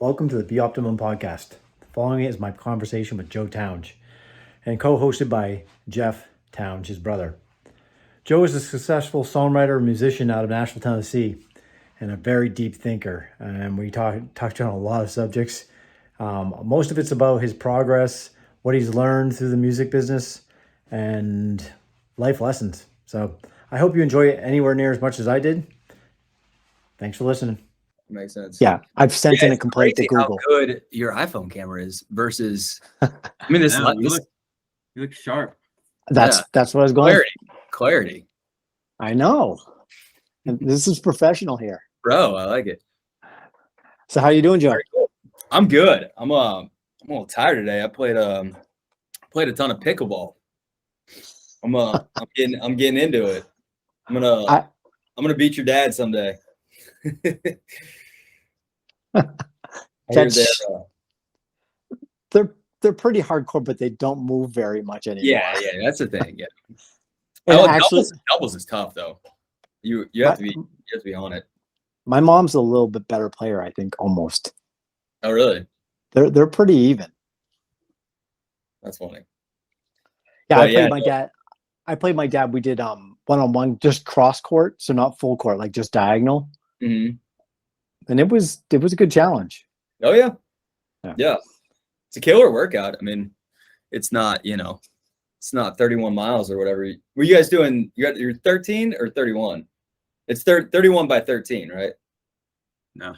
Welcome to the BOPTMN podcast. The following is my conversation with Joe Tounge and co-hosted by Jeff Tounge, his brother. Joe is a successful songwriter and musician out of Nashville, Tennessee, and a very deep thinker. And we touched on a lot of subjects. Most of it's about his progress, what he's learned through the music business, and life lessons. So I hope you enjoy it anywhere near as much as I did. Thanks for listening. Makes sense. Yeah, I've sent in a complaint to Google. How good your iPhone camera is versus. I mean, you look sharp. That's what I was going. Clarity. I know. And this is professional here, Bro, I like it. So how you doing, Joe? Cool. I'm good. I'm a little tired today. I played a ton of pickleball. I'm getting into it. I'm gonna beat your dad someday. They're pretty hardcore, but they don't move very much anymore. Yeah, that's the thing. Yeah. Doubles is tough though. You have to be on it. My mom's a little bit better player, I think, almost. Oh, really? They're pretty even. That's funny. Yeah, I played my dad. We did one-on-one, just cross court, so not full court, like just diagonal. Mm-hmm. And it was a good challenge. Oh yeah. It's a killer workout. I mean, it's not, it's not 31 miles or whatever. Were you guys doing? You're 13 or 31? It's 31 by 13, right? No,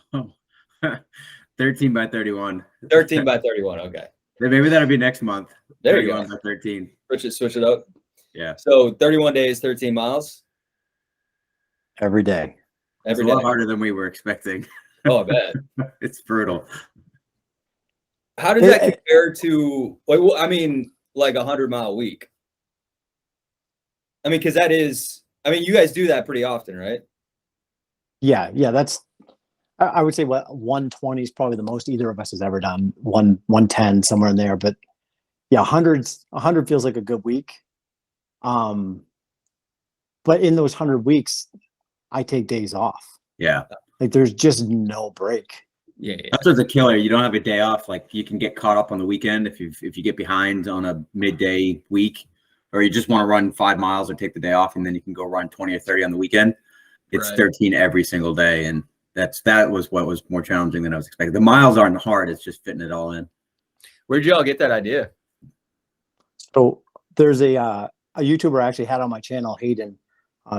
13 by 31. 13 by 31. Okay. Maybe that'll be next month. There you go. By 13. Switch it up. Yeah. So 31 days, 13 miles. Every day. It's a lot harder than we were expecting. Oh, I bet. It's brutal. How does that compare to, like a 100-mile week? I mean, because that is, you guys do that pretty often, right? Yeah. That's, I would say 120 is probably the most either of us has ever done. 110, somewhere in there. But yeah, 100 feels like a good week. But in those 100 weeks, I take days off. Yeah. Like there's just no break. Yeah. That's what's a killer. You don't have a day off. Like you can get caught up on the weekend if you get behind on a midday week, or you just want to run 5 miles or take the day off, and then you can go run 20 or 30 on the weekend. It's right. 13 every single day, and that was what was more challenging than I was expecting. The miles aren't hard. It's just fitting it all in. Where'd y'all get that idea? So there's a YouTuber I actually had on my channel, Hayden,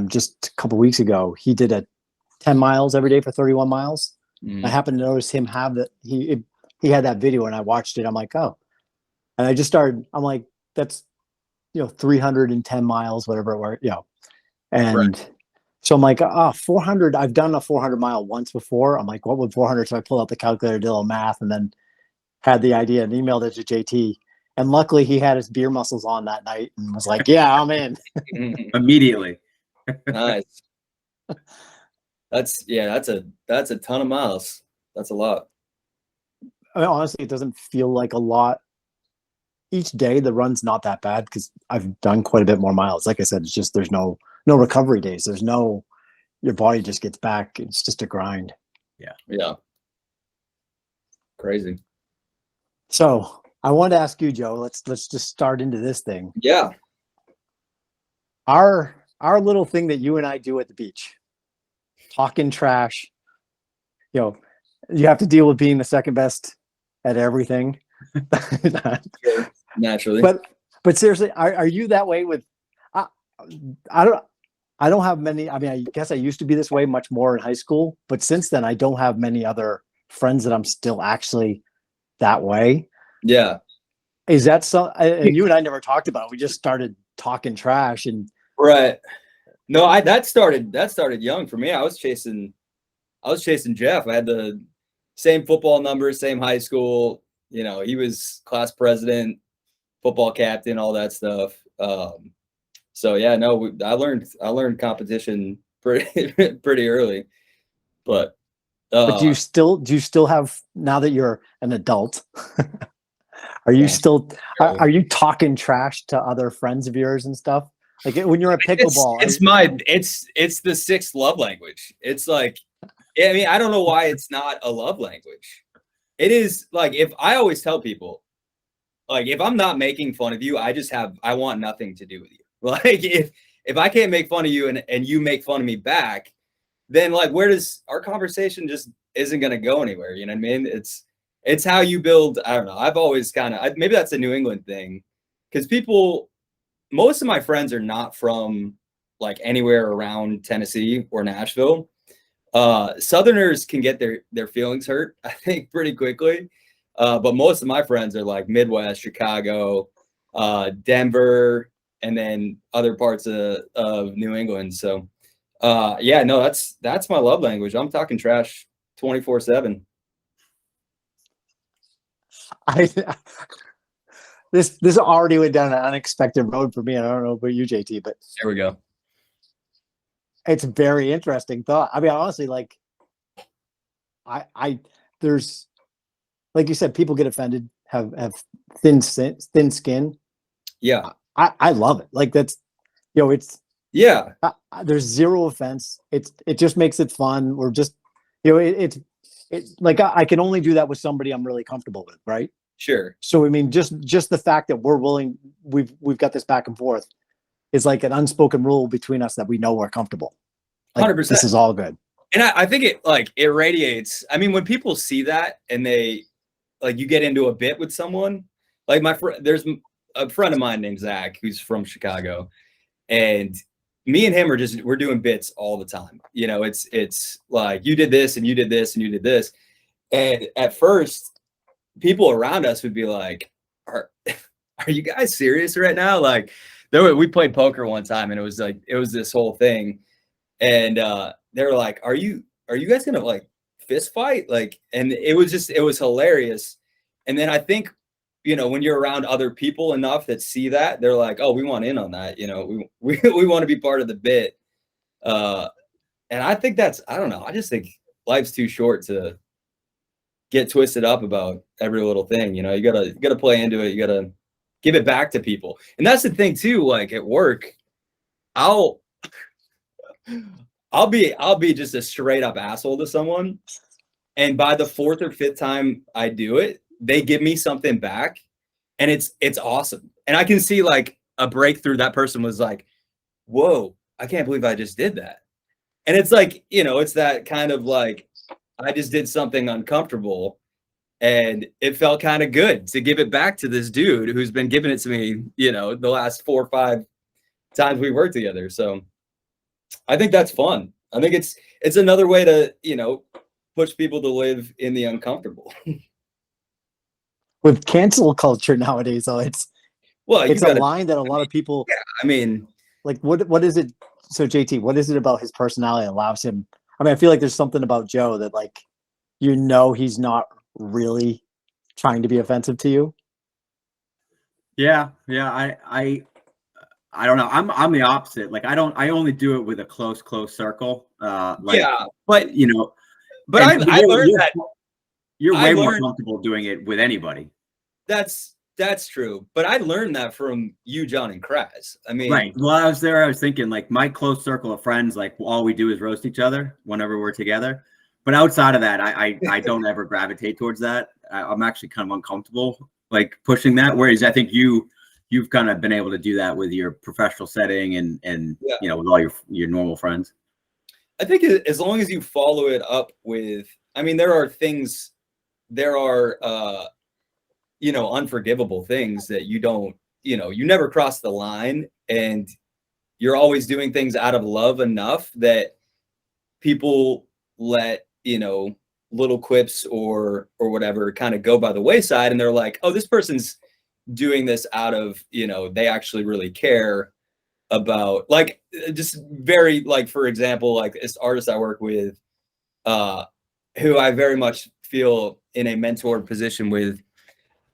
just a couple weeks ago. He did a 10 miles every day for 31 miles. I happened to notice him have that. He had that video, and I watched it. I'm like, oh, and I just started. I'm like, that's 310 miles, whatever it were, and right. So I'm like, 400. I've done a 400-mile once before. I'm like, what would 400? So I pulled out the calculator, did a little math, and then had the idea and emailed it to JT. And luckily, he had his beer muscles on that night and was like, yeah, I'm in. Immediately. Nice. That's a ton of miles. That's a lot. Honestly, it doesn't feel like a lot. Each day, the run's not that bad because I've done quite a bit more miles. Like I said, it's just there's no recovery days. There's no, your body just gets back. It's just a grind. Yeah. Crazy. So I wanted to ask you, Joe. Let's just start into this thing. Yeah. Our little thing that you and I do at the beach. Talking trash, you have to deal with being the second best at everything. Naturally. But seriously, are you that way with, I don't have many, I guess I used to be this way much more in high school, but since then I don't have many other friends that I'm still actually that way. Yeah. Is that so? And you and I never talked about it. We just started talking trash and. Right. No, that started young for me. I was chasing Jeff. I had the same football numbers, same high school. He was class president, football captain, all that stuff. So yeah, no, I learned competition pretty early. But do you still have, now that you're an adult, are you still are you talking trash to other friends of yours and stuff? Like when you're at pickleball, it's the sixth love language. It's like, I don't know why it's not a love language. it is like, if I always tell people, like, if I'm not making fun of you, I want nothing to do with you. Like, if I can't make fun of you and you make fun of me back, then like, where does our conversation just isn't going to go anywhere? You know what I mean? It's how you build. I don't know. I've always maybe that's a New England thing, because most of my friends are not from like anywhere around Tennessee or Nashville. Southerners can get their feelings hurt, I think, pretty quickly. But most of my friends are like Midwest, Chicago, Denver, and then other parts of New England. So yeah, no, that's my love language. I'm talking trash 24/7. This already went down an unexpected road for me. I don't know about you, JT, but There we go. it's a very interesting thought. I mean, honestly, like there's, like you said, people get offended, have thin skin. Yeah. I love it. Like that's, it's, Yeah. there's zero offense. It just makes it fun. Or just, it's like, I can only do that with somebody I'm really comfortable with. Right. Sure. So, I mean, just the fact that we're willing, we've got this back and forth is like an unspoken rule between us that we know we're comfortable. Like, 100%. This is all good. And I think it radiates. I mean, when people see that and they, like, you get into a bit with someone, like there's a friend of mine named Zach, who's from Chicago, and me and him we're doing bits all the time. It's like, you did this and you did this and you did this. And at first people around us would be like, are you guys serious right now? Like, we played poker one time, and it was this whole thing. And they were like, are you guys gonna like fist fight? Like, and it was hilarious. And then I think, when you're around other people enough that see that, they're like, oh, we want in on that. We want to be part of the bit. And I think I don't know. I just think life's too short to get twisted up about every little thing. You gotta play into it. You gotta give it back to people. And that's the thing too. Like at work, I'll be just a straight up asshole to someone, and by the fourth or fifth time I do it, they give me something back, and it's awesome. And I can see like a breakthrough. That person was like, whoa, I can't believe I just did that. And it's like, it's that kind of like, I just did something uncomfortable, and it felt kind of good to give it back to this dude who's been giving it to me, the last 4 or 5 times we worked together. So I think that's fun. I think it's another way to, push people to live in the uncomfortable. With cancel culture nowadays, though, it's a line that a lot of people. Yeah, I mean, like, what is it? So, JT, what is it about his personality that allows him? I mean, I feel like there's something about Joe that, like, he's not really trying to be offensive to you. Yeah. I don't know. I'm the opposite. Like, I only do it with a close circle. Yeah, but but I learned that you're way more comfortable doing it with anybody. That's true. But I learned that from you, John, and Kraz. I mean, right. While I was there, I was thinking, like, my close circle of friends, like, all we do is roast each other whenever we're together. But outside of that, I don't ever gravitate towards that. I'm actually kind of uncomfortable, like, pushing that. Whereas I think you've kind of been able to do that with your professional setting and with all your normal friends. I think as long as you follow it up with, I mean, there are unforgivable things that you don't, you never cross the line, and you're always doing things out of love enough that people let, little quips or whatever kind of go by the wayside, and they're like, oh, this person's doing this out of, they actually really care about, like, just very, like, for example, like this artist I work with, who I very much feel in a mentor position with,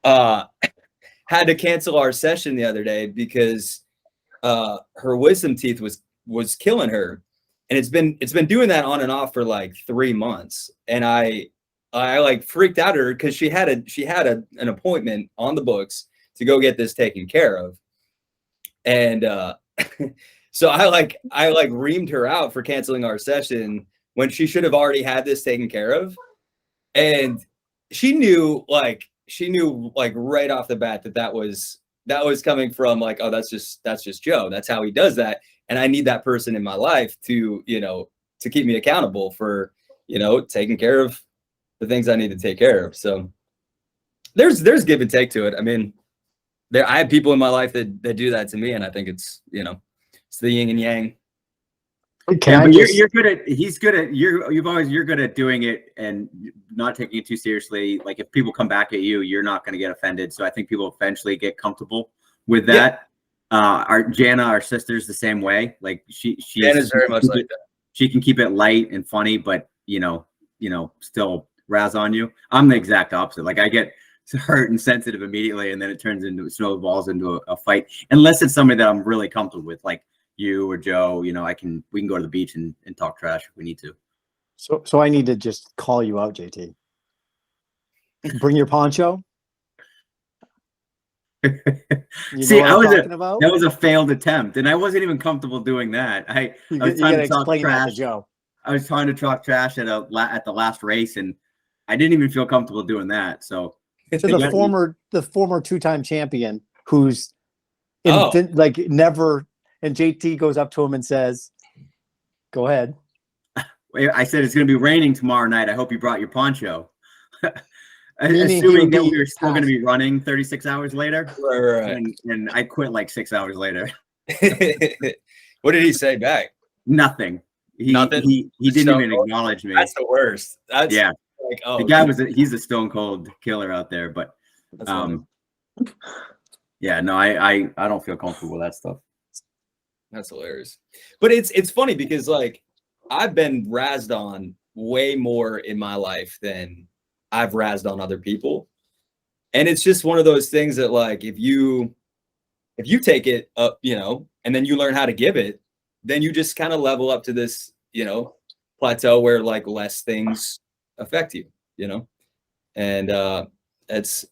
had to cancel our session the other day because her wisdom teeth was killing her, and it's been doing that on and off for like 3 months. And I like freaked out at her because she had an appointment on the books to go get this taken care of, and so I reamed her out for canceling our session when she should have already had this taken care of. And she knew like right off the bat that was coming from like, oh, that's just Joe. That's how he does that. And I need that person in my life to, to keep me accountable for, taking care of the things I need to take care of. So there's give and take to it. I mean, I have people in my life that do that to me. And I think it's, it's the yin and yang. You're good at, you're good at doing it and not taking it too seriously. Like if people come back at you, you're not going to get offended. So I think people eventually get comfortable with that. Yeah. Jana, our sister's the same way. Like Jana's very much like that. She can keep it light and funny, but still razz on you. I'm the exact opposite. Like I get hurt and sensitive immediately, and then it snowballs into a fight. Unless it's somebody that I'm really comfortable with, like you or Joe. We can go to the beach and talk trash if we need to. So I need to just call you out, JT. Bring your poncho. See, that was a failed attempt, and I wasn't even comfortable doing that. I was trying to talk trash. Joe. I was trying to talk trash at the last race, and I didn't even feel comfortable doing that. So the former two-time champion who's never, and JT goes up to him and says, "Go ahead." I said it's going to be raining tomorrow night. I hope you brought your poncho. Assuming that we were still going to be running 36 hours later. Right. And I quit like 6 hours later. What did he say back? Nothing. Nothing. He didn't even acknowledge me. That's the worst. That's like, oh, the guy he's a stone cold killer out there, but yeah, no, I don't feel comfortable with that stuff. That's hilarious. But it's funny because like I've been razzed on way more in my life than I've razzed on other people. And it's just one of those things that like if you take it up, and then you learn how to give it, then you just kind of level up to this, plateau where like less things affect you, and it's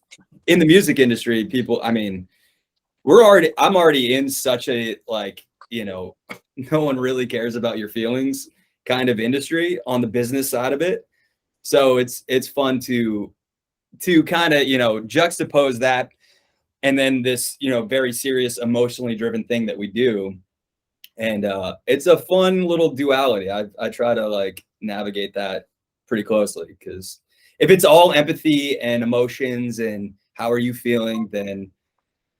in the music industry, people, I mean, I'm already in such a like, no one really cares about your feelings kind of industry on the business side of it. So it's fun to kind of, juxtapose that and then this, very serious, emotionally driven thing that we do. And it's a fun little duality. I try to like navigate that pretty closely because if it's all empathy and emotions and how are you feeling, then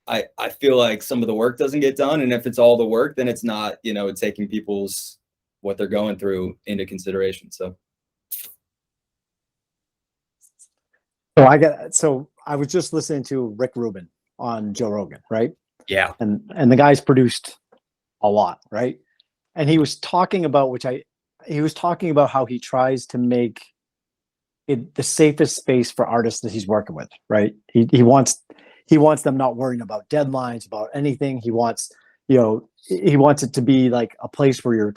I feel like some of the work doesn't get done. And if it's all the work, then it's not, taking what they're going through into consideration. So I was just listening to Rick Rubin on Joe Rogan, right? Yeah. And the guy's produced a lot, right? And he was talking about how he tries to make it the safest space for artists that he's working with, right? He wants them not worrying about deadlines, about anything. He wants it to be like a place where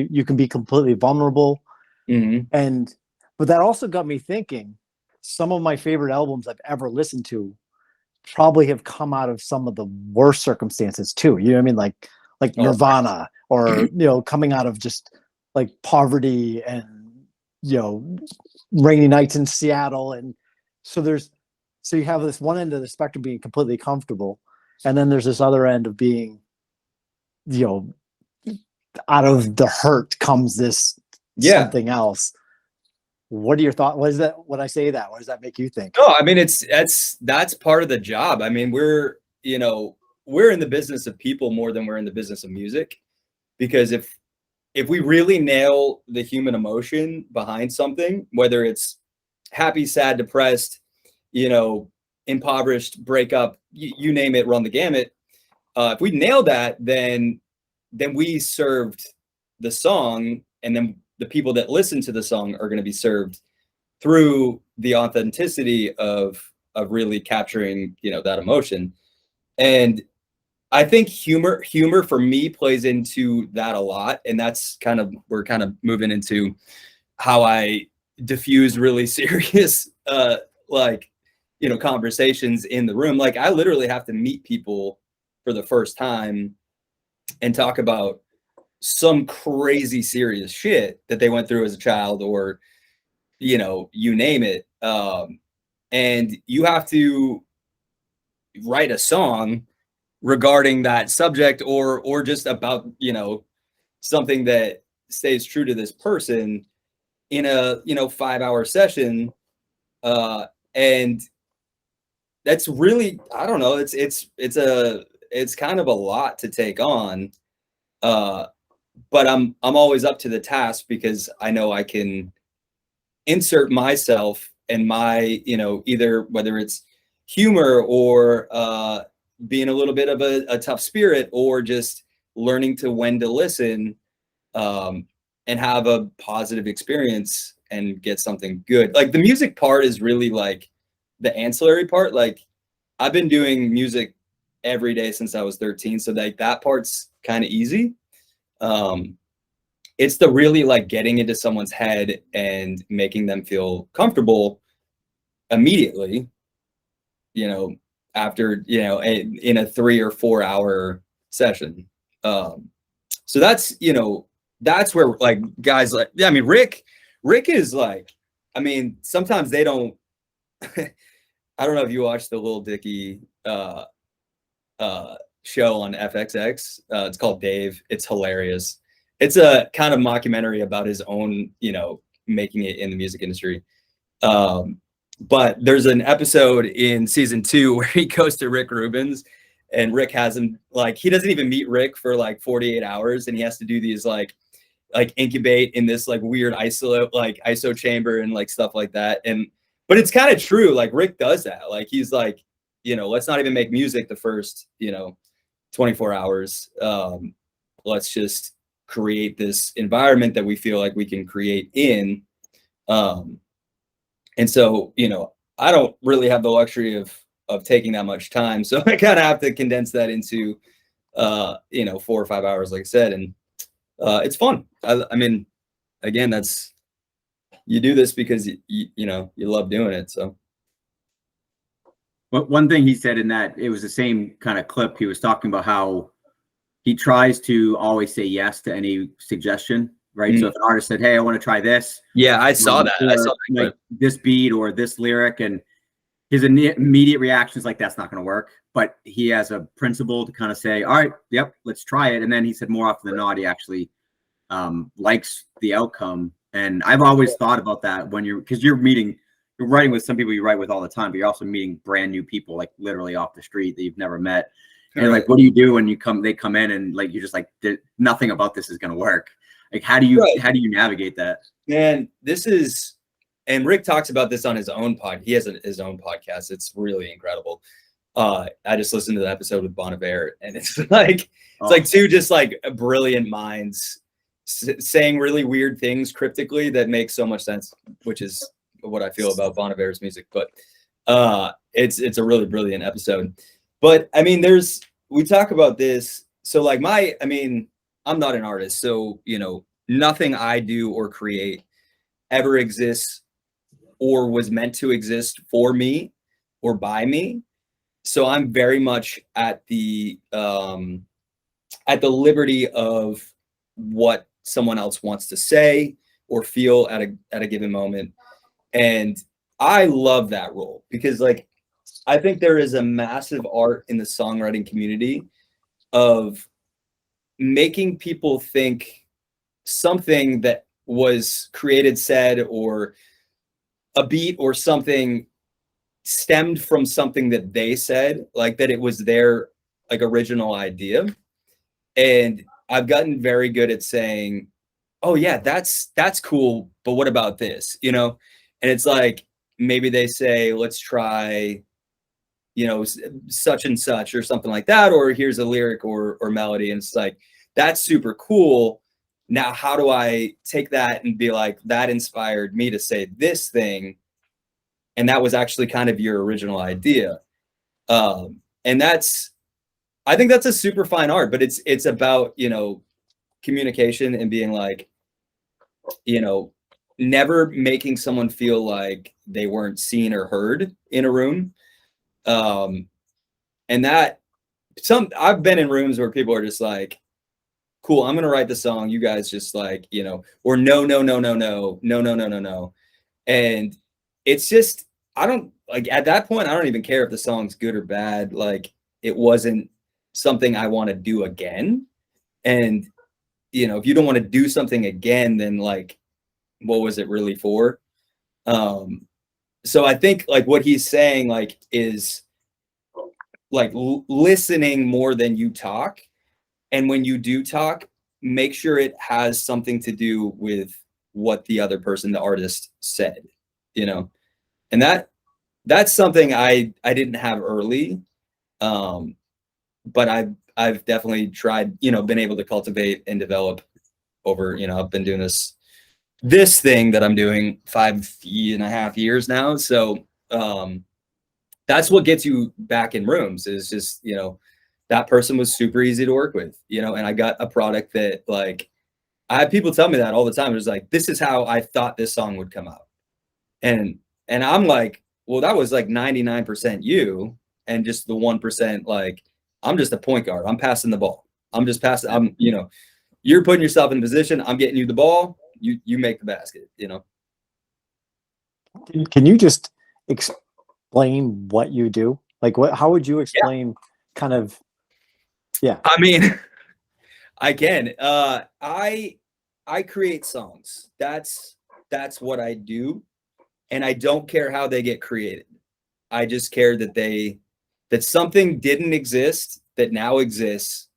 you can be completely vulnerable. Mm-hmm. But that also got me thinking, some of my favorite albums I've ever listened to probably have come out of some of the worst circumstances too. You know what I mean? Like Nirvana or, coming out of just like poverty and, rainy nights in Seattle. And so you have this one end of the spectrum being completely comfortable. And then there's this other end of being, out of the hurt comes this something else. What are your thoughts? What is that? When I say that, what does that make you think? No, I mean, that's part of the job. I mean, we're in the business of people more than we're in the business of music, because if we really nail the human emotion behind something, whether it's happy, sad, depressed, impoverished, breakup, you name it, run the gamut. If we nail that, then we served the song, and then the people that listen to the song are going to be served through the authenticity of really capturing, that emotion. And I think humor for me plays into that a lot. And that's we're kind of moving into how I diffuse really serious, conversations in the room. Like I literally have to meet people for the first time and talk about some crazy serious shit that they went through as a child, or you name it, and you have to write a song regarding that subject or just about, you know, something that stays true to this person in a, you know, 5-hour session. And that's really, I don't know, it's kind of a lot to take on. But I'm always up to the task because I know I can insert myself and my, you know, either whether it's humor or being a little bit of a tough spirit or just learning to when to listen, and have a positive experience and get something good. Like the music part is really like the ancillary part. Like I've been doing music every day since I was 13. So like that part's kind of easy. It's the really like getting into someone's head and making them feel comfortable immediately, you know, after, you know, in a 3 or 4 hour session. So that's, you know, that's where like guys like, yeah, I mean, Rick is like, I mean, sometimes they don't, I don't know if you watched the Lil Dicky show on FXX. It's called Dave. It's hilarious. It's a kind of mockumentary about his own, you know, making it in the music industry. But there's an episode in season 2 where he goes to Rick Rubin's and Rick has him, like, he doesn't even meet Rick for like 48 hours. And he has to do these like incubate in this like weird ISO chamber and like stuff like that. But it's kind of true. Like Rick does that. Like, he's like, you know, let's not even make music the first, you know, 24 hours. Let's just create this environment that we feel like we can create in. And so, you know, I don't really have the luxury of taking that much time. So I kind of have to condense that into, you know, 4 or 5 hours, like I said. And it's fun. I mean, again, you do this because you know, you love doing it. So. But one thing he said in that, it was the same kind of clip. He was talking about how he tries to always say yes to any suggestion, right? So if an artist said, "Hey, I want to try this," yeah, I saw that. I saw that, like this beat or this lyric, and his immediate reaction is like, "That's not going to work." But he has a principle to kind of say, "All right, yep, let's try it." And then he said, more often than not, he actually likes the outcome. And I've always thought about that when you're writing with some people you write with all the time, but you're also meeting brand new people, like literally off the street that you've never met. And like, what do you do when they come in and like, you're just like, nothing about this is going to work. Like, how do you navigate that? Man, and Rick talks about this on his own pod. He has his own podcast. It's really incredible. I just listened to the episode with Bon Iver, and it's like, two just like brilliant minds saying really weird things cryptically that make so much sense, which is what I feel about Bon Iver's music. But it's a really brilliant episode. But I mean, we talk about this. So like I'm not an artist. So, you know, nothing I do or create ever exists or was meant to exist for me or by me. So I'm very much at the liberty of what someone else wants to say or feel at a given moment. And I love that role because like, I think there is a massive art in the songwriting community of making people think something that was created, said, or a beat or something stemmed from something that they said, like that it was their like original idea. And I've gotten very good at saying, oh yeah, that's cool, but what about this, you know? And it's like, maybe they say, let's try, you know, such and such or something like that, or here's a lyric or melody. And it's like, that's super cool. Now, how do I take that and be like, that inspired me to say this thing? And that was actually kind of your original idea. And I think that's a super fine art, but it's about, you know, communication and being like, you know, never making someone feel like they weren't seen or heard in a room. And I've been in rooms where people are just like, cool, I'm going to write the song. You guys just like, you know, or no. And it's just, like at that point, I don't even care if the song's good or bad. Like it wasn't something I want to do again. And, you know, if you don't want to do something again, then like, what was it really for? So I think like what he's saying like is like listening more than you talk. And when you do talk, make sure it has something to do with what the other person, the artist, said, you know. And that's something I didn't have early, but I've definitely tried, you know, been able to cultivate and develop over, you know, I've been doing this thing that I'm doing 5.5 years now. So that's what gets you back in rooms is just, you know, that person was super easy to work with, you know, and I got a product that like, I have people tell me that all the time. It was like, this is how I thought this song would come out. And I'm like, well, that was like 99% you. And just the 1%, like, I'm just a point guard. I'm passing the ball. I'm just passing. I'm, you know, you're putting yourself in position. I'm getting you the ball. You make the basket, you know? Can you just explain what you do? Like how would you explain kind of, I mean, I can, I create songs. That's what I do. And I don't care how they get created. I just care that something didn't exist that now exists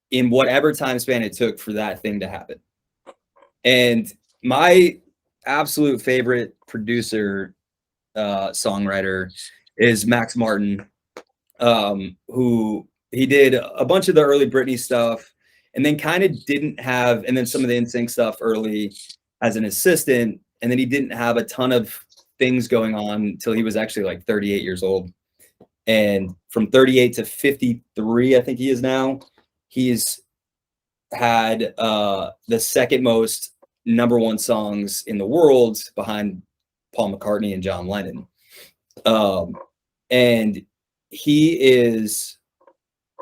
in whatever time span it took for that thing to happen. And my absolute favorite producer, songwriter is Max Martin, who he did a bunch of the early Britney stuff and then kind of didn't have, and then some of the NSYNC stuff early as an assistant. And then he didn't have a ton of things going on until he was actually like 38 years old. And from 38 to 53, I think he is now, he's had the second most #1 songs in the world behind Paul McCartney and John Lennon. And he is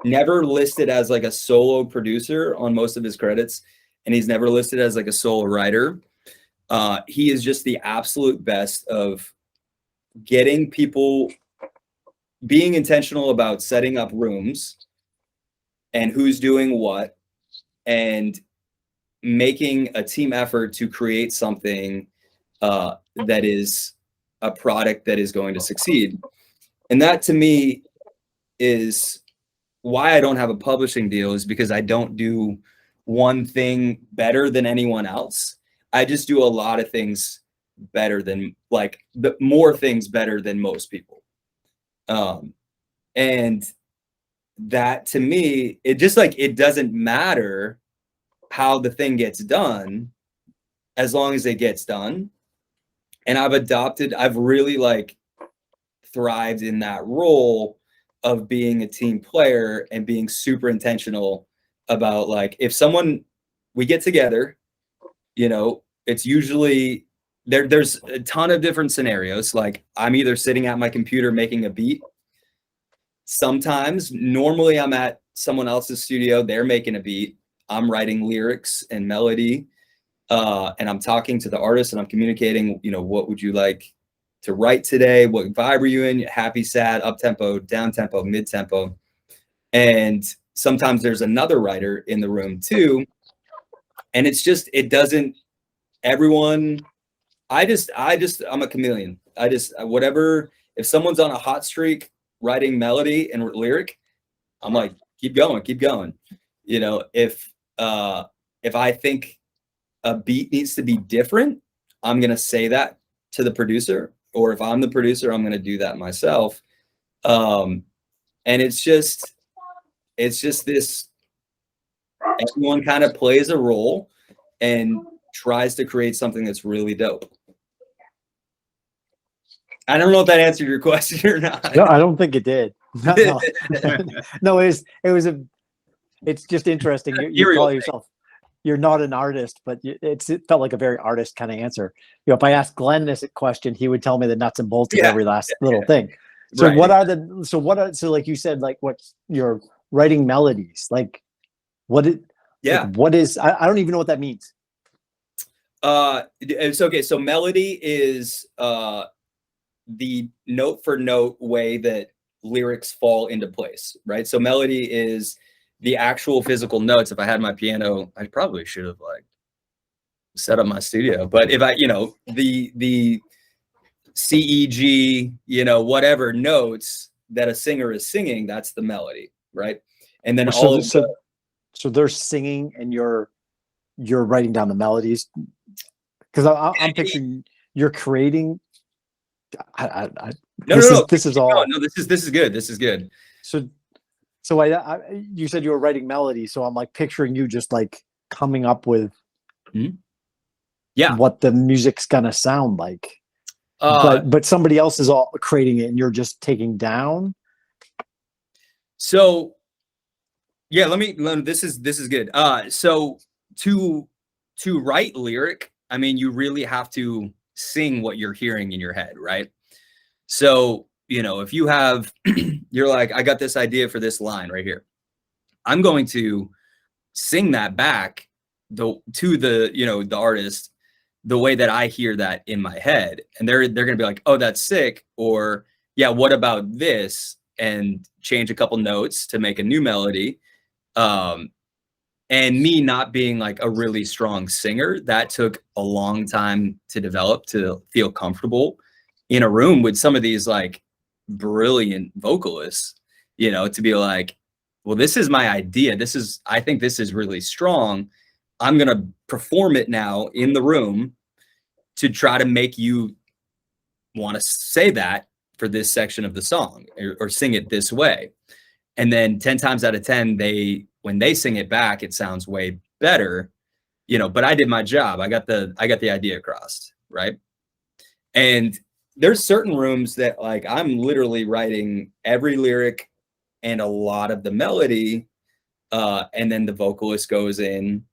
never listed as like a solo producer on most of his credits. And he's never listed as like a solo writer. He is just the absolute best of getting people, being intentional about setting up rooms and who's doing what, and making a team effort to create something that is a product that is going to succeed. And that to me is why I don't have a publishing deal, is because I don't do one thing better than anyone else. I just do a lot of things better than more things better than most people. And that to me, it just like, it doesn't matter how the thing gets done as long as it gets done. And I've really like thrived in that role of being a team player and being super intentional about like, if we get together, you know, it's usually there's a ton of different scenarios. Like I'm either sitting at my computer making a beat. Normally I'm at someone else's studio, they're making a beat. I'm writing lyrics and melody, and I'm talking to the artist and I'm communicating, you know, what would you like to write today? What vibe are you in? Happy, sad, up tempo, down tempo, mid tempo. And sometimes there's another writer in the room too. And it's just, I'm a chameleon. Whatever, if someone's on a hot streak writing melody and lyric, I'm like, keep going. You know, if I think a beat needs to be different, I'm going to say that to the producer, or if I'm the producer, I'm going to do that myself. And it's just this, everyone kind of plays a role and tries to create something that's really dope. I don't know if that answered your question or not. No, I don't think it did. No, no, it's just interesting. You call yourself, you're not an artist, but it felt like a very artist kind of answer. You know, if I asked Glenn this question, he would tell me the nuts and bolts of every last little thing. So right. So like you said, like what you're writing melodies, like what is, I don't even know what that means. It's okay. So melody is, the note for note way that lyrics fall into place, right? So melody is the actual physical notes. If I had my piano, I probably should have like set up my studio, but if I, the C, E, G, whatever notes that a singer is singing, that's the melody, right? And then so they're singing and you're writing down the melodies, because I'm picturing you're creating. This is good. This is good. So you said you were writing melodies, so I'm like picturing you just like coming up with what the music's gonna sound like. But somebody else is all creating it and you're just taking down. So yeah, this is good. So to write lyric, I mean, you really have to sing what you're hearing in your head, right? So, if you have, you're like, I got this idea for this line right here. I'm going to sing that back to the artist the way that I hear that in my head. And they're going to be like, oh, that's sick. Or yeah, what about this? And change a couple notes to make a new melody. And me not being like a really strong singer, that took a long time to develop, to feel comfortable in a room with some of these like brilliant vocalists, to be like, well, this is my idea. I think this is really strong. I'm going to perform it now in the room to try to make you want to say that for this section of the song or sing it this way. And then 10 times out of 10, when they sing it back, it sounds way better, but I did my job. I got the idea across, right? And there's certain rooms that like I'm literally writing every lyric and a lot of the melody, and then the vocalist goes in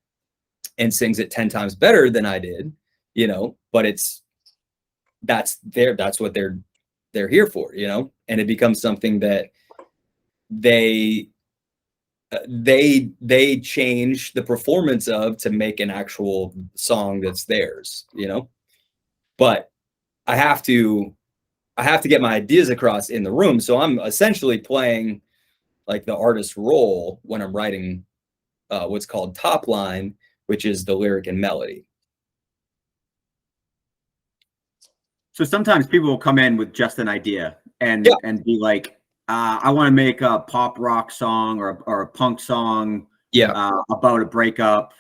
and sings it 10 times better than I did, but that's what they're here for, and it becomes something that they change the performance of to make an actual song that's theirs, but I have to get my ideas across in the room. So I'm essentially playing like the artist role when I'm writing what's called topline, which is the lyric and melody. So sometimes people will come in with just an idea and be like, I want to make a pop rock song or a punk song about a breakup.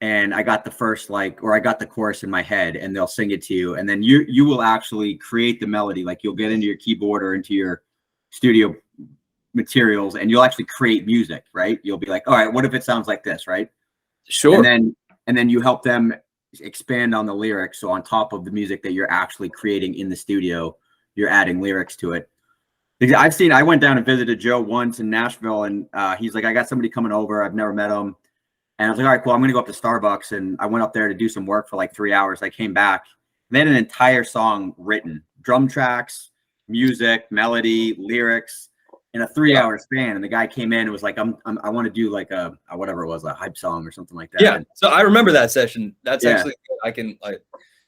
And I got the first I got the chorus in my head, and they'll sing it to you. And then you will actually create the melody. Like you'll get into your keyboard or into your studio materials and you'll actually create music, right? You'll be like, all right, what if it sounds like this, right? Sure. And then you help them expand on the lyrics. So on top of the music that you're actually creating in the studio, you're adding lyrics to it. I went down and visited Joe once in Nashville, and he's like, I got somebody coming over. I've never met him. And I was like, all right, cool. I'm going to go up to Starbucks. And I went up there to do some work for like 3 hours. I came back. They had an entire song written, drum tracks, music, melody, lyrics in a 3-hour span. And the guy came in and was like, I want to do like a whatever it was, a hype song or something like that. Yeah. So I remember that session. That's actually,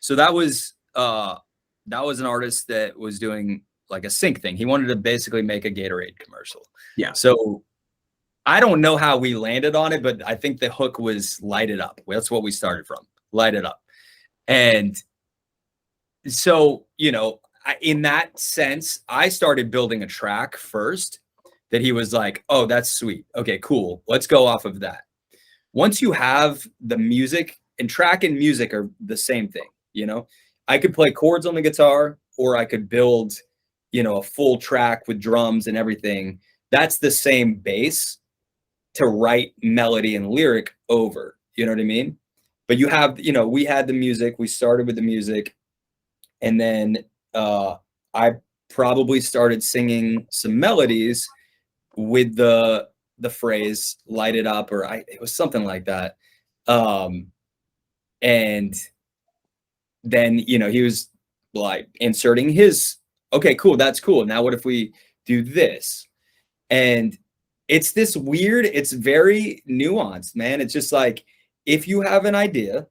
so that was an artist that was doing like a sync thing. He wanted to basically make a Gatorade commercial. Yeah. So I don't know how we landed on it, but I think the hook was Light It Up. That's what we started from, Light It Up. And so, in that sense, I started building a track first that he was like, oh, that's sweet. Okay, cool. Let's go off of that. Once you have the music, and track and music are the same thing, I could play chords on the guitar, or I could build, a full track with drums and everything. That's the same base to write melody and lyric over, you know what I mean? But you have, we had the music, we started with the music, and then I probably started singing some melodies with the phrase "light it up," or it was something like that. And then he was like inserting his, okay, cool, that's cool. Now what if we do this? And it's this weird, it's very nuanced, man. It's just like, if you have an idea,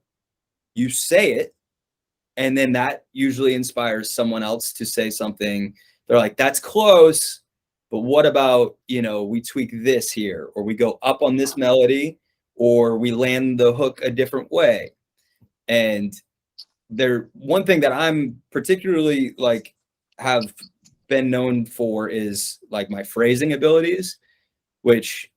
you say it, And then that usually inspires someone else to say something. They're like, that's close, but what about, you know, we tweak this here, or we go up on this melody, or we land the hook a different way. And one thing that I'm particularly like have been known for is like my phrasing abilities, which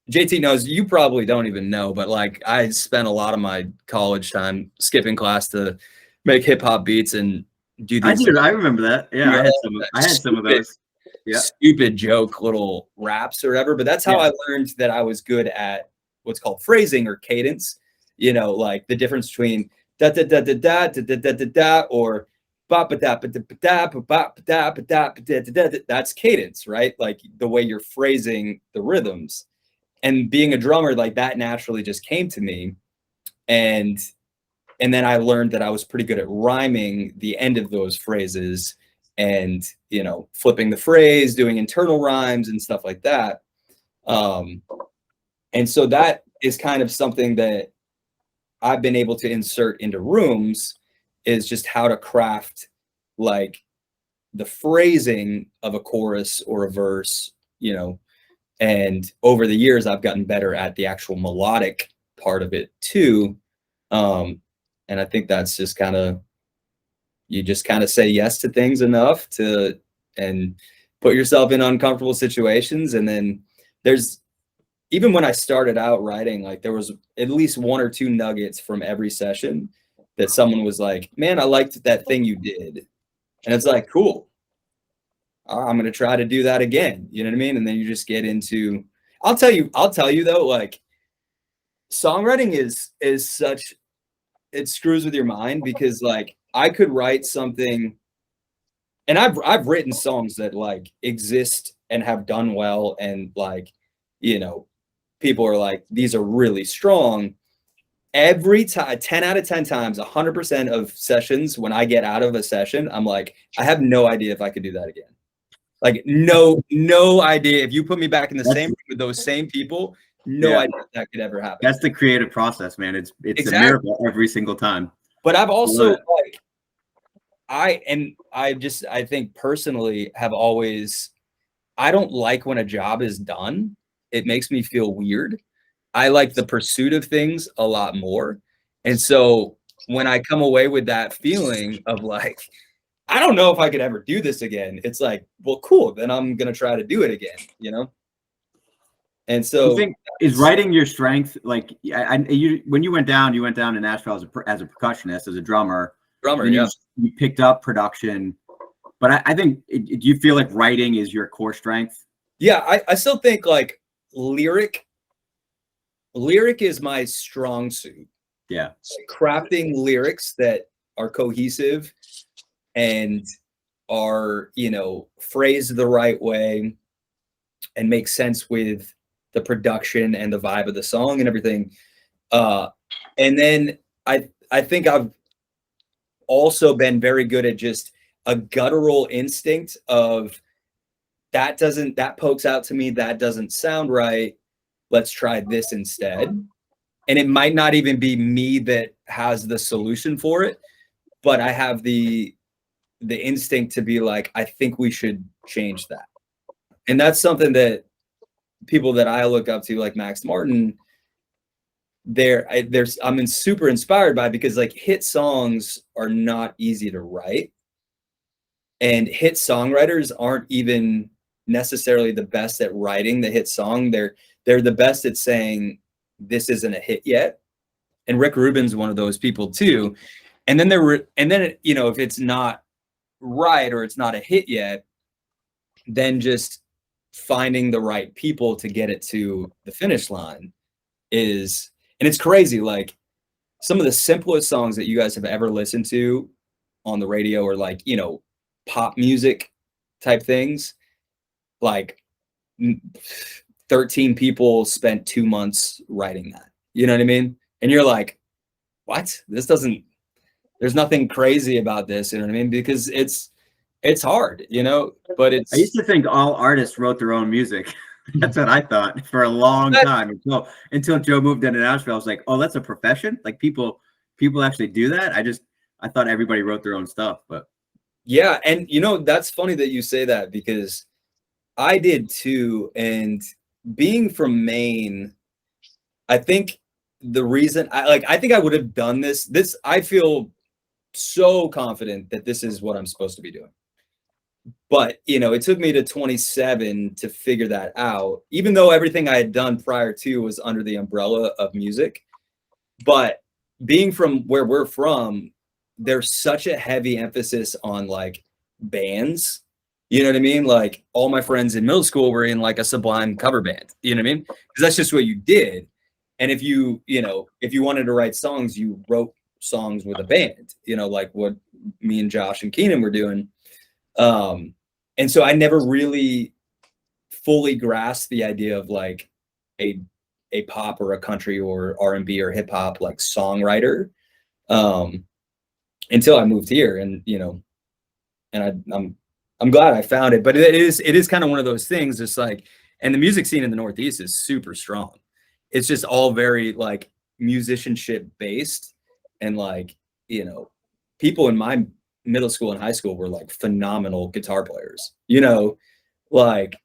JT knows. You probably don't even know, but like I spent a lot of my college time skipping class to make hip hop beats and do these. I remember that. Yeah, I had some of those. Yeah, stupid joke little raps or whatever. But that's how I learned that I was good at what's called phrasing or cadence. You know, like the difference between da da da da da da da da da da or ba ba da ba da ba da ba ba da ba da ba da da da. That's cadence, right? Like the way you're phrasing the rhythms. And being a drummer, like that naturally just came to me. And then I learned that I was pretty good at rhyming the end of those phrases and, you know, flipping the phrase, doing internal rhymes and stuff like that. And so that is kind of something that I've been able to insert into rooms, is just how to craft like the phrasing of a chorus or a verse, you know. And over the years, I've gotten better at the actual melodic part of it too. And I think that's just kind of, you just kind of say yes to things enough and put yourself in uncomfortable situations. And then even when I started out writing, like there was at least 1 or 2 nuggets from every session that someone was like, man, I liked that thing you did. And it's like, cool. I'm going to try to do that again. You know what I mean? And then you just get into, I'll tell you though, like songwriting is such, it screws with your mind, because like I could write something, and I've written songs that like exist and have done well. And like, you know, people are like, these are really strong. Every time, 10 out of 10 times, 100% of sessions, when I get out of a session, I'm like, I have no idea if I could do that again. Like no idea. If you put me back in the same room with those same people, no idea if that could ever happen. That's the creative process, man. It's exactly a miracle every single time. But I've also like, I think personally have always, I don't like when a job is done. It makes me feel weird. I like the pursuit of things a lot more. And so when I come away with that feeling of like, I don't know if I could ever do this again, it's like, well, cool, then I'm going to try to do it again, you know? And so, you think, is writing your strength? Like, when you went down to Nashville as a percussionist, as a drummer, yeah. You picked up production. But I think, do you feel like writing is your core strength? Yeah, I still think like lyric is my strong suit. Yeah. Crafting lyrics that are cohesive and are, you know, phrased the right way and make sense with the production and the vibe of the song and everything. And then I think I've also been very good at just a guttural instinct of that pokes out to me, that doesn't sound right, let's try this instead. And it might not even be me that has the solution for it, but I have the instinct to be like, I think we should change that. And that's something that people that I look up to, like Max Martin, I'm super inspired by, because like hit songs are not easy to write, and hit songwriters aren't even necessarily the best at writing the hit song. They're the best at saying this isn't a hit yet. And Rick Rubin's one of those people too. And then you know, if it's not right or it's not a hit yet, then just finding the right people to get it to the finish line is, and it's crazy. Like some of the simplest songs that you guys have ever listened to on the radio, or like, you know, pop music type things, like 13 people spent 2 months writing that. You know what I mean? And you're like, what? There's nothing crazy about this. You know what I mean? Because it's hard, you know, but I used to think all artists wrote their own music. That's what I thought for a long time until Joe moved into Nashville. I was like, oh, that's a profession. Like people actually do that. I thought everybody wrote their own stuff, but yeah. And that's funny that you say that, because I did too. And being from Maine, I think the reason I think I would have done this, I feel so confident that this is what I'm supposed to be doing. But, it took me to 27 to figure that out, even though everything I had done prior to was under the umbrella of music. But being from where we're from, there's such a heavy emphasis on like bands. You know what I mean? Like all my friends in middle school were in like a Sublime cover band. You know what I mean? Because that's just what you did. And if you wanted to write songs, you wrote songs with a band, like what me and Josh and Keenan were doing. And so I never really fully grasped the idea of like a pop or a country or R&B or hip hop like songwriter until I moved here, and and I'm glad I found it. But it is kind of one of those things. It's like, and the music scene in the Northeast is super strong. It's just all very like musicianship based, and like people in my middle school and high school were like phenomenal guitar players. Like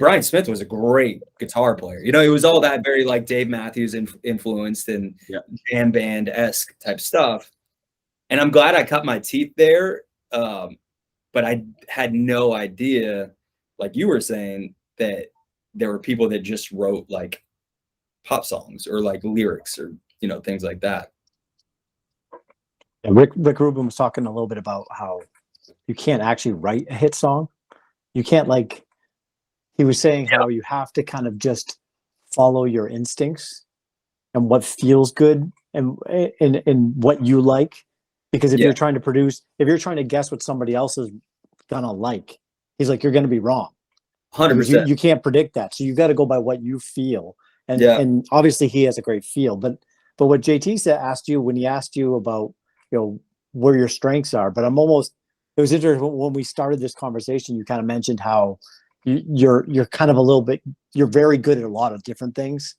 Brian Smith was a great guitar player. It was all that very like Dave Matthews influenced and jam band-esque type stuff. And I'm glad I cut my teeth there. But I had no idea, like you were saying, that there were people that just wrote like pop songs or like lyrics or, things like that. Yeah, Rick Rubin was talking a little bit about how you can't actually write a hit song. You can't he was saying how you have to kind of just follow your instincts and what feels good and what you like. Because if you're trying to produce, if you're trying to guess what somebody else is gonna like, he's like, you're gonna be wrong. 100%. You can't predict that. So you got to go by what you feel. And obviously he has a great feel. But what JT asked you when he asked you about, where your strengths are, but it was interesting when we started this conversation, you kind of mentioned how you're kind of you're very good at a lot of different things.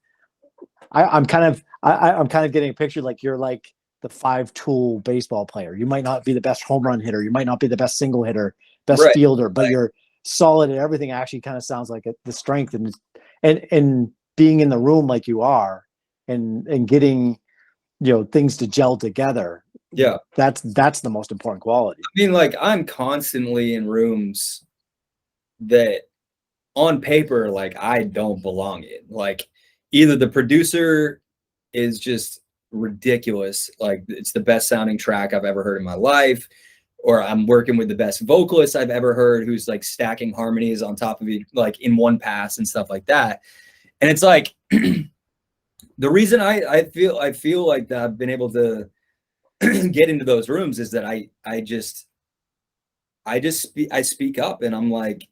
I'm kind of getting a picture like you're like the 5-tool baseball player. You might not be the best home run hitter. You might not be the best single hitter, best fielder, but you're solid at everything. Actually kind of sounds like the strength and being in the room like you are and getting, things to gel together. Yeah. That's the most important quality. I mean, like I'm constantly in rooms that on paper, like I don't belong in. Like either the producer is just ridiculous, like it's the best sounding track I've ever heard in my life, or I'm working with the best vocalist I've ever heard, who's like stacking harmonies on top of it, like in one pass and stuff like that. And it's like the reason I feel like that I've been able to get into those rooms is that I speak up and I'm like,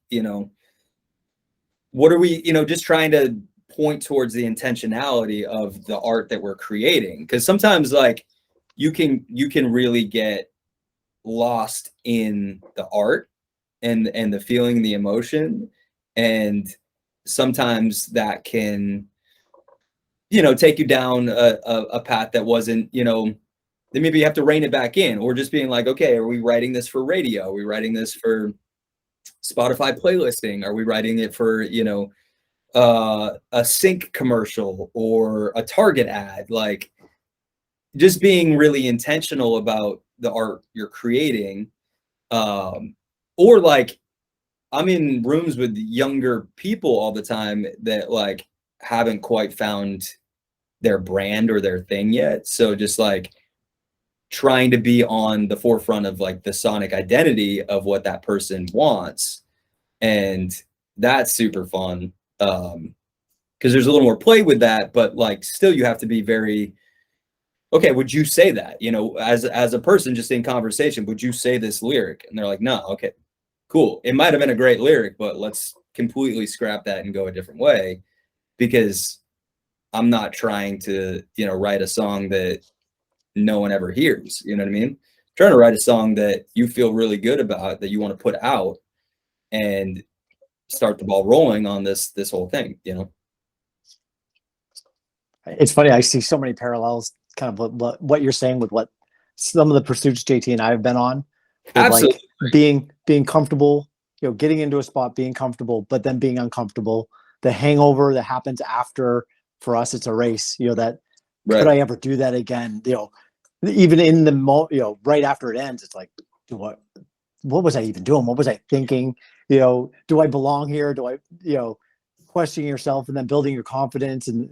what are we, just trying to point towards the intentionality of the art that we're creating. Because sometimes like you can really get lost in the art and the feeling, the emotion. And sometimes that can, take you down a path that wasn't, then maybe you have to rein it back in, or just being like, okay, are we writing this for radio? Are we writing this for Spotify playlisting? Are we writing it for, a sync commercial or a Target ad? Like just being really intentional about the art you're creating. Or like I'm in rooms with younger people all the time that like haven't quite found their brand or their thing yet. So just like trying to be on the forefront of like the sonic identity of what that person wants. And that's super fun. Because there's a little more play with that, but like still you have to be very, okay, would you say that, as a person just in conversation, would you say this lyric? And they're like, no. Okay, cool. It might have been a great lyric, but let's completely scrap that and go a different way, because I'm not trying to, write a song that no one ever hears. You know what I mean? I'm trying to write a song that you feel really good about, that you want to put out and start the ball rolling on this whole thing, It's funny. I see so many parallels, kind of what you're saying with what some of the pursuits JT and I have been on. With Absolutely. like being comfortable, getting into a spot, being comfortable, but then being uncomfortable. The hangover that happens after, for us, it's a race. That could I ever do that again? Even in the right after it ends, it's like, what was I even doing? What was I thinking? Do I belong here? Do I, questioning yourself and then building your confidence and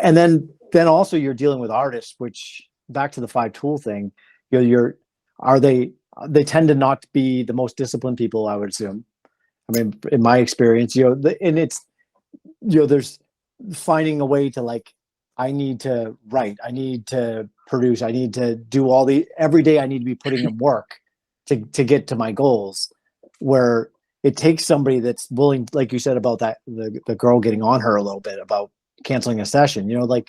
and then also you're dealing with artists, which back to the 5-tool thing, they tend to not be the most disciplined people, I would assume. I mean, in my experience, and it's, there's finding a way to like, I need to write, I need to produce, I need to do every day I need to be putting in work to get to my goals, where it takes somebody that's willing, like you said about that, the girl getting on her a little bit about canceling a session, but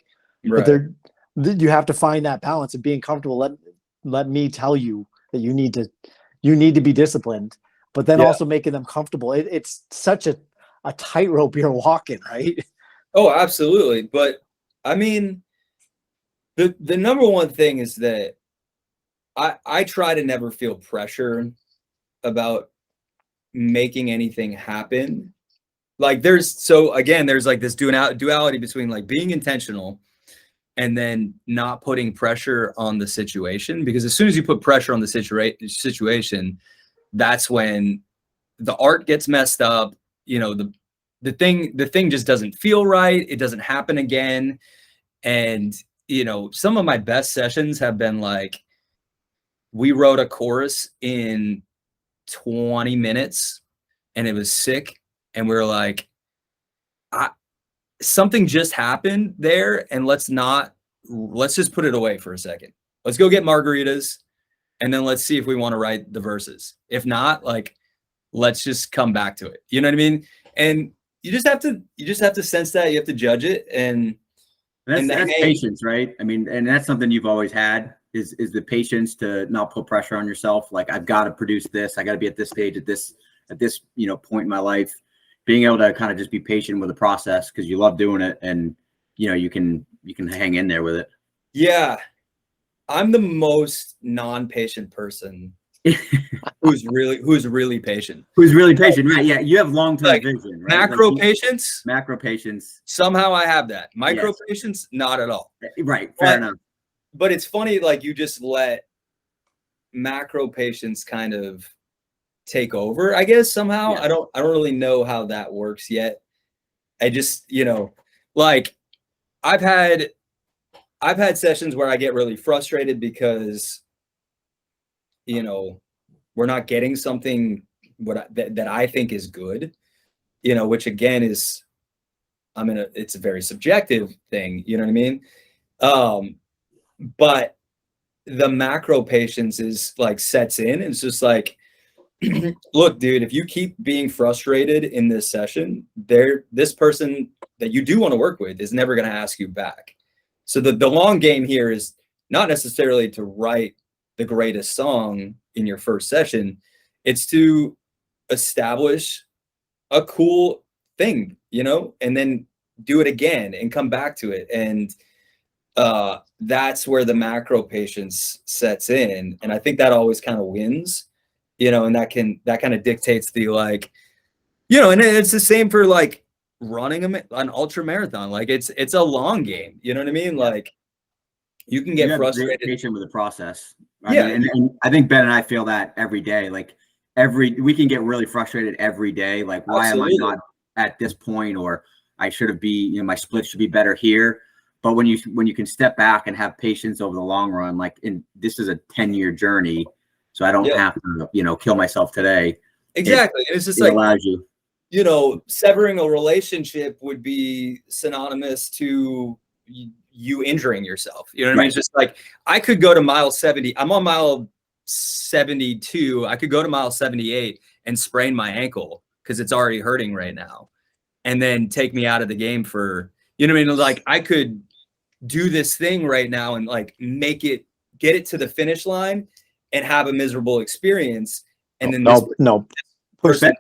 you have to find that balance of being comfortable. Let me tell you that you need to be disciplined, but then also making them comfortable. It's such a tightrope you're walking, right? Oh, absolutely. But I mean, the number one thing is that I try to never feel pressure about making anything happen. Like there's like this duality between like being intentional and then not putting pressure on the situation, because as soon as you put pressure on the situation, that's when the art gets messed up. The thing just doesn't feel right. It doesn't happen again. And some of my best sessions have been like, we wrote a chorus in 20 minutes and it was sick, and we were like, something just happened there, and let's just put it away for a second. Let's go get margaritas, and then let's see if we want to write the verses. If not, like, let's just come back to it. You know what I mean? And you just have to sense that. You have to judge it, and that's patience, right? I mean, and that's something you've always had is the patience to not put pressure on yourself. Like, I've got to produce this. I got to be at this stage at this point in my life. Being able to kind of just be patient with the process because you love doing it, and you can hang in there with it. Yeah, I'm the most non-patient person who's really patient. Who's really patient, right? Yeah, you have long-term vision, right? Macro patience. Somehow I have that. Micro patience, not at all. Right, fair enough. But it's funny, like, you just let macro patience kind of take over, I guess, somehow. I don't really know how that works yet. I just, like, I've had sessions where I get really frustrated because we're not getting something that I think is good, which again is, it's a very subjective thing, you know what I mean? But the macro patience is like sets in, and it's just like, look, dude, if you keep being frustrated in this session, this person that you do want to work with is never going to ask you back. So the long game here is not necessarily to write the greatest song in your first session. It's to establish a cool thing, and then do it again and come back to it. And that's where the macro patience sets in. And I think that always kind of wins, and that kind of dictates the, like, and it's the same for like running an ultra marathon. Like it's a long game. You know what I mean? Like you can get frustrated. Patient with the process. And I think Ben and I feel that every day. Like we can get really frustrated every day. Like, why am I not at this point? Or I should be, my split should be better here. But when you can step back and have patience over the long run, like this is a 10-year journey, so I don't have to, kill myself today. Exactly. And it's just like, allows you. Severing a relationship would be synonymous to you injuring yourself. You know what I mean? It's just like, I could go to mile 70. I'm on mile 72. I could go to mile 78 and sprain my ankle because it's already hurting right now, and then take me out of the game for, you know what I mean? Like, I could do this thing right now and like get it to the finish line and have a miserable experience. And then push through.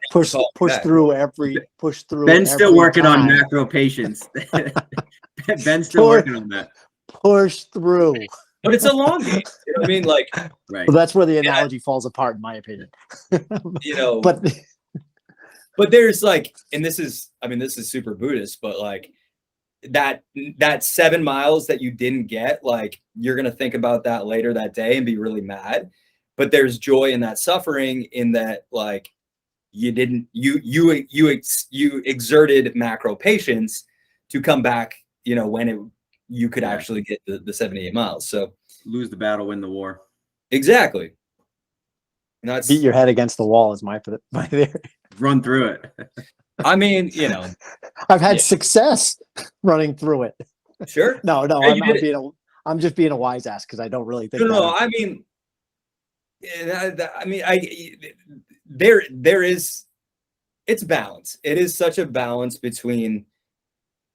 Ben's still working on macro patience. Ben's still working on that. Push through. but it's a long game. You know what I mean? Like, Right. Well, that's where the analogy falls apart, in my opinion. you know, But but there's like, and this is super Buddhist, but like that 7 miles that you didn't get, like you're going to think about that later that day and be really mad. But there's joy in that suffering, in that like you didn't, you exerted macro patience to come back, you know, when you could actually get the 78 miles. So Lose the battle, win the war. exactly. And that's, beat your head against the wall is my theory. Run through it. I mean, you know, I've had success running through it. sure. No, Yeah, you did I'm just being a wise ass because I don't really think. No, I mean, there is, it's balance. It is such a balance between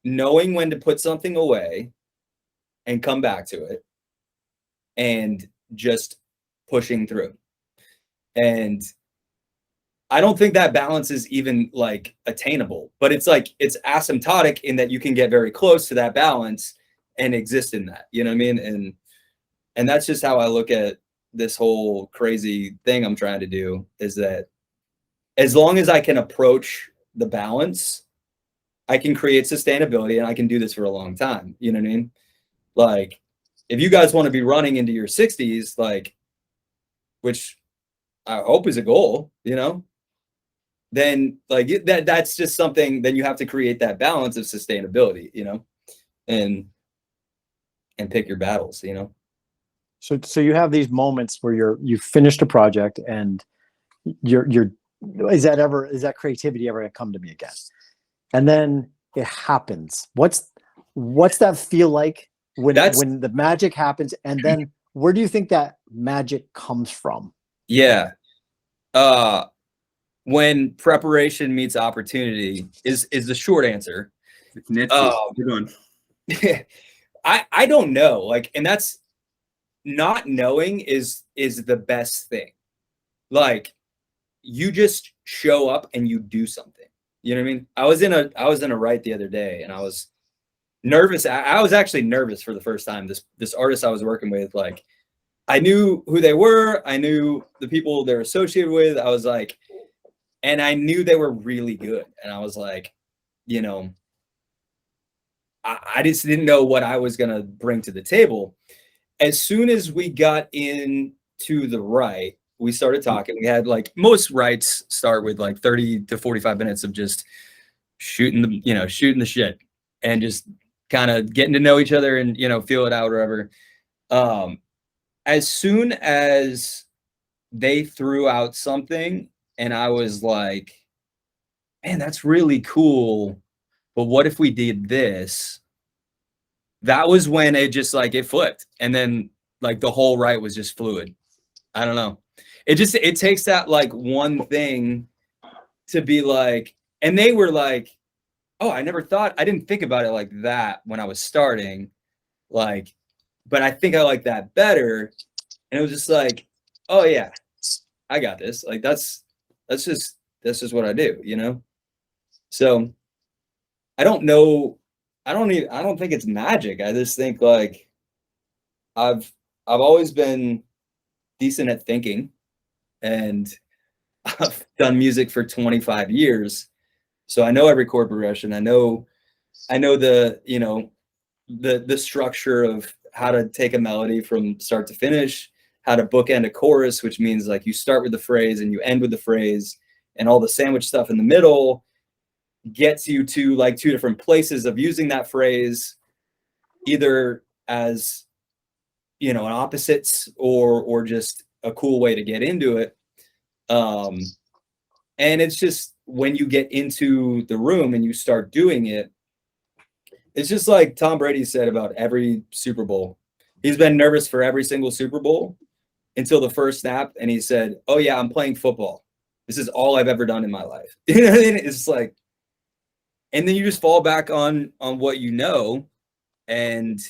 knowing when to put something away and come back to it, and just pushing through. And I don't think that balance is even like attainable, but it's like, it's asymptotic in that you can get very close to that balance and exist in that, you know what I mean? And that's just how I look at this whole crazy thing I'm trying to do, is that as long as I can approach the balance, I can create sustainability, and I can do this for a long time. You know what I mean? Like, if you guys want to be running into your 60s, like, which I hope is a goal, you know, then like that's just something, then you have to create that balance of sustainability, you know, and pick your battles, you know. So you have these moments where you've finished a project and you're is that creativity ever gonna come to me again? And then it happens. What's that feel like when the magic happens? And then where do you think that magic comes from? Yeah. When preparation meets opportunity is the short answer. It's nifty. Good one. I don't know. Like, and that's, not knowing is the best thing. Like, you just show up and you do something. You know what I mean? I was in a write the other day, and I was nervous. I was actually nervous for the first time. This artist I was working with, like, I knew who they were. I knew the people they're associated with. I was like, and I knew they were really good. And I was like, you know, I just didn't know what I was going to bring to the table. As soon as we got into the write, we started talking. We had, like, most writes start with like 30 to 45 minutes of just shooting the shit and just kind of getting to know each other and, you know, feel it out or whatever. As soon as they threw out something and I was like, man, that's really cool, but what if we did this? That was when it just, like, it flipped. And then, like, the whole write was just fluid. I don't know. It takes that, like, one thing to be like, and they were like, oh, I didn't think about it like that when I was starting. Like, but I think I like that better. And it was just like, oh yeah, I got this. Like, that's just what I do, you know? So I don't know. I don't think it's magic. I just think, like, I've always been decent at thinking, and I've done music for 25 years. So I know every chord progression. I know the, you know, the structure of how to take a melody from start to finish, how to bookend a chorus, which means, like, you start with the phrase and you end with the phrase, and all the sandwich stuff in the middle gets you to, like, two different places of using that phrase, either as, you know, an opposites or just a cool way to get into it. And it's just, when you get into the room and you start doing it, it's just like Tom Brady said about every Super Bowl. He's been nervous for every single Super Bowl until the first snap, and he said, oh yeah, I'm playing football. This is all I've ever done in my life. You know what I mean? It's like, and then you just fall back on what you know, and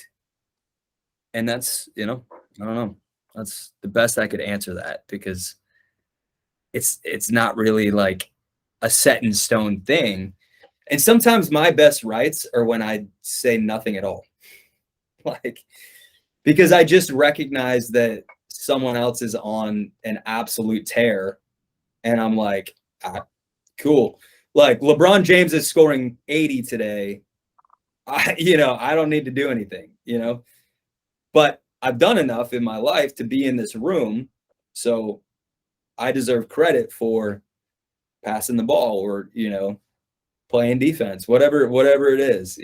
that's, you know, I don't know. That's the best I could answer that, because it's not really like a set in stone thing. And sometimes my best writes are when I say nothing at all. Like, because I just recognize that someone else is on an absolute tear, and I'm like, cool. Like LeBron James is scoring 80 today. I don't need to do anything, but I've done enough in my life to be in this room. So I deserve credit for passing the ball or, playing defense, whatever it is,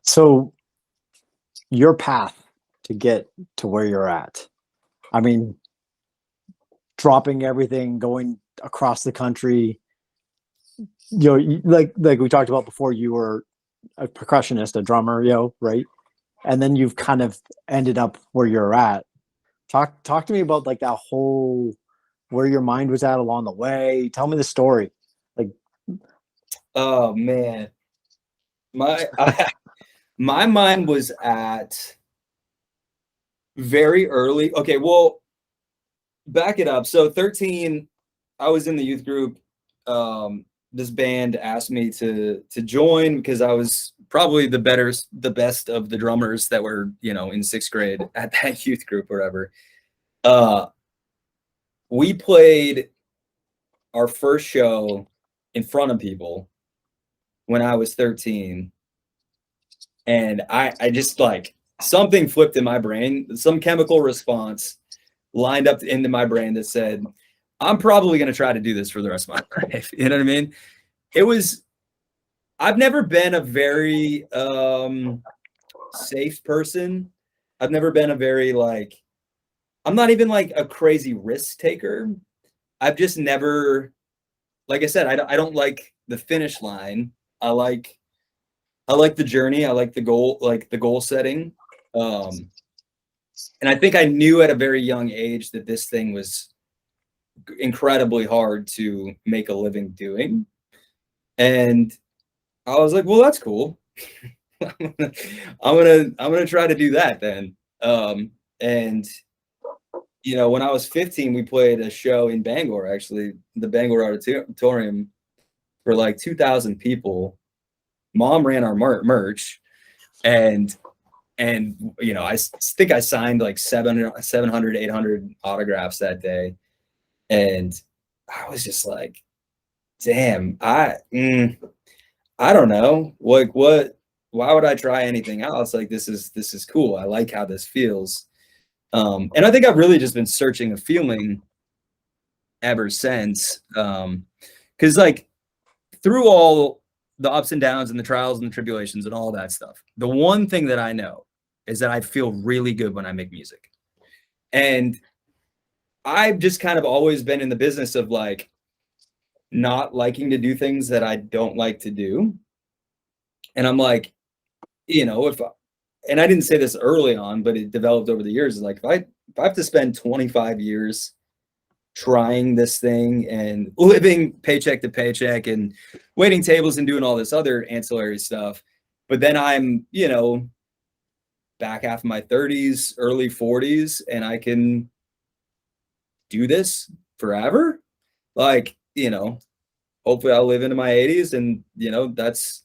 So your path to get to where you're at, I mean, dropping everything, going across the country, like we talked about before, you were a percussionist, a drummer, right? And then you've kind of ended up where you're at. Talk to me about like that whole, where your mind was at along the way. Tell me the story. Like, oh man, my mind was at very early. Okay, well, back it up. So 13, I was in the youth group. This band asked me to join because I was probably the best of the drummers that were, in 6th grade at that youth group or whatever. We played our first show in front of people when I was 13. And I just like something flipped in my brain, some chemical response lined up into my brain that said, I'm probably going to try to do this for the rest of my life. You know what I mean? I've never been a very safe person. I've never been a very I'm not even like a crazy risk taker. I've just never, like I said, I don't like the finish line. I like the journey. I like the goal setting. And I think I knew at a very young age that this thing was incredibly hard to make a living doing. And I was like, well, that's cool. I'm gonna try to do that then. And when I was 15, we played a show in Bangor, actually, the Bangor Auditorium, for like 2,000 people. Mom ran our merch, and I think I signed like 700, 800 autographs that day. And I was just like, damn, I don't know. Like why would I try anything else? Like, this is cool. I like how this feels. And I think I've really just been searching a feeling ever since. Cause like through all the ups and downs and the trials and the tribulations and all that stuff, the one thing that I know is that I feel really good when I make music. And I've just kind of always been in the business of like not liking to do things that I don't like to do. And I'm like, and I didn't say this early on, but it developed over the years. Like if I have to spend 25 years trying this thing and living paycheck to paycheck and waiting tables and doing all this other ancillary stuff, but then I'm, back half of my 30s, early 40s, and I can do this forever. Like, hopefully I'll live into my 80s, and, that's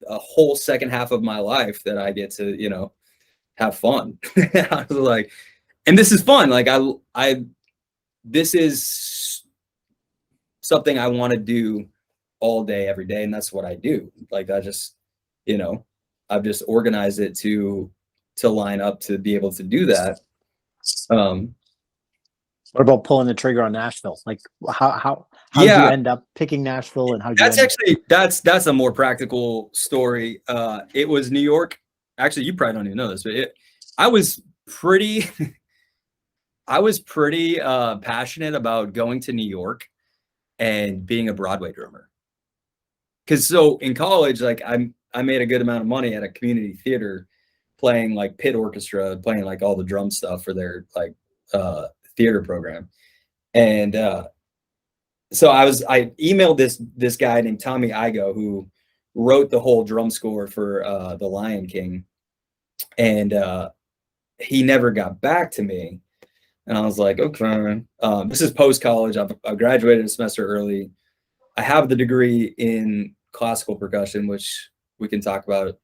a whole second half of my life that I get to, have fun. I was like, and this is fun. Like this is something I want to do all day, every day. And that's what I do. Like, I just, I've just organized it to line up to be able to do that. What about pulling the trigger on Nashville? Like how did you end up picking Nashville, and how? That's a more practical story. It was New York. Actually, you probably don't even know this, but I was pretty passionate about going to New York and being a Broadway drummer. Because so in college, like I made a good amount of money at a community theater, playing like pit orchestra, playing like all the drum stuff for their like theater program. And so I emailed this guy named Tommy Igo, who wrote the whole drum score for The Lion King, and he never got back to me. And I was like, okay, this is post college. I've graduated a semester early. I have the degree in classical percussion, which we can talk about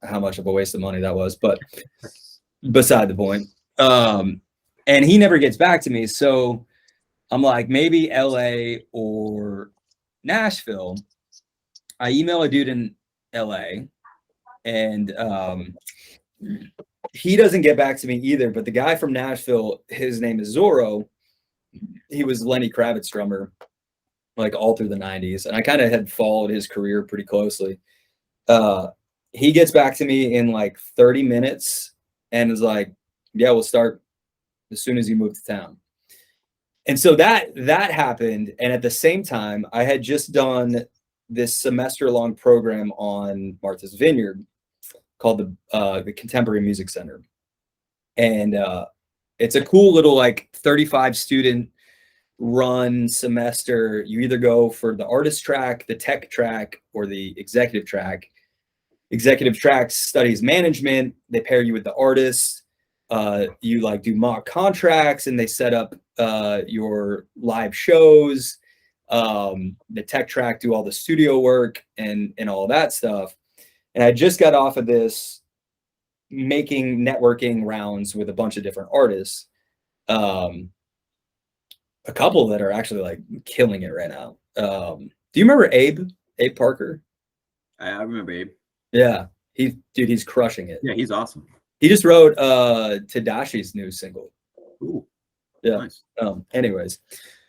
how much of a waste of money that was, but beside the point. And he never gets back to me. So I'm like, maybe LA or Nashville. I email a dude in LA, and he doesn't get back to me either. But the guy from Nashville, his name is Zorro. He was Lenny Kravitz drummer, like all through the 90s. And I kind of had followed his career pretty closely. He gets back to me in like 30 minutes and is like, yeah, we'll start as soon as you move to town. And so that happened. And at the same time, I had just done this semester-long program on Martha's Vineyard called the Contemporary Music Center. And it's a cool little like 35 student run semester. You either go for the artist track, the tech track, or the executive track. Executive track studies management. They pair you with the artist. You like do mock contracts, and they set up your live shows. The tech track do all the studio work and all that stuff. And I just got off of this making networking rounds with a bunch of different artists. A couple that are actually like killing it right now. Do you remember Abe Parker? I remember Abe. Yeah, he's crushing it. Yeah, he's awesome. He just wrote Tedashi's new single. Ooh, yeah. Nice. Anyways,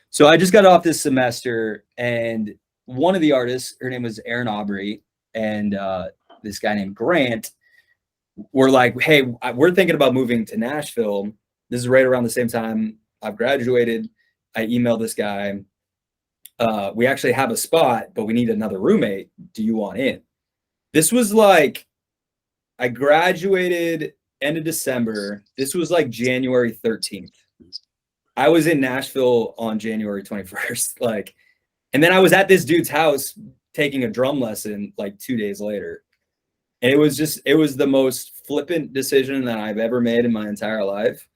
so I just got off this semester, and one of the artists, her name was Erin Aubrey, and this guy named Grant were like, hey, we're thinking about moving to Nashville. This is right around the same time I've graduated. I emailed this guy. We actually have a spot, but we need another roommate. Do you want in? This was like, I graduated end of December. This was like January 13th. I was in Nashville on January 21st. Like, and then I was at this dude's house taking a drum lesson like 2 days later. And it was the most flippant decision that I've ever made in my entire life.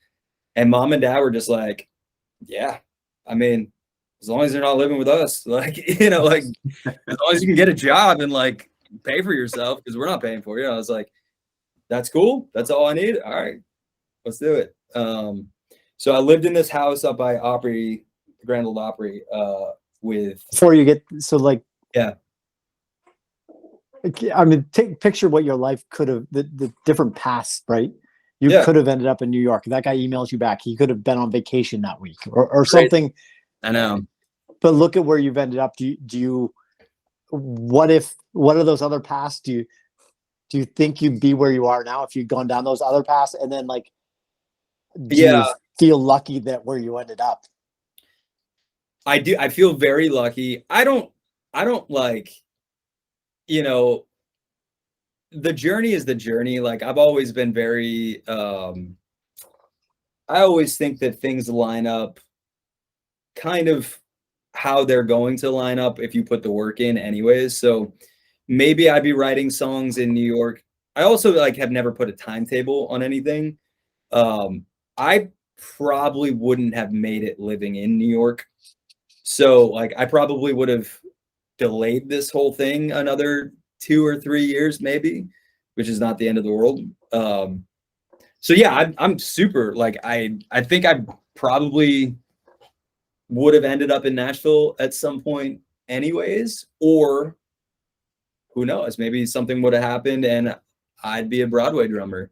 And mom and dad were just like, yeah, I mean, as long as you're not living with us, like, you know, like as long as you can get a job and like pay for yourself, because we're not paying for you. I was like, that's cool. That's all I need. All right, let's do it. So I lived in this house up by Opry, Grand Ole Opry, with Before you get, so like, yeah. I mean, picture what your life could have, the different paths, right? You Yeah. could have ended up in New York. That guy emails you back. He could have been on vacation that week or something. I know. But look at where you've ended up. What are those other paths? Do you think you'd be where you are now if you'd gone down those other paths? And then like, do you feel lucky that where you ended up? I do. I feel very lucky. I don't like, you know, the journey is the journey. Like I've always been very, I always think that things line up kind of how they're going to line up if you put the work in anyways. So maybe I'd be writing songs in New York. I also like have never put a timetable on anything. I probably wouldn't have made it living in New York. So like I probably would have delayed this whole thing another 2 or 3 years maybe, which is not the end of the world. So yeah, I'm super like I think I probably would have ended up in Nashville at some point anyways, or who knows, maybe something would have happened and I'd be a Broadway drummer.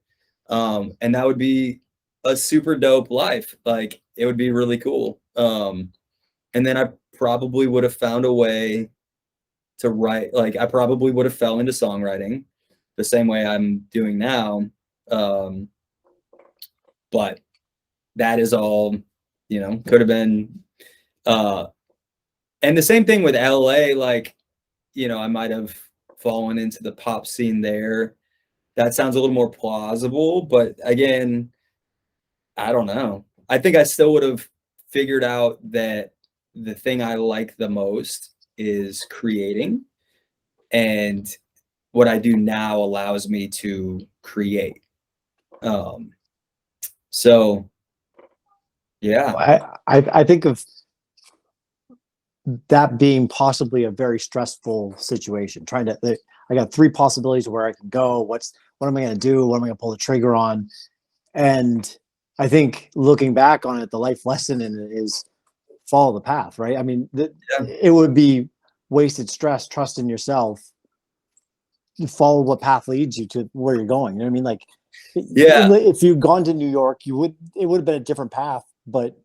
And that would be a super dope life. Like it would be really cool. And then I probably would have found a way to write. Like I probably would have fell into songwriting the same way I'm doing now. But that is all, you know, could have been, and the same thing with LA, like, you know, I might have fallen into the pop scene there. That sounds a little more plausible, but again, I don't know. I think I still would have figured out that the thing I like the most is creating. And what I do now allows me to create. So yeah. I think of that being possibly a very stressful situation. I got 3 possibilities of where I can go. What am I going to do? What am I going to pull the trigger on? And I think looking back on it, the life lesson in it is follow the path, right? I mean, it would be wasted stress. Trust in yourself. You follow what path leads you to where you're going. You know what I mean? Like, if you'd gone to New York, it would have been a different path, but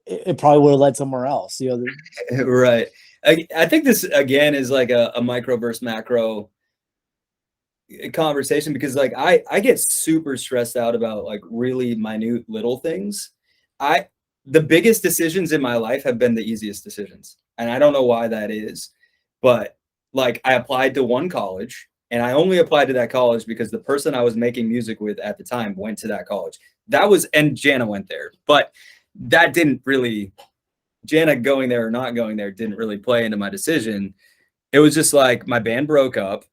it probably would have led somewhere else. You know, right. I think this again is like a micro versus macro conversation, because like I get super stressed out about like really minute little things. The biggest decisions in my life have been the easiest decisions, and I don't know why that is, but like I applied to one college, and I only applied to that college because the person I was making music with at the time went to that college. And Jana went there, but that didn't really, Jana going there or not going there didn't really play into my decision. It was just like my band broke up.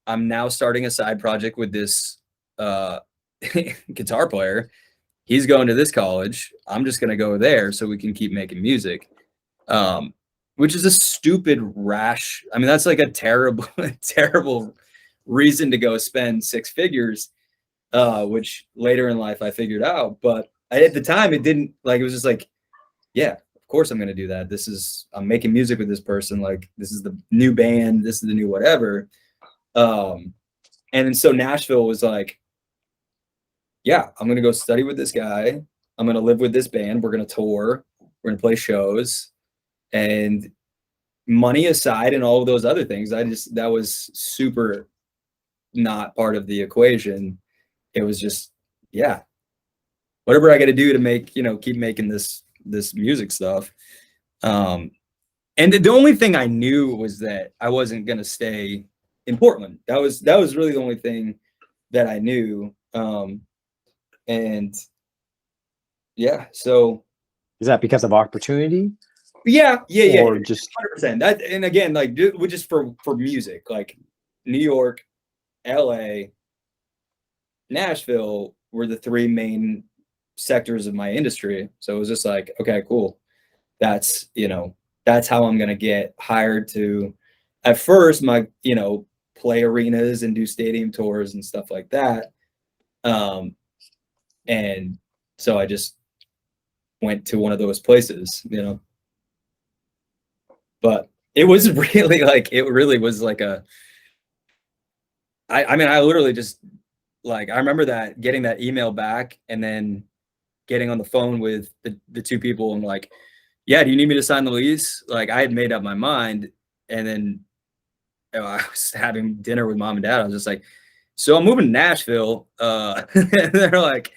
I'm now starting a side project with this guitar player. He's going to this college. I'm just going to go there so we can keep making music, which is a stupid, rash. I mean, that's like a terrible, terrible reason to go spend 6 figures, which later in life I figured out. But at the time, it didn't, like, it was just like, yeah, of course I'm going to do that. I'm making music with this person. Like, this is the new band. This is the new whatever. And so Nashville was like, yeah, I'm going to go study with this guy. I'm going to live with this band. We're going to tour. We're going to play shows. And money aside and all of those other things, that was super not part of the equation. It was just, yeah, whatever I got to do to make, keep making this music stuff. And the only thing I knew was that I wasn't going to stay in Portland. That was really the only thing that I knew. And yeah, so is that because of opportunity? Yeah. Or just 100%. That, and again, like just for music, like New York, LA, Nashville were the 3 main sectors of my industry. So it was just like, okay, cool. That's how I'm gonna get hired to, at first, my play arenas and do stadium tours and stuff like that. And so I just went to one of those places, but it was really like, I mean, I literally just like, I remember getting that email back and then getting on the phone with the 2 people and like, yeah, do you need me to sign the lease? Like, I had made up my mind, and then I was having dinner with mom and dad. I was just like, so I'm moving to Nashville. They're like,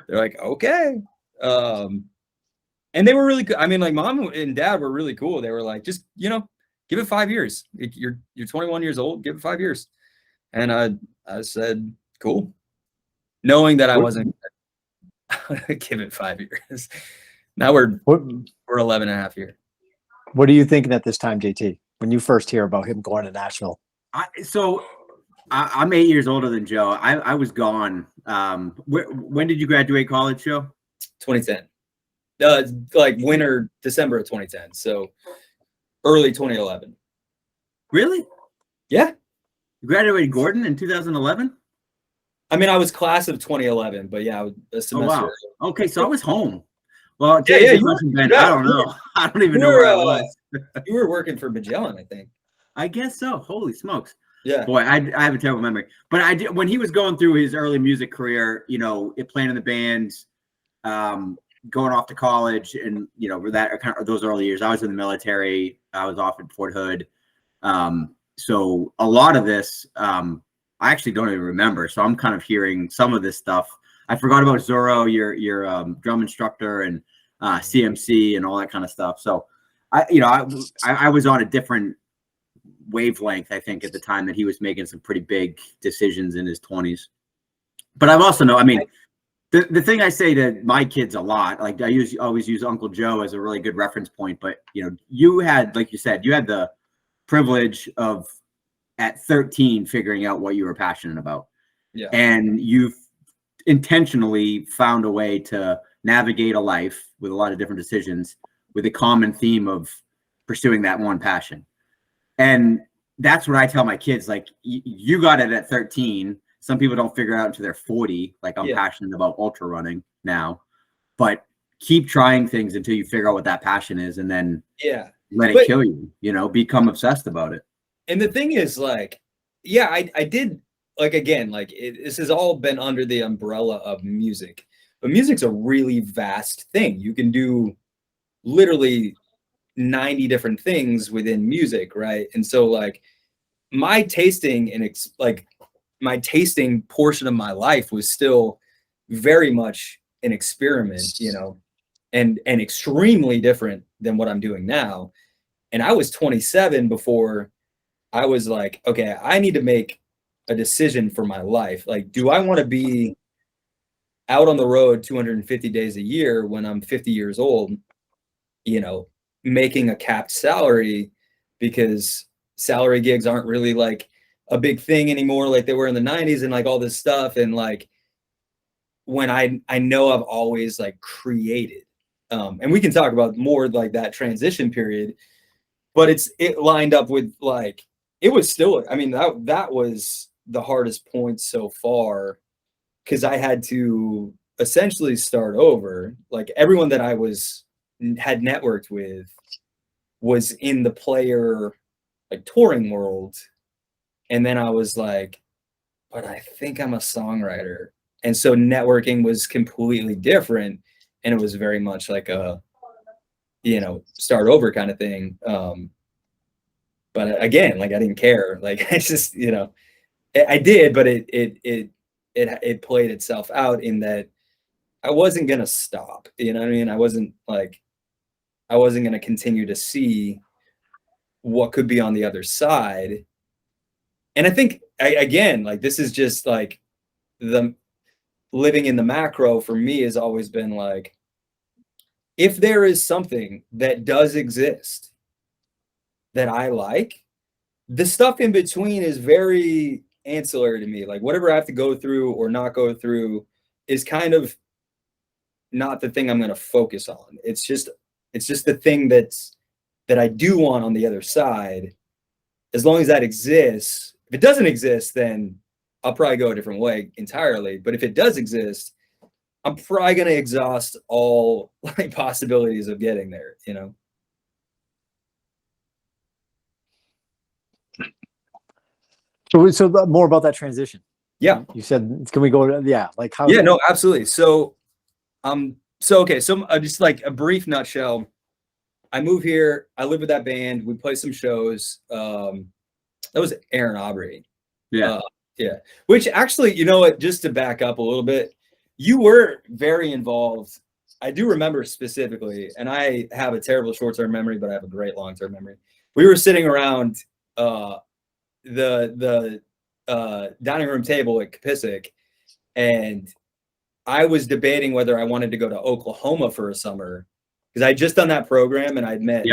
okay. And they were really good. I mean, like, mom and dad were really cool. They were like, just, give it 5 years. You're 21 years old. Give it 5 years. And I said, cool. Knowing that I wasn't gonna give it 5 years. Now we're 11 and a half years. What are you thinking at this time, JT, when you first hear about him going to Nashville? I'm 8 years older than Joe. I was gone. When did you graduate college, Joe? 2010. Like December of 2010. So early 2011. Really? Yeah. You graduated Gordon in 2011? I mean, I was class of 2011, but yeah, a semester. Oh, wow. Okay, so I was home. Well, I don't know. I don't even know where I was. You were working for Magellan, I think. I guess so. Holy smokes. Yeah. Boy, I have a terrible memory. But I did, when he was going through his early music career, playing in the bands, going off to college, and those early years, I was in the military. I was off at Fort Hood. So a lot of this, I actually don't even remember. So I'm kind of hearing some of this stuff. I forgot about Zorro, your drum instructor, and CMC and all that kind of stuff. So I was on a different wavelength, I think, at the time that he was making some pretty big decisions in his 20s. But I've also the thing I say to my kids a lot, like I always use Uncle Joe as a really good reference point. But you had, like you said, you had the privilege of at 13 figuring out what you were passionate about. Yeah. And you've intentionally found a way to navigate a life with a lot of different decisions with a common theme of pursuing that one passion. And that's what I tell my kids. Like, you got it at 13. Some people don't figure it out until they're 40. Like, I'm passionate about ultra running now, but keep trying things until you figure out what that passion is, and then let it kill you, you know, become obsessed about it. And the thing is, like, I did, like, again, like, this has all been under the umbrella of music, but music's a really vast thing. You can do literally 90 different things within music, right? And so, like, my tasting my tasting portion of my life was still very much an experiment, you know, and extremely different than what I'm doing now. And I was 27 before I was like, okay, I need to make a decision for my life. Like, do I want to be out on the road 250 days a year when I'm 50 years old, you know, making a capped salary, because salary gigs aren't really like a big thing anymore like they were in the 90s, and like all this stuff. And like, when I know I've always like created, and we can talk about more like that transition period, but it lined up with, like, it was still, I mean, that was the hardest point so far, because I had to essentially start over. Like, everyone that I had networked with was in the player, like, touring world. And then I was like, but I think I'm a songwriter. And so networking was completely different. And it was very much like a, you know, start over kind of thing. But again, like, I didn't care. Like, it's just, you know, I did, but it played itself out in that I wasn't going to stop. You know what I mean? I wasn't going to continue to see what could be on the other side. And I think, again, like, this is just like the living in the macro for me has always been like, if there is something that does exist that I like, the stuff in between is very ancillary to me. Like, whatever I have to go through or not go through is kind of not the thing I'm going to focus on. It's just the thing that I do want on the other side. As long as that exists. If it doesn't exist, then I'll probably go a different way entirely. But if it does exist, I'm probably going to exhaust all like possibilities of getting there, you know? So more about that transition. Yeah. You said, can we go to, like how? Yeah, no, absolutely. So, okay. So just like a brief nutshell, I moved here, I lived with that band. We played some shows. That was Aaron Aubrey. Yeah. Yeah. Which actually, you know what, just to back up a little bit, you were very involved. I do remember specifically, and I have a terrible short-term memory, but I have a great long-term memory. We were sitting around the dining room table at Capissic, and I was debating whether I wanted to go to Oklahoma for a summer, because I had just done that program and I'd met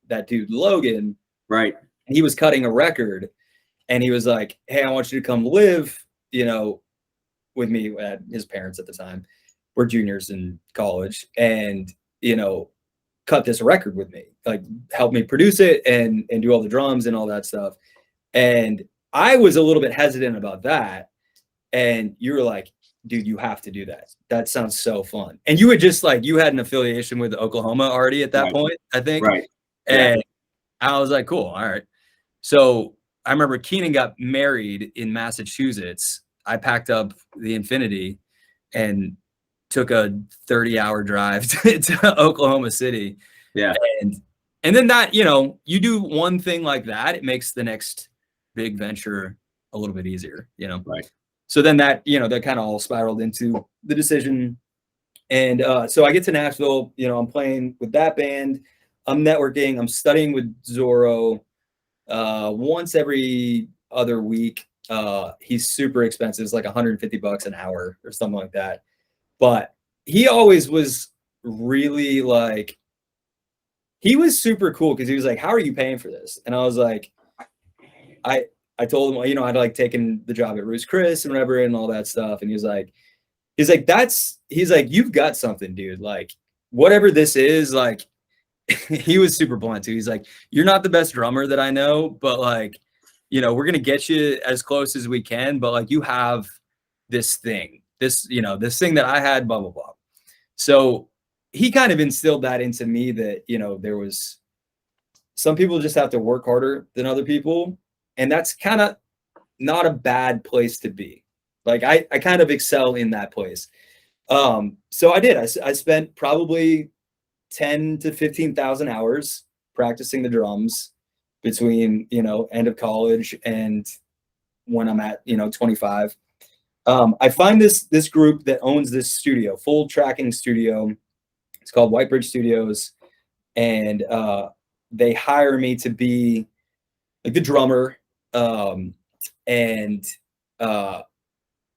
that dude Logan. Right. He was cutting a record, and he was like, hey, I want you to come live, you know, with me. At his parents at the time were juniors in college, and, you know, cut this record with me, like help me produce it and do all the drums and all that stuff. And I was a little bit hesitant about that. And you were like, dude, you have to do that. That sounds so fun. And you had just like, you had an affiliation with Oklahoma already at that point, I think. Right. And I was like, cool. All right. So I remember Keenan got married in Massachusetts. I packed up the Infinity and took a 30-hour drive to Oklahoma City. Yeah. And then that, you know, you do one thing like that, it makes the next big venture a little bit easier, you know? Right. So then that, you know, that kind of all spiraled into the decision. And so I get to Nashville, you know, I'm playing with that band, I'm networking, I'm studying with Zorro once every other week. He's super expensive. It's like $150 an hour or something like that. But he always was really like, he was super cool, because he was like, how are you paying for this? And I was like, I told him, you know, I'd like taken the job at Roost Chris and whatever and all that stuff. And he's like, you've got something, dude. Like, whatever this is, like, he was super blunt too. He's like, you're not the best drummer that I know, but like, you know, we're going to get you as close as we can. But like, you have this thing, this thing that I had, blah, blah, blah. So he kind of instilled that into me that, you know, there was some people just have to work harder than other people. And that's kind of not a bad place to be. Like I kind of excel in that place. So I did, I spent probably 10 to 15,000 hours practicing the drums between, you know, end of college and when I'm at, you know, 25. I find this group that owns this studio, full tracking studio. It's called Whitebridge Studios. And they hire me to be like the drummer. And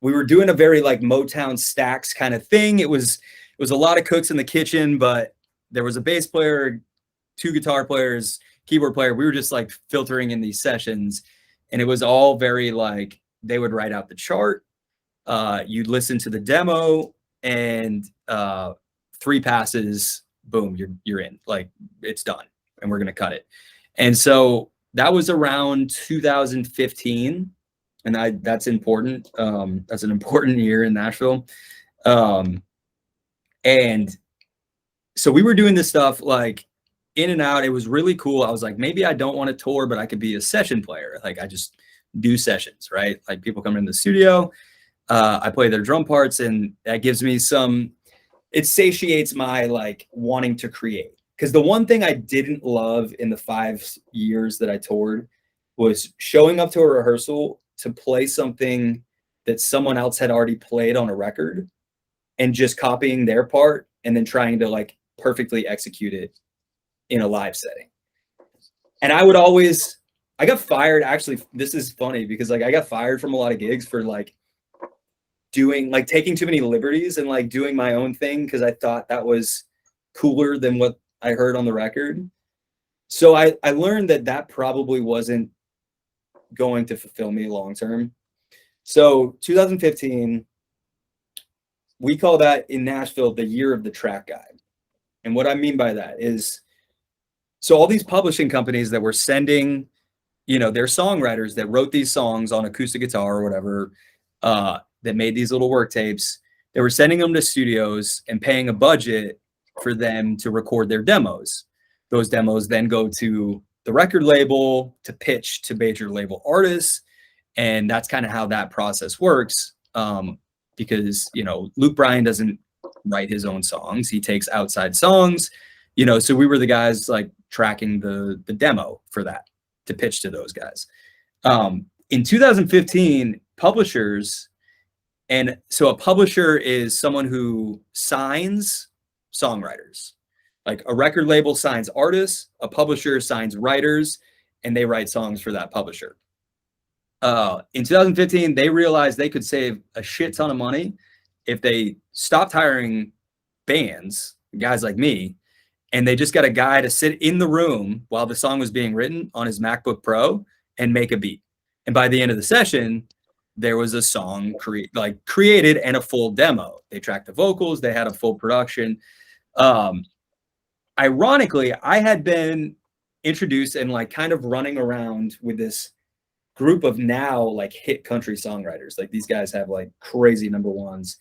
we were doing a very like Motown stacks kind of thing. It was a lot of cooks in the kitchen, but there was a bass player, 2 guitar players, keyboard player. We were just like filtering in these sessions, and it was all very like, they would write out the chart. You'd listen to the demo, and 3 passes, boom, you're in. Like, it's done, and we're gonna cut it. And so that was around 2015, and that's important. That's an important year in Nashville. And so we were doing this stuff like in and out. It was really cool. I was like, maybe I don't want to tour, but I could be a session player. Like, I just do sessions, right? Like, people come in the studio, I play their drum parts, and that gives me it satiates my like wanting to create. Because the one thing I didn't love in the 5 years that I toured was showing up to a rehearsal to play something that someone else had already played on a record and just copying their part and then trying to like perfectly execute it in a live setting. And I got fired. Actually, this is funny because like I got fired from a lot of gigs for like taking too many liberties and like doing my own thing because I thought that was cooler than what I heard on the record. So I learned that probably wasn't going to fulfill me long term. So 2015, we call that in Nashville the year of the track guy. And what I mean by that is, so all these publishing companies that were sending, you know, their songwriters that wrote these songs on acoustic guitar or whatever, that made these little work tapes, they were sending them to studios and paying a budget for them to record their demos. Those demos then go to the record label to pitch to major label artists. And that's kind of how that process works. Because, you know, Luke Bryan doesn't write his own songs. He takes outside songs, you know, so we were the guys like tracking the demo for that to pitch to those guys. In 2015, publishers, and so a publisher is someone who signs songwriters. Like a record label signs artists, a publisher signs writers, and they write songs for that publisher. In 2015, they realized they could save a shit ton of money if they stopped hiring bands, guys like me, and they just got a guy to sit in the room while the song was being written on his MacBook Pro and make a beat. And by the end of the session, there was a song created and a full demo. They tracked the vocals, they had a full production. Ironically, I had been introduced and like kind of running around with this group of now like hit country songwriters. Like, these guys have like crazy #1s,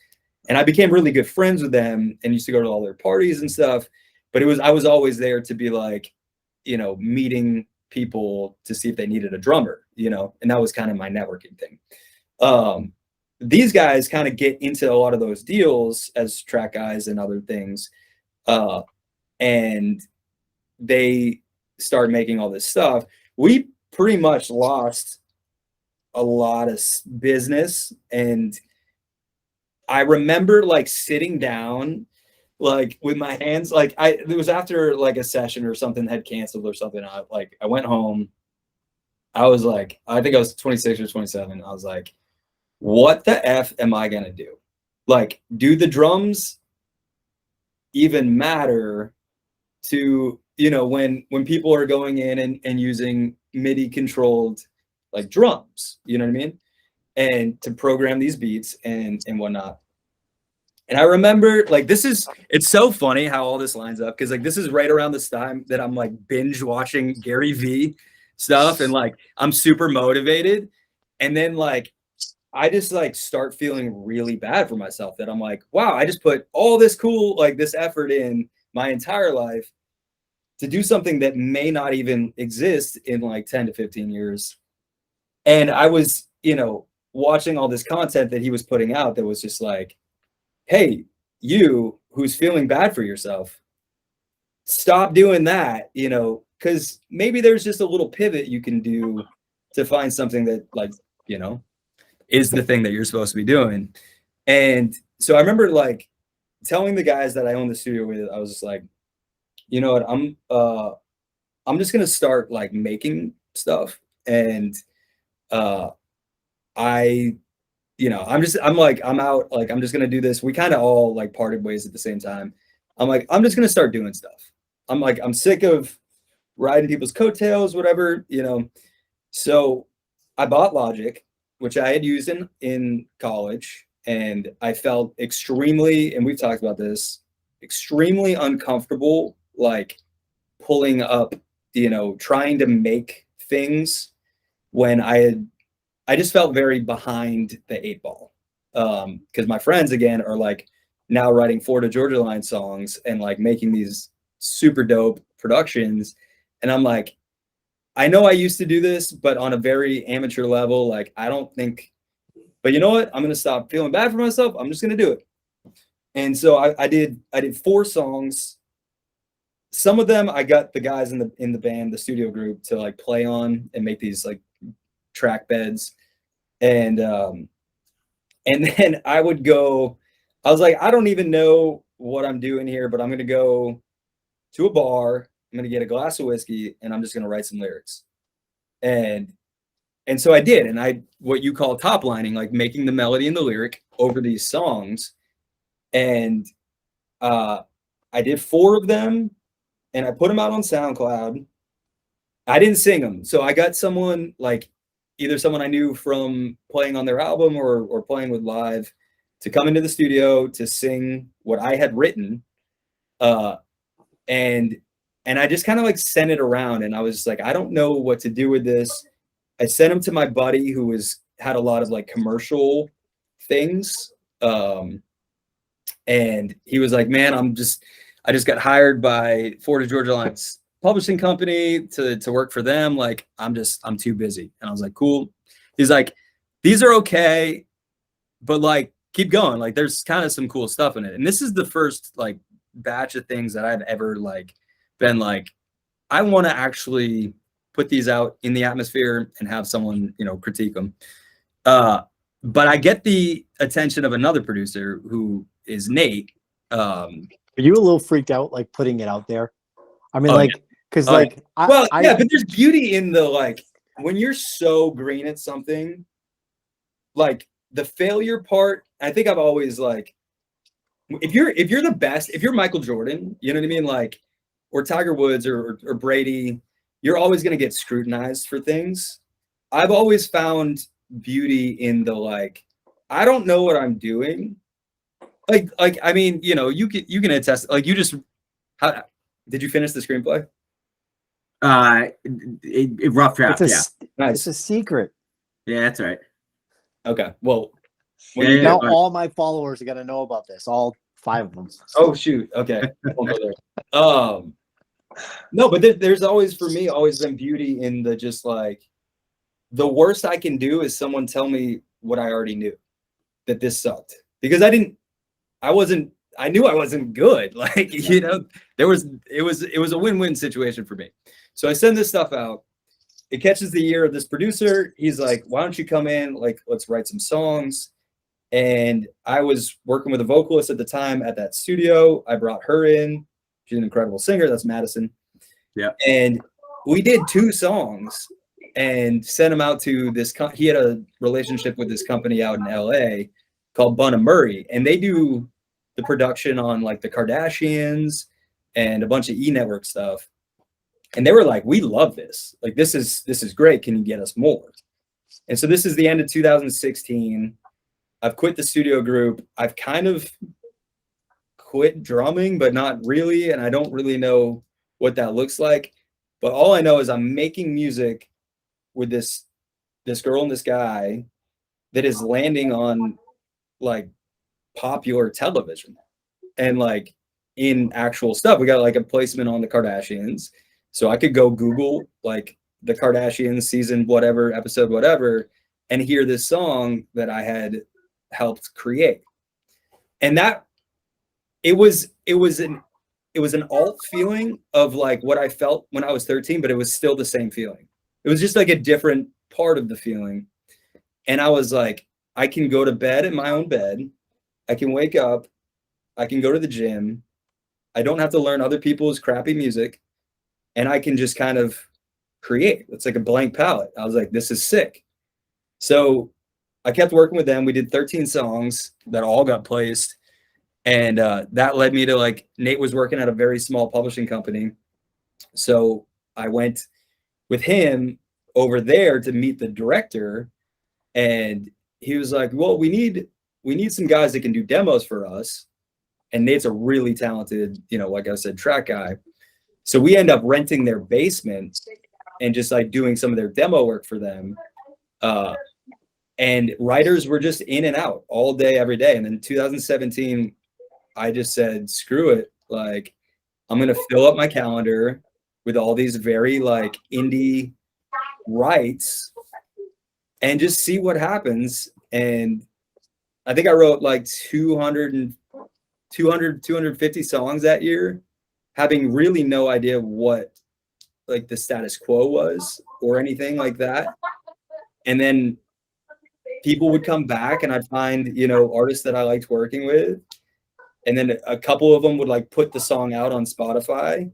and I became really good friends with them and used to go to all their parties and stuff. But I was always there to be like, you know, meeting people to see if they needed a drummer, you know, and that was kind of my networking thing. These guys kind of get into a lot of those deals as track guys and other things. And they start making all this stuff. We pretty much lost a lot of business. And I remember like sitting down, like with my hands, like it was after like a session or something had canceled or something. I went home. I was like, I think I was 26 or 27. I was like, what the F am I going to do? Like, do the drums even matter to, you know, when people are going in and using MIDI controlled like drums, you know what I mean? And to program these beats and whatnot. And I remember like it's so funny how all this lines up, because like this is right around this time that I'm like binge watching Gary V stuff, and like I'm super motivated. And then like I just like start feeling really bad for myself, that I'm like, wow, I just put all this this effort in my entire life to do something that may not even exist in like 10 to 15 years. And I was, watching all this content that he was putting out that was just like, hey, you who's feeling bad for yourself, stop doing that, because maybe there's just a little pivot you can do to find something that like, is the thing that you're supposed to be doing. And so I remember like telling the guys that I own the studio with, I was just like, you know what, I'm just gonna start like making stuff. And I'm out, like, I'm just going to do this. We kind of all like parted ways at the same time. I'm like, I'm just going to start doing stuff. I'm sick of riding people's coattails, whatever, So I bought Logic, which I had used in college. And I felt extremely, and we've talked about this, extremely uncomfortable, like pulling up, trying to make things when I just felt very behind the 8 ball, because my friends again are like now writing Florida Georgia Line songs and like making these super dope productions, and I'm like, I know I used to do this, but on a very amateur level. Like I don't think, but you know what? I'm gonna stop feeling bad for myself. I'm just gonna do it. And so I did 4 songs. Some of them I got the guys in the band, the studio group, to like play on and make these like track beds. And then I was like, I don't even know what I'm doing here, but I'm going to go to a bar. I'm going to get a glass of whiskey and I'm just going to write some lyrics. And so I did. And what you call top lining, like making the melody and the lyric over these songs. And I did 4 of them and I put them out on SoundCloud. I didn't sing them. So I got someone like, either someone I knew from playing on their album or playing with live, to come into the studio to sing what I had written. And I just kind of like sent it around, and I was like, I don't know what to do with this. I sent him to my buddy who had a lot of like commercial things. And he was like, man, I just got hired by Florida Georgia Line's publishing company to work for them. Like, I'm too busy. And I was like, cool. He's like, these are okay, but like, keep going. Like, there's kind of some cool stuff in it. And this is the first like batch of things that I've ever like been like, I want to actually put these out in the atmosphere and have someone, critique them. But I get the attention of another producer who is Nate. Are you a little freaked out, like putting it out there? I mean, because but there's beauty in the, like, when you're so green at something, like the failure part. I think I've always like, if you're the best, if you're Michael Jordan, you know what I mean? Like, or Tiger Woods or Brady, you're always going to get scrutinized for things. I've always found beauty in the, like, I don't know what I'm doing. Like, I mean, you can attest, like, how did you finish the screenplay? Rough draft. Nice. Nice. It's a secret. Yeah, that's right. Okay. Well, now all my followers are gonna know about this. All 5 of them. Oh shoot. Okay. Won't go there. No, but there's always, for me, always been beauty in the, just like, the worst I can do is someone tell me what I already knew, that this sucked, because I knew I wasn't good. Like, it was a win-win situation for me. So I send this stuff out. It catches the ear of this producer. He's like, why don't you come in? Like, let's write some songs. And I was working with a vocalist at the time at that studio. I brought her in. She's an incredible singer. That's Madison. Yeah. And we did 2 songs and sent them out to this. He had a relationship with this company out in LA called Bun and Murray. And they do the production on like the Kardashians and a bunch of E-Network stuff. And they were like, we love this. Like, this is great. Can you get us more? And so this is the end of 2016. I've quit the studio group. I've kind of quit drumming, but not really. And I don't really know what that looks like. But all I know is I'm making music with this girl and this guy that is landing on like popular television and like in actual stuff. We got like a placement on the Kardashians. So I could go Google like the Kardashians season, whatever, episode, whatever, and hear this song that I had helped create. And that it was an alt feeling of like what I felt when I was 13, but it was still the same feeling. It was just like a different part of the feeling. And I was like, I can go to bed in my own bed. I can wake up. I can go to the gym. I don't have to learn other people's crappy music. And I can just kind of create. It's like a blank palette. I was like, this is sick. So I kept working with them. We did 13 songs that all got placed. And that led me to like, Nate was working at a very small publishing company. So I went with him over there to meet the director. And he was like, well, we need some guys that can do demos for us. And Nate's a really talented, like I said, track guy. So we end up renting their basement and just like doing some of their demo work for them. And writers were just in and out all day, every day. And then 2017, I just said, screw it. Like, I'm going to fill up my calendar with all these very like indie writes and just see what happens. And I think I wrote like 250 songs that year, having really no idea what like the status quo was or anything like that. And then people would come back and I'd find, artists that I liked working with. And then a couple of them would like put the song out on Spotify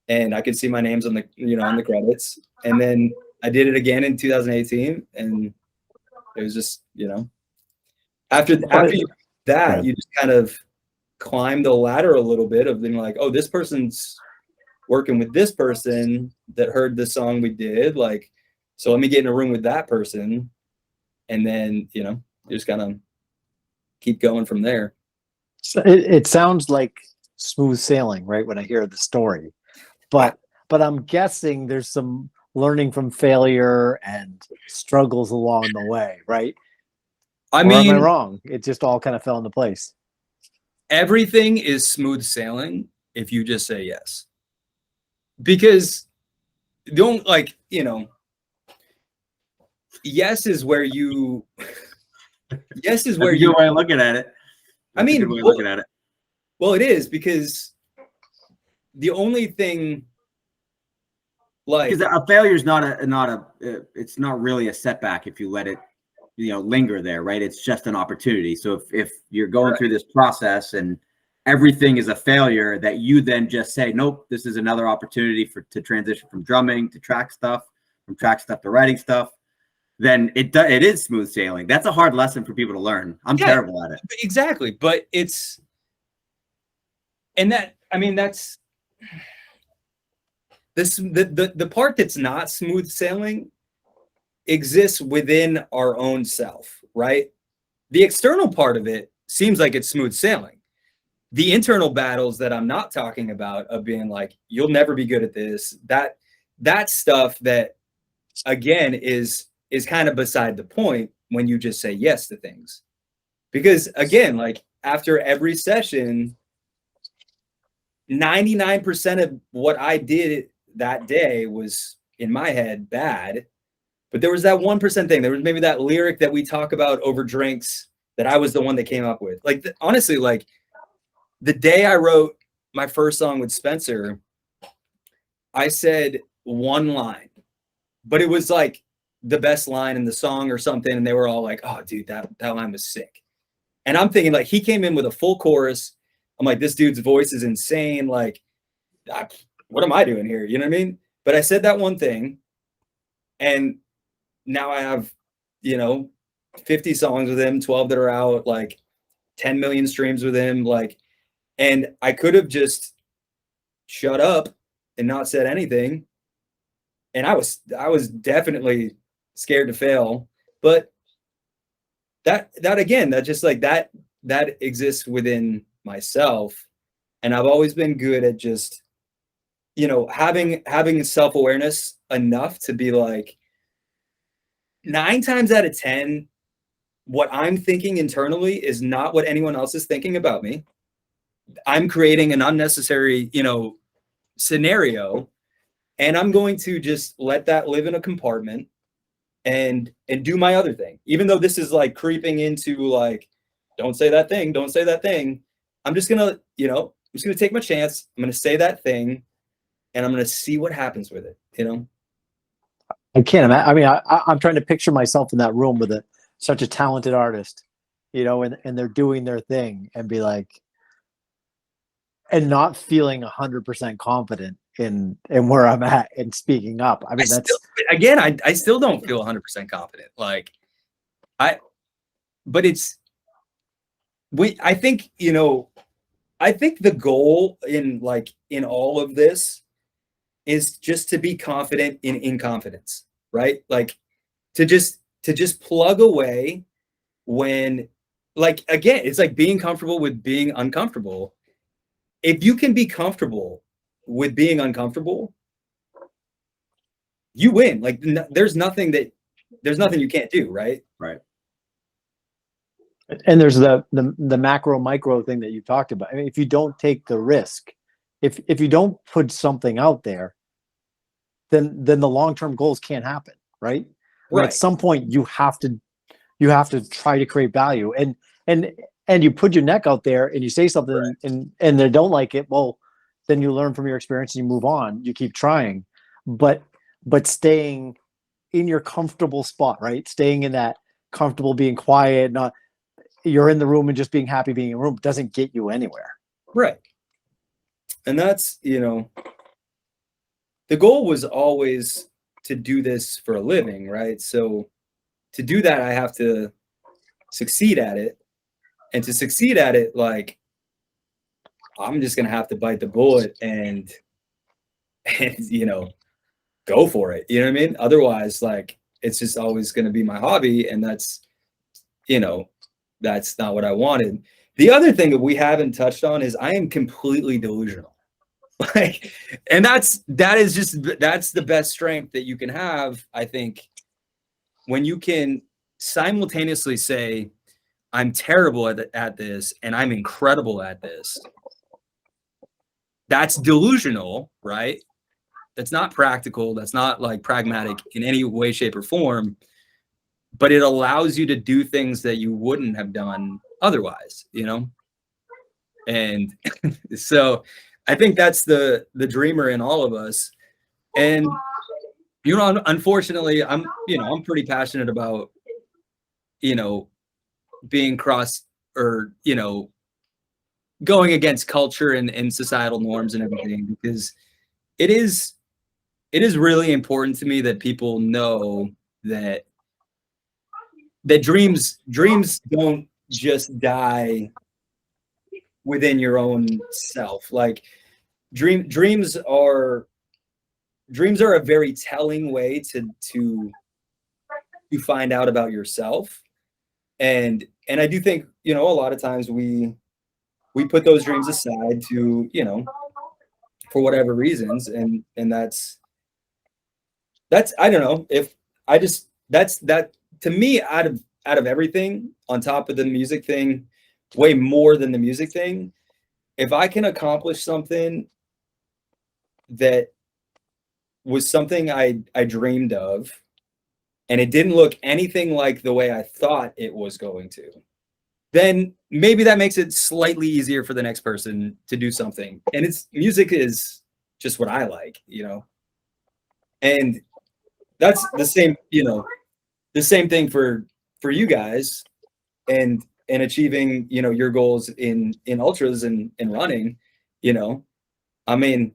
and I could see my names on the, on the credits. And then I did it again in 2018 and it was just, after that, you just kind of climb the ladder a little bit of being like, oh, this person's working with this person that heard the song we did. Like, so let me get in a room with that person. And then, you just kind of keep going from there. So it sounds like smooth sailing, right? When I hear the story, but I'm guessing there's some learning from failure and struggles along the way, right? Am I wrong? It just all kind of fell into place. Everything is smooth sailing if you just say yes. Because don't yes is where you yes is where you are looking at it. Looking at it. Well, it is because the only thing because a failure is it's not really a setback if you let it linger there, right? It's just an opportunity. So if you're going through this process and everything is a failure, that you then just say, nope, this is another opportunity to transition from drumming to track stuff, from track stuff to writing stuff, then it is smooth sailing. That's a hard lesson for people to learn. I'm terrible at it. Exactly. But that's the part that's not smooth sailing exists within our own self, right? The external part of it seems like it's smooth sailing. The internal battles that I'm not talking about of being like, you'll never be good at this, that stuff that again is kind of beside the point when you just say yes to things. Because again, like after every session, 99% of what I did that day was in my head bad. But there was that 1% thing. There was maybe that lyric that we talk about over drinks that I was the one that came up with. Like, honestly, like the day I wrote my first song with Spencer, I said one line, but it was like the best line in the song or something. And they were all like, oh, dude, that line was sick. And I'm thinking like he came in with a full chorus. I'm like, this dude's voice is insane. Like, what am I doing here? You know what I mean? But I said that one thing. And now I have, 50 songs with him, 12 that are out, like 10 million streams with him. Like, and I could have just shut up and not said anything. And I was definitely scared to fail, but that again, that just like that exists within myself. And I've always been good at just, having self-awareness enough to be like, 9 times out of 10, what I'm thinking internally is not what anyone else is thinking about me. I'm creating an unnecessary, scenario, and I'm going to just let that live in a compartment and do my other thing. Even though this is like creeping into like, don't say that thing, don't say that thing. I'm just gonna, take my chance. I'm gonna say that thing, and I'm gonna see what happens with it. I can't imagine. I mean, I'm trying to picture myself in that room with such a talented artist, and they're doing their thing and be like, and not feeling 100% confident in where I'm at and speaking up. I mean, I still don't feel 100% confident. Like but I think the goal in all of this is just to be confident in inconfidence, right? Like to just plug away when, like, again, it's like being comfortable with being uncomfortable. If you can be comfortable with being uncomfortable, you win. Like there's nothing you can't do, right? Right. And there's the macro micro thing that you talked about. I mean, if you don't take the risk, if you don't put something out there, then the long-term goals can't happen, right? Right. At some point you have to try to create value, and you put your neck out there and you say something, right, and they don't like it. Well, then you learn from your experience and you move on. You keep trying, but staying in your comfortable spot, right? Staying in that comfortable, being quiet, not you're in the room and just being happy being in the room doesn't get you anywhere. Right. And that's, the goal was always to do this for a living, right? So to do that, I have to succeed at it. And to succeed at it, like, I'm just going to have to bite the bullet and go for it. You know what I mean? Otherwise, like, it's just always going to be my hobby. And that's not what I wanted. The other thing that we haven't touched on is I am completely delusional. Like, and that's the best strength that you can have, I think, when you can simultaneously say, I'm terrible at this and I'm incredible at this. That's delusional, right? That's not practical. That's not like pragmatic in any way, shape, or form, but it allows you to do things that you wouldn't have done otherwise, And so I think that's the dreamer in all of us. And, unfortunately, I'm pretty passionate about, being going against culture and societal norms and everything, because it is really important to me that people know that dreams don't just die within your own self. Like dreams are a very telling way to find out about yourself. And I do think, a lot of times we put those dreams aside to, for whatever reasons. And that's, I don't know if I just, that to me, out of everything, on top of the music thing, way more than the music thing, if I can accomplish something that was something I dreamed of, and it didn't look anything like the way I thought it was going to, then maybe that makes it slightly easier for the next person to do something. And music is just what I like, and that's the same, the same thing for you guys and achieving, your goals in ultras and running, I mean,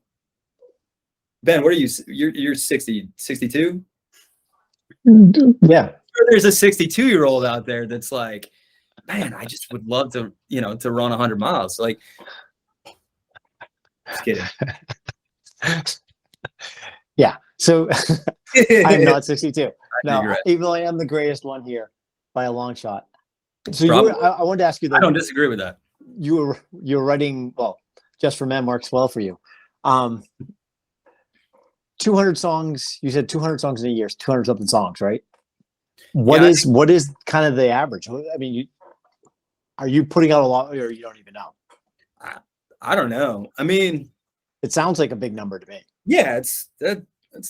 Ben, what are you? You're 60, 62? Yeah. There's a 62-year-old out there that's like, man, I just would love to, to run 100 miles. Like, just kidding. Yeah. So I'm not 62. No, even though I am the greatest one here by a long shot. So I wanted to ask you. I don't disagree with that. you're writing, well, Just for Men works well for you. 200 songs, you said 200 songs in a year, 200 something songs, right? What is kind of the average? I mean, are you putting out a lot, or you don't even know? I don't know. I mean, it sounds like a big number to me. Yeah, it's a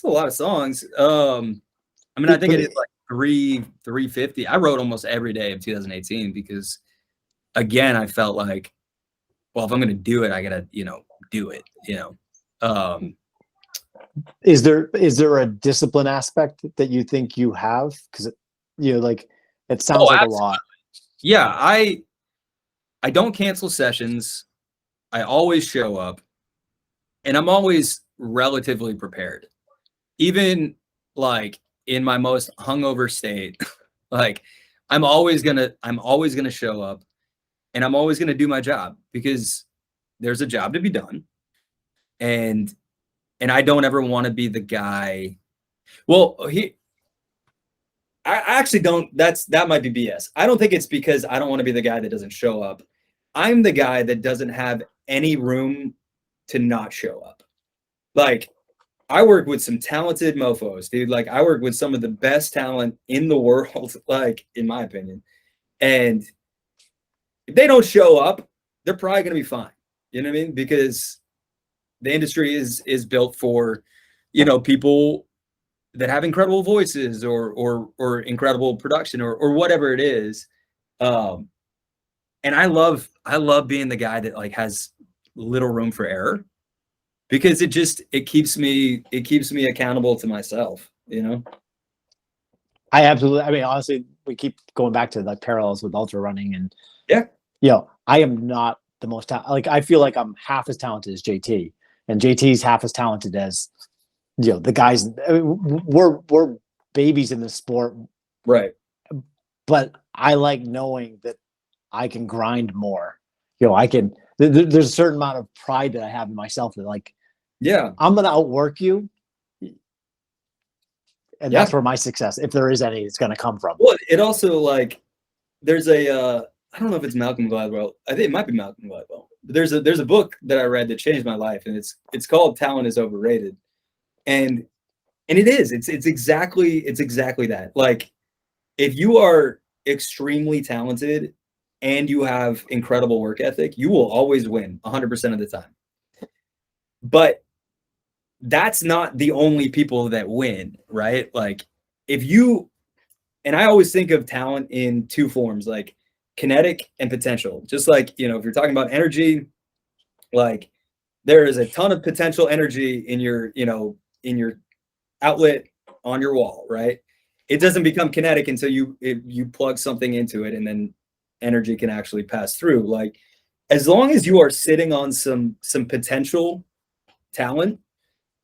lot of songs. I mean, I think it is like 350. I wrote almost every day of 2018 because, again, I felt like, well, if I'm going to do it, I got to, do it, Is there a discipline aspect that you think you have? Because, like, it sounds like absolutely. A lot. Yeah, I don't cancel sessions. I always show up, and I'm always relatively prepared. Even like in my most hungover state, like I'm always gonna show up, and I'm always gonna do my job because there's a job to be done. And I don't ever want to be the guy. Well, I actually don't. That might be BS. I don't think it's because I don't want to be the guy that doesn't show up. I'm the guy that doesn't have any room to not show up. Like, I work with some talented mofos, dude. Like, I work with some of the best talent in the world, like, in my opinion. And if they don't show up, they're probably going to be fine. You know what I mean? Because the industry is built for, people that have incredible voices or incredible production or whatever it is. And I love being the guy that like has little room for error, because it keeps me accountable to myself, I mean, honestly, we keep going back to like parallels with ultra running, and yeah, I am not the most like, I feel like I'm half as talented as JT, and JT's half as talented as the guys. I mean, we're babies in this sport, right? But I like knowing that I can grind more. I can. There's a certain amount of pride that I have in myself that, like, I'm gonna outwork you, and that's where my success, if there is any, is gonna come from. Well, it also, like, there's a I don't know if it's Malcolm Gladwell. I think it might be Malcolm Gladwell. But there's a book that I read that changed my life, and it's called Talent is Overrated, and it is. It's exactly that. Like, if you are extremely talented and you have incredible work ethic, you will always win 100% of the time. But that's not the only people that win, right? Like, and I always think of talent in two forms, like kinetic and potential. Just like, if you're talking about energy, like, there is a ton of potential energy in your outlet on your wall, right? It doesn't become kinetic until you plug something into it, and then energy can actually pass through. Like, as long as you are sitting on some potential talent,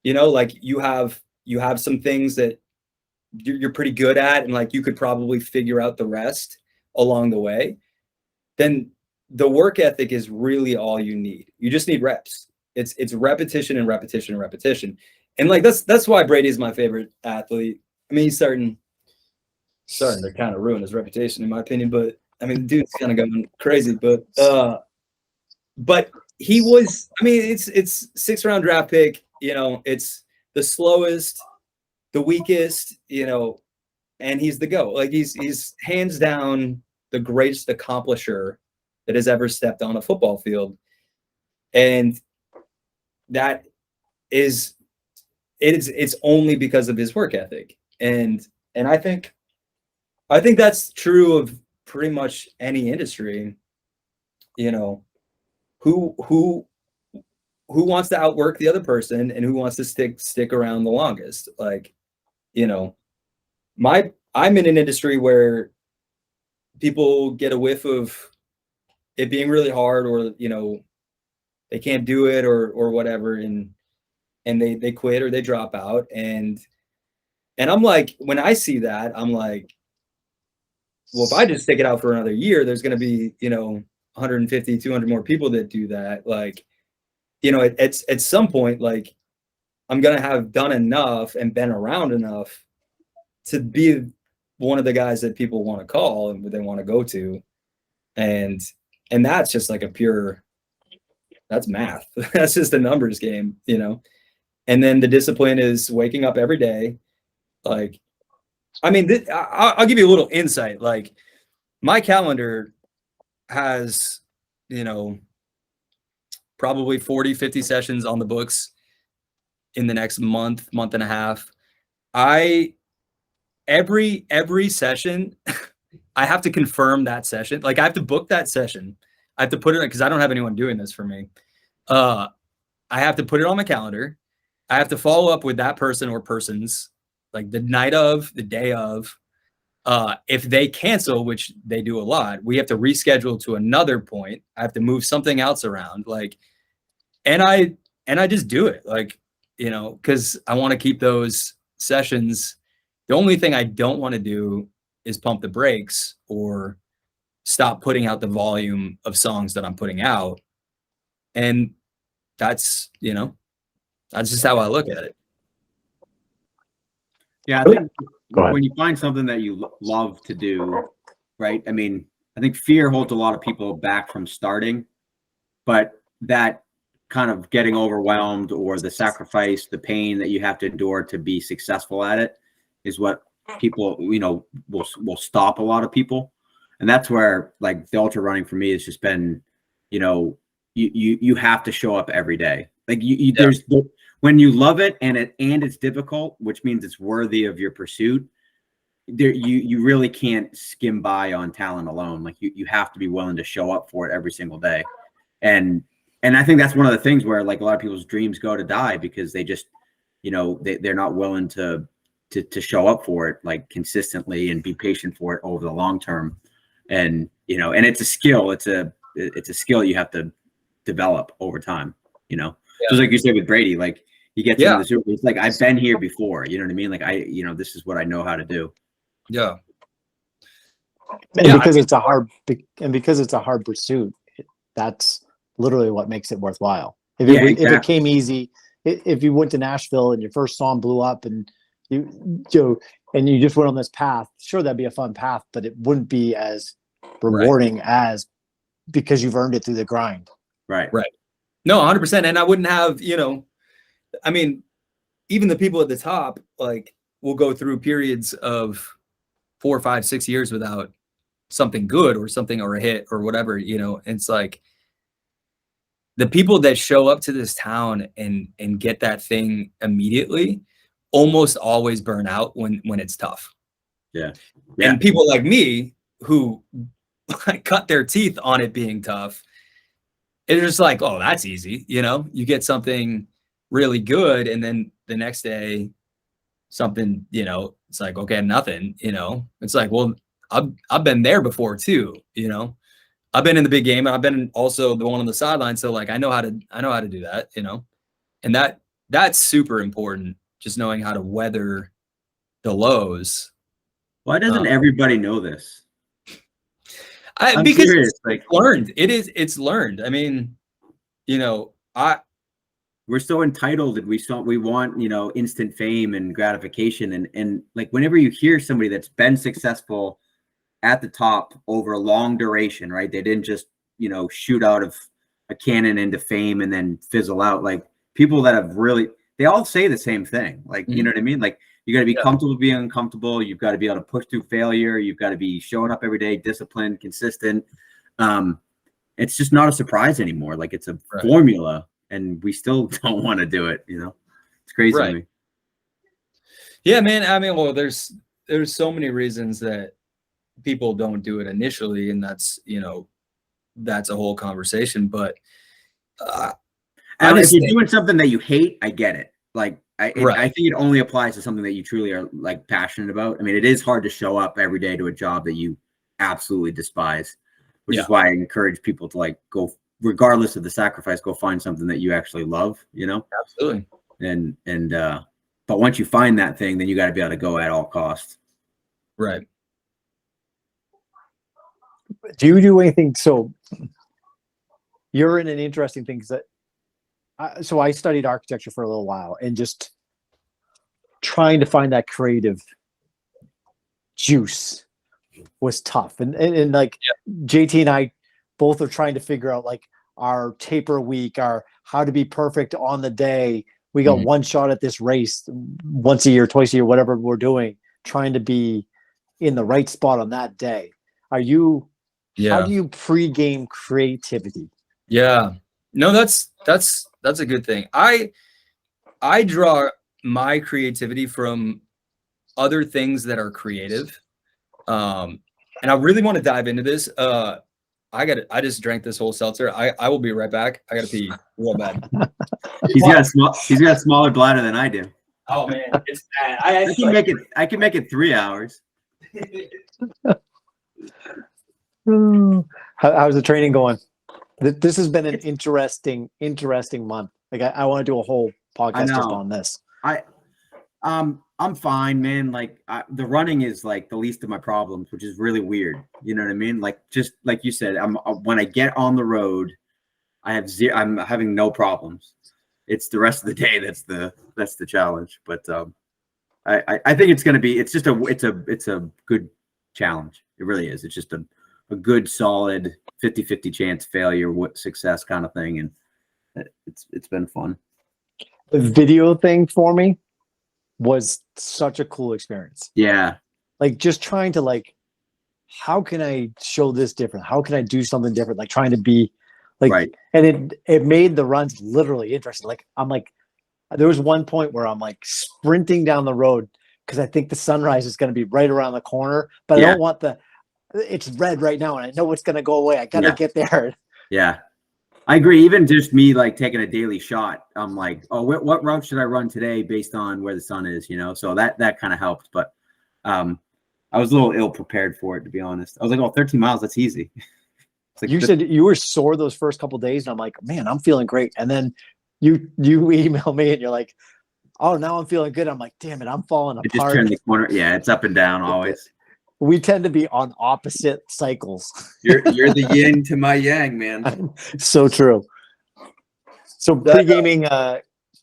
like you have some things that you're pretty good at, and like you could probably figure out the rest along the way, then the work ethic is really all you need. You just need reps. It's repetition and repetition and repetition. And like that's why Brady is my favorite athlete. I mean, he's starting to kind of ruin his reputation, in my opinion, but I mean, dude's kind of going crazy, but he was, I mean, it's 6th round draft pick, it's the slowest, the weakest, and he's the GOAT. Like, he's hands down the greatest accomplisher that has ever stepped on a football field. And that is, it's only because of his work ethic. And I think that's true of pretty much any industry, who wants to outwork the other person and who wants to stick around the longest. Like, I'm in an industry where people get a whiff of it being really hard, or, they can't do it or whatever. And they quit or they drop out. And I'm like, when I see that, I'm like, well, if I just stick it out for another year, there's going to be, 150, 200 more people that do that. Like, at some point, like, I'm going to have done enough and been around enough to be one of the guys that people want to call and they want to go to. And And that's just like that's math. That's just a numbers game, you know? And then the discipline is waking up every day. Like, I mean, I'll give you a little insight. Like, my calendar has, you know, probably 40, 50 sessions on the books in the next month and a half. Every session, I have to confirm that session. Like, I have to book that session. I have to put it, because I don't have anyone doing this for me. I have to put it on my calendar. I have to follow up with that person or persons, like the night of, the day of. If they cancel, which they do a lot, we have to reschedule to another point. I have to move something else around. Like, and I just do it, like, you know, because I want to keep those sessions. The only thing I don't want to do is pump the brakes or stop putting out the volume of songs that I'm putting out. And that's, you know, that's just how I look at it. Yeah, I think when you find something that you love to do, right? I mean, I think fear holds a lot of people back from starting, but that kind of getting overwhelmed or the sacrifice, the pain that you have to endure to be successful at it is what people, you know, will stop a lot of people. And that's where, like, the ultra running for me has just been, you know, you have to show up every day. Like there's when you love it and it's difficult, which means it's worthy of your pursuit. There, you really can't skim by on talent alone. Like you have to be willing to show up for it every single day. And I think that's one of the things where, like, a lot of people's dreams go to die because they just, you know, they're not willing to show up for it, like, consistently and be patient for it over the long term. And, you know, and it's a skill. It's a skill you have to develop over time, you know. Just like you said with Brady, like, he gets into the Super Bowl. It's like, I've been here before, you know what I mean? Like, you know, this is what I know how to do. Yeah. And because it's a hard pursuit, that's literally what makes it worthwhile. If it came easy, if you went to Nashville and your first song blew up and you just went on this path, sure, that'd be a fun path, but it wouldn't be as rewarding as because you've earned it through the grind. Right. No, 100%. And I wouldn't have, you know, I mean, even the people at the top, like, will go through periods of 4, 5, 6 years without something good or something, or a hit or whatever, you know. And it's like, the people that show up to this town and get that thing immediately almost always burn out when it's tough. Yeah. And people like me who cut their teeth on it being tough, it's just like, oh, that's easy. You know, you get something really good, and then the next day something, you know, it's like, okay, nothing, you know. It's like, well, I've been there before too, you know. I've been in the big game, and I've been also the one on the sideline. So, like, I know how to do that, you know. And that's super important, just knowing how to weather the lows. Why doesn't everybody know this? Because serious. It's learned. It's learned. I mean, you know, we're so entitled, and we want, you know, instant fame and gratification. And like, whenever you hear somebody that's been successful at the top over a long duration, right? They didn't just, you know, shoot out of a cannon into fame and then fizzle out. Like, people that have really, they all say the same thing. Like, you know what I mean? Like, you got to be comfortable being uncomfortable. You've got to be able to push through failure. You've got to be showing up every day, disciplined, consistent. It's just not a surprise anymore. Like, it's a formula, and we still don't want to do it. You know, it's crazy to me. Yeah, man. I mean, well, there's so many reasons that people don't do it initially, and that's, you know, that's a whole conversation. But if you're doing something that you hate, I get it. Like, I think it only applies to something that you truly are, like, passionate about. I mean, it is hard to show up every day to a job that you absolutely despise, which is why I encourage people to, like, go, regardless of the sacrifice, go find something that you actually love, you know? Absolutely. But once you find that thing, then you got to be able to go at all costs. Right. Do you do anything? So you're in an interesting thing, that so I studied architecture for a little while, and just trying to find that creative juice was tough. And like JT and I both are trying to figure out like our taper week, our how to be perfect on the day. We got one shot at this race once a year, twice a year, whatever we're doing, trying to be in the right spot on that day. How do you pregame creativity? Yeah. No, that's a good thing. I draw my creativity from other things that are creative. And I really want to dive into this. I just drank this whole seltzer. I will be right back. I gotta pee real bad. He's got a smaller bladder than I do. Oh man, it's bad. I can make it 3 hours. How's the training going? This has been an interesting month. Like I want to do a whole podcast just on this. I'm fine, man. Like the running is like the least of my problems, which is really weird. You know what I mean? Like just like you said, when I get on the road, I'm having no problems. It's the rest of the day that's the challenge. But I think it's a good challenge. It really is. It's just a good solid 50-50 chance failure success kind of thing, and it's been fun. The video thing for me was such a cool experience. Yeah. Like just trying to like, how can I show this different? How can I do something different? Like trying to be like, right. And it made the runs literally interesting. Like I'm like, there was one point where I'm like sprinting down the road because I think the sunrise is going to be right around the corner, but I don't want it's red right now and I know it's going to go away. I got to get there. Yeah. I agree. Even just me like taking a daily shot, I'm like, oh, what route should I run today based on where the sun is, you know? So that kind of helped. But I was a little ill prepared for it, to be honest. I was like, oh, 13 miles, that's easy. Like you said you were sore those first couple of days, and I'm like, man, I'm feeling great. And then you email me and you're like, oh, now I'm feeling good. I'm like, damn it, I'm falling apart. Just turn the corner. Yeah, it's up and down always. We tend to be on opposite cycles. You're the yin to my yang, man. So true. So pre-gaming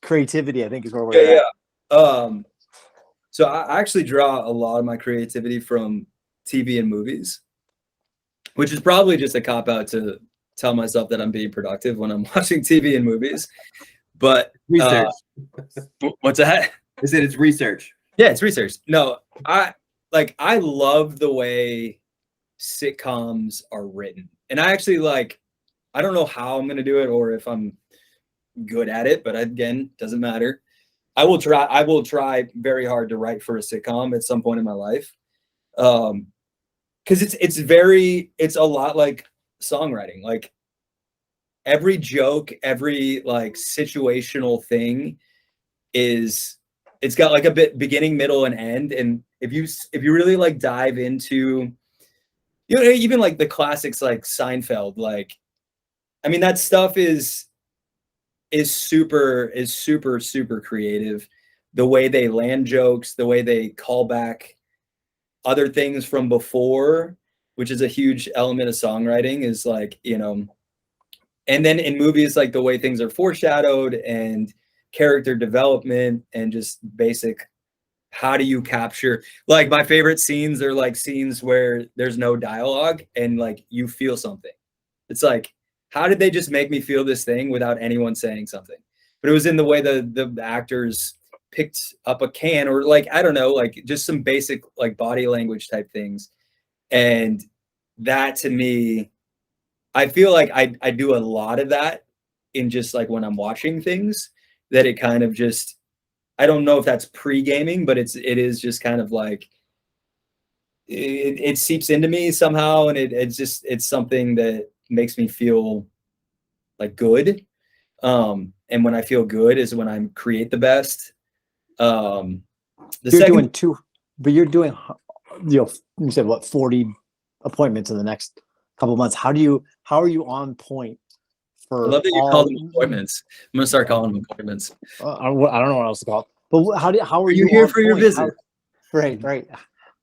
creativity, I think, is where we're at. So I actually draw a lot of my creativity from TV and movies, which is probably just a cop-out to tell myself that I'm being productive when I'm watching TV and movies. But research. What's that? I said it's research. Yeah, it's research. No, I love the way sitcoms are written. And I actually I don't know how I'm going to do it or if I'm good at it, but again, doesn't matter. I will try very hard to write for a sitcom at some point in my life. Cause it's a lot like songwriting. Like every joke, every situational thing it's got like a bit beginning, middle, and end. And if you really dive into, even like the classics like Seinfeld, I mean, that stuff is super creative. The way they land jokes, the way they call back other things from before, which is a huge element of songwriting, is and then in movies, the way things are foreshadowed and character development and just basic, how do you capture, my favorite scenes are scenes where there's no dialogue and you feel something. It's how did they just make me feel this thing without anyone saying something? But it was in the way the actors picked up a can, or I don't know, just some basic body language type things. And that, to me, I feel like I do a lot of that in just when I'm watching things, that it kind of just, I don't know if that's pre-gaming, but it is just kind of it seeps into me somehow. And it's something that makes me feel good. And when I feel good is when I create the best. You're doing you said what, 40 appointments in the next couple of months. How are you on point for I love that you call them appointments. I'm gonna start calling them appointments. I don't know what else to call it. But how are you here for your visit? Right.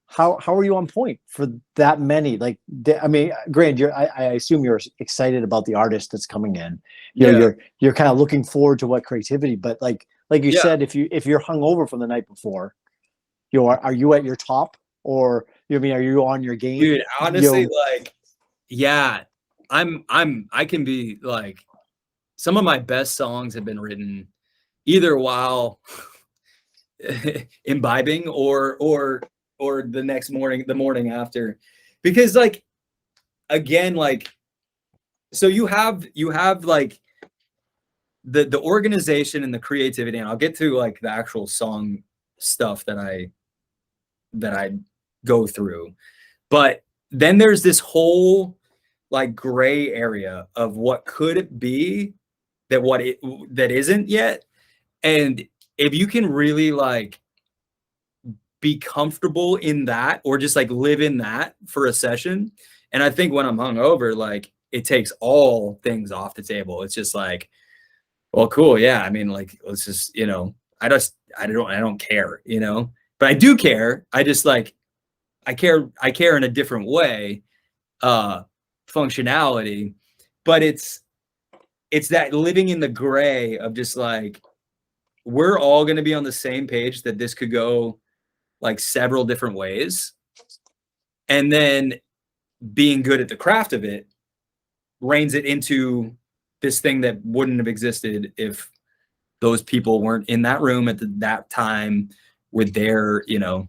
How are you on point for that many? I mean, Grant, I assume you're excited about the artist that's coming in. You're kind of looking forward to what creativity, but like you said, if you're hungover from the night before, are you at your top, or are you on your game? Dude, honestly, I can be like, some of my best songs have been written either while imbibing or the next morning, the morning after, because like, again, like, so you have like the organization and the creativity, and I'll get to like the actual song stuff that I go through, but then there's this whole like gray area of what could it be that isn't yet. And if you can really like be comfortable in that, or just like live in that for a session. And I think when I'm hungover, like it takes all things off the table. It's just like, well, cool. Yeah. I mean, like, let's just, you know, I don't care, you know, but I do care. I just like, I care in a different way, functionality, but it's that living in the gray of just like, we're all going to be on the same page that this could go like several different ways. And then being good at the craft of it reins it into this thing that wouldn't have existed if those people weren't in that room at that time with their, you know,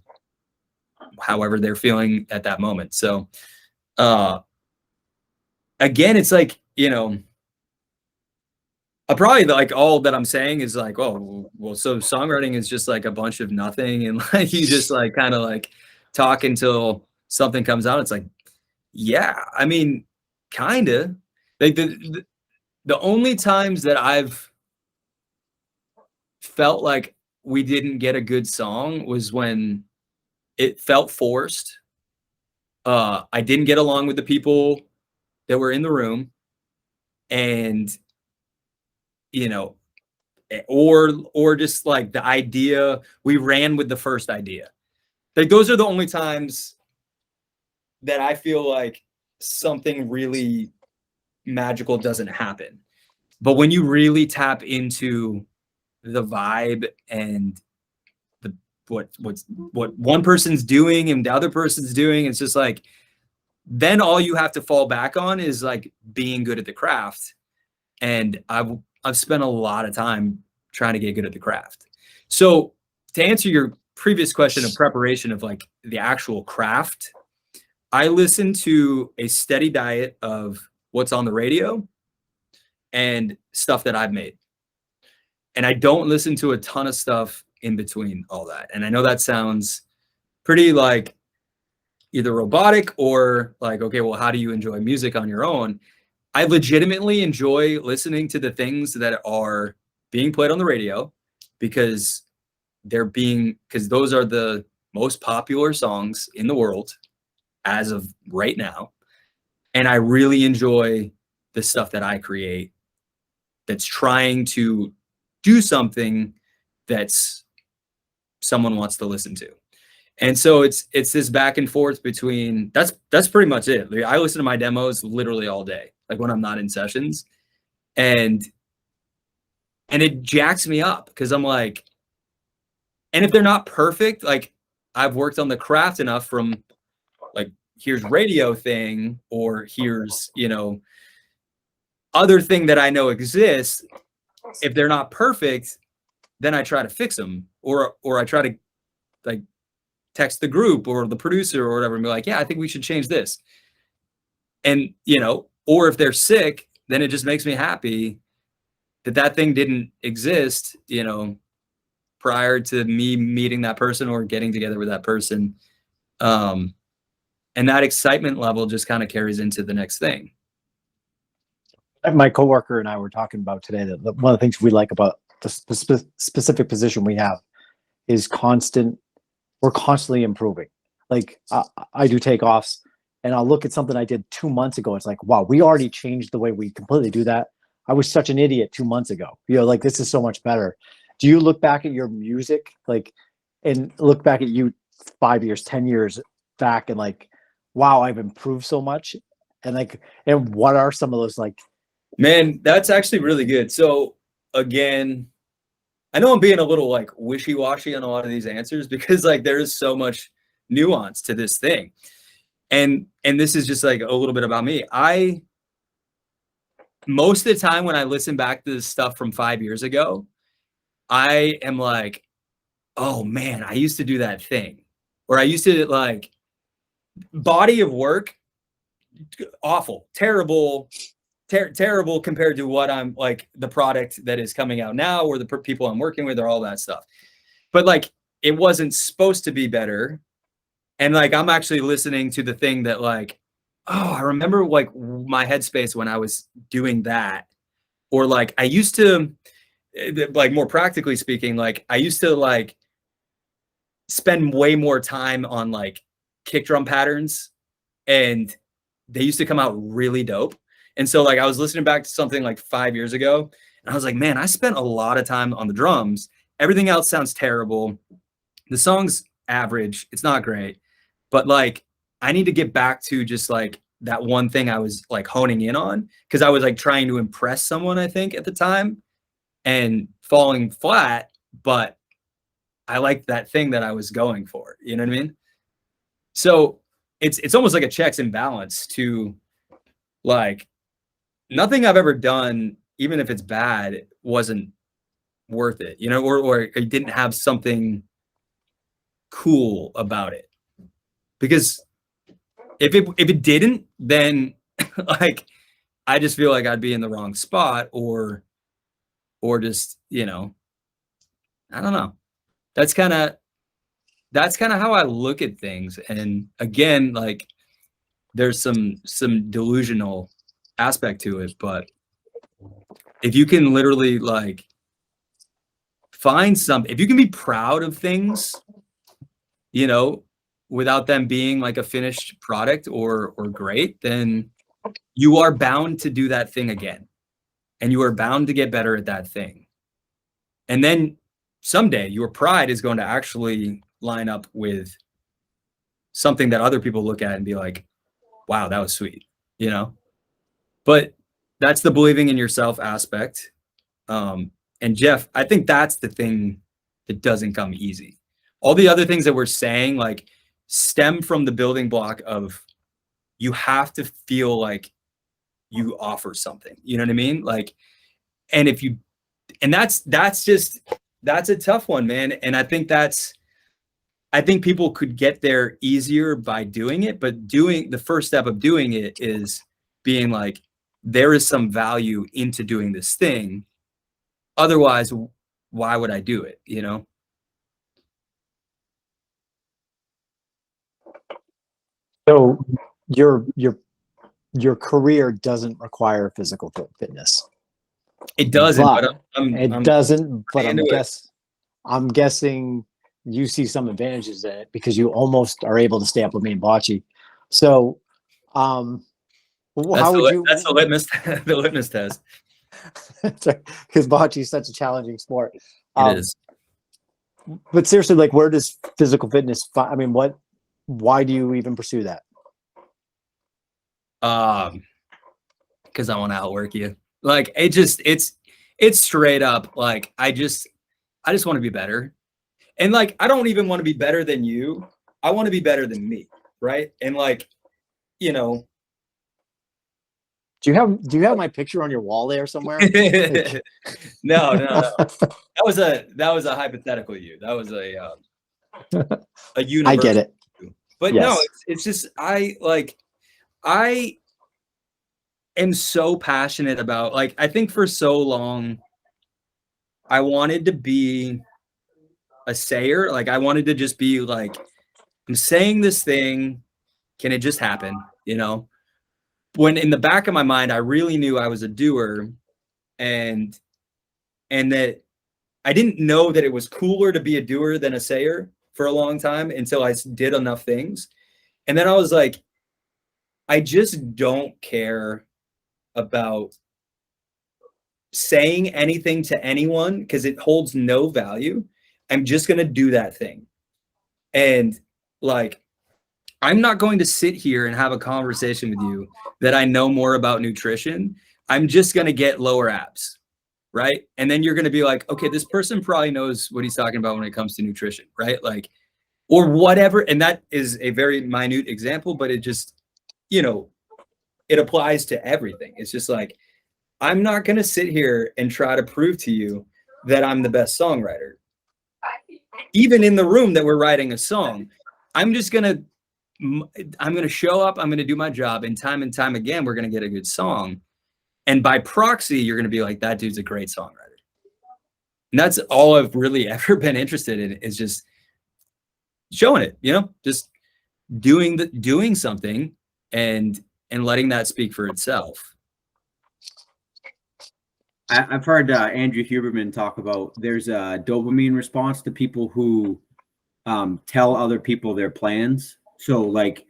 however they're feeling at that moment. So, again, it's like, you know, probably like all that I'm saying is like, oh, well, so songwriting is just like a bunch of nothing. And like, you just like kind of like talk until something comes out. It's like, yeah, I mean, kind of like the only times that I've felt like we didn't get a good song was when it felt forced. I didn't get along with the people that were in the room, and you know, or just like the idea, we ran with the first idea. Like those are the only times that I feel like something really magical doesn't happen. But when you really tap into the vibe and what one person's doing and the other person's doing, it's just like, then all you have to fall back on is like being good at the craft. And I've spent a lot of time trying to get good at the craft. So to answer your previous question of preparation of like the actual craft, I listen to a steady diet of what's on the radio and stuff that I've made. And I don't listen to a ton of stuff in between all that. And I know that sounds pretty like either robotic or like, okay, well, how do you enjoy music on your own? I legitimately enjoy listening to the things that are being played on the radio because those are the most popular songs in the world as of right now. And I really enjoy the stuff that I create that's trying to do something that's someone wants to listen to. And so it's this back and forth between that's pretty much it. Like, I listen to my demos literally all day, like when I'm not in sessions, and it jacks me up because I'm like, and if they're not perfect, like I've worked on the craft enough from like, here's radio thing, or here's, you know, other thing that I know exists. If they're not perfect, then I try to fix them, or I try to like text the group or the producer or whatever and be like, yeah, I think we should change this. And, you know, or if they're sick, then it just makes me happy that thing didn't exist, you know, prior to me meeting that person or getting together with that person. And that excitement level just kind of carries into the next thing. My coworker and I were talking about today that one of the things we like about the specific position we have is we're constantly improving. Like I do takeoffs and I'll look at something I did 2 months ago. It's like, wow, we already changed the way we completely do that. I was such an idiot 2 months ago. You know, like this is so much better. Do you look back at your music, like, and look back at you 5 years, 10 years back and like, wow, I've improved so much? And like, and what are some of those like, man, that's actually really good. So again, I know I'm being a little like wishy-washy on a lot of these answers because like there is so much nuance to this thing. And this is just like a little bit about me. I most of the time when I listen back to the stuff from 5 years ago, I am like, oh man, I used to do that thing. Or I used to like, body of work, awful, terrible, terrible compared to what I'm like, the product that is coming out now, or the people I'm working with, or all that stuff. But like, it wasn't supposed to be better. And like, I'm actually listening to the thing that like, oh, I remember like my headspace when I was doing that. Or like, I used to, like, more practically speaking, like I used to like spend way more time on like kick drum patterns, and they used to come out really dope. And so like I was listening back to something like 5 years ago, and I was like, man, I spent a lot of time on the drums. Everything else sounds terrible. The song's average. It's not great. But like, I need to get back to just like that one thing I was like honing in on, because I was like trying to impress someone, I think, at the time, and falling flat. But I liked that thing that I was going for. You know what I mean? So it's almost like a checks and balance to like, nothing I've ever done, even if it's bad, wasn't worth it, you know, or it didn't have something cool about it. Because if it didn't, then like, I just feel like I'd be in the wrong spot, or just, you know, I don't know. That's kind of how I look at things. And again, like, there's some delusional aspect to it, but if you can literally like find something, if you can be proud of things, you know, without them being like a finished product or great, then you are bound to do that thing again, and you are bound to get better at that thing. And then someday your pride is going to actually line up with something that other people look at and be like, wow, that was sweet, you know? But that's the believing in yourself aspect. And Jeff, I think that's the thing that doesn't come easy. All the other things that we're saying, like, stem from the building block of, you have to feel like you offer something, you know what I mean? Like, and if you, and that's a tough one, man. And I think people could get there easier by doing it, but the first step of doing it is being like, there is some value into doing this thing. Otherwise, why would I do it? You know? So your career doesn't require physical fitness. It doesn't, but I'm guessing you see some advantages in it, because you almost are able to stay up with me and Bocce. So, how would you? That's the litmus test. Because Bocce is such a challenging sport. It is. But seriously, like, where does physical fitness? I mean, why do you even pursue that? Because I want to outwork you. Like, it's straight up. Like, I just want to be better. And like, I don't even want to be better than you. I want to be better than me. Right. And like, you know, do you have my picture on your wall there somewhere? No. That was a hypothetical you. That was a universal. I get it. But yes. No, it's just, I am so passionate about, like, I think for so long I wanted to be a sayer. Like, I wanted to just be like, I'm saying this thing, can it just happen? You know, when in the back of my mind, I really knew I was a doer, and that I didn't know that it was cooler to be a doer than a sayer for a long time, until I did enough things. And then I was like, I just don't care about saying anything to anyone, because it holds no value. I'm just going to do that thing. And like, I'm not going to sit here and have a conversation with you that I know more about nutrition. I'm just going to get lower abs. Right. And then you're going to be like, okay, this person probably knows what he's talking about when it comes to nutrition. Right. Like, or whatever. And that is a very minute example, but it just, you know, it applies to everything. It's just like, I'm not going to sit here and try to prove to you that I'm the best songwriter. Even in the room that we're writing a song, I'm going to show up. I'm going to do my job, and time again, we're going to get a good song. And by proxy, you're going to be like, that dude's a great songwriter. And that's all I've really ever been interested in, is just showing it, just doing something and letting that speak for itself. I've heard Andrew Huberman talk about there's a dopamine response to people who tell other people their plans. So like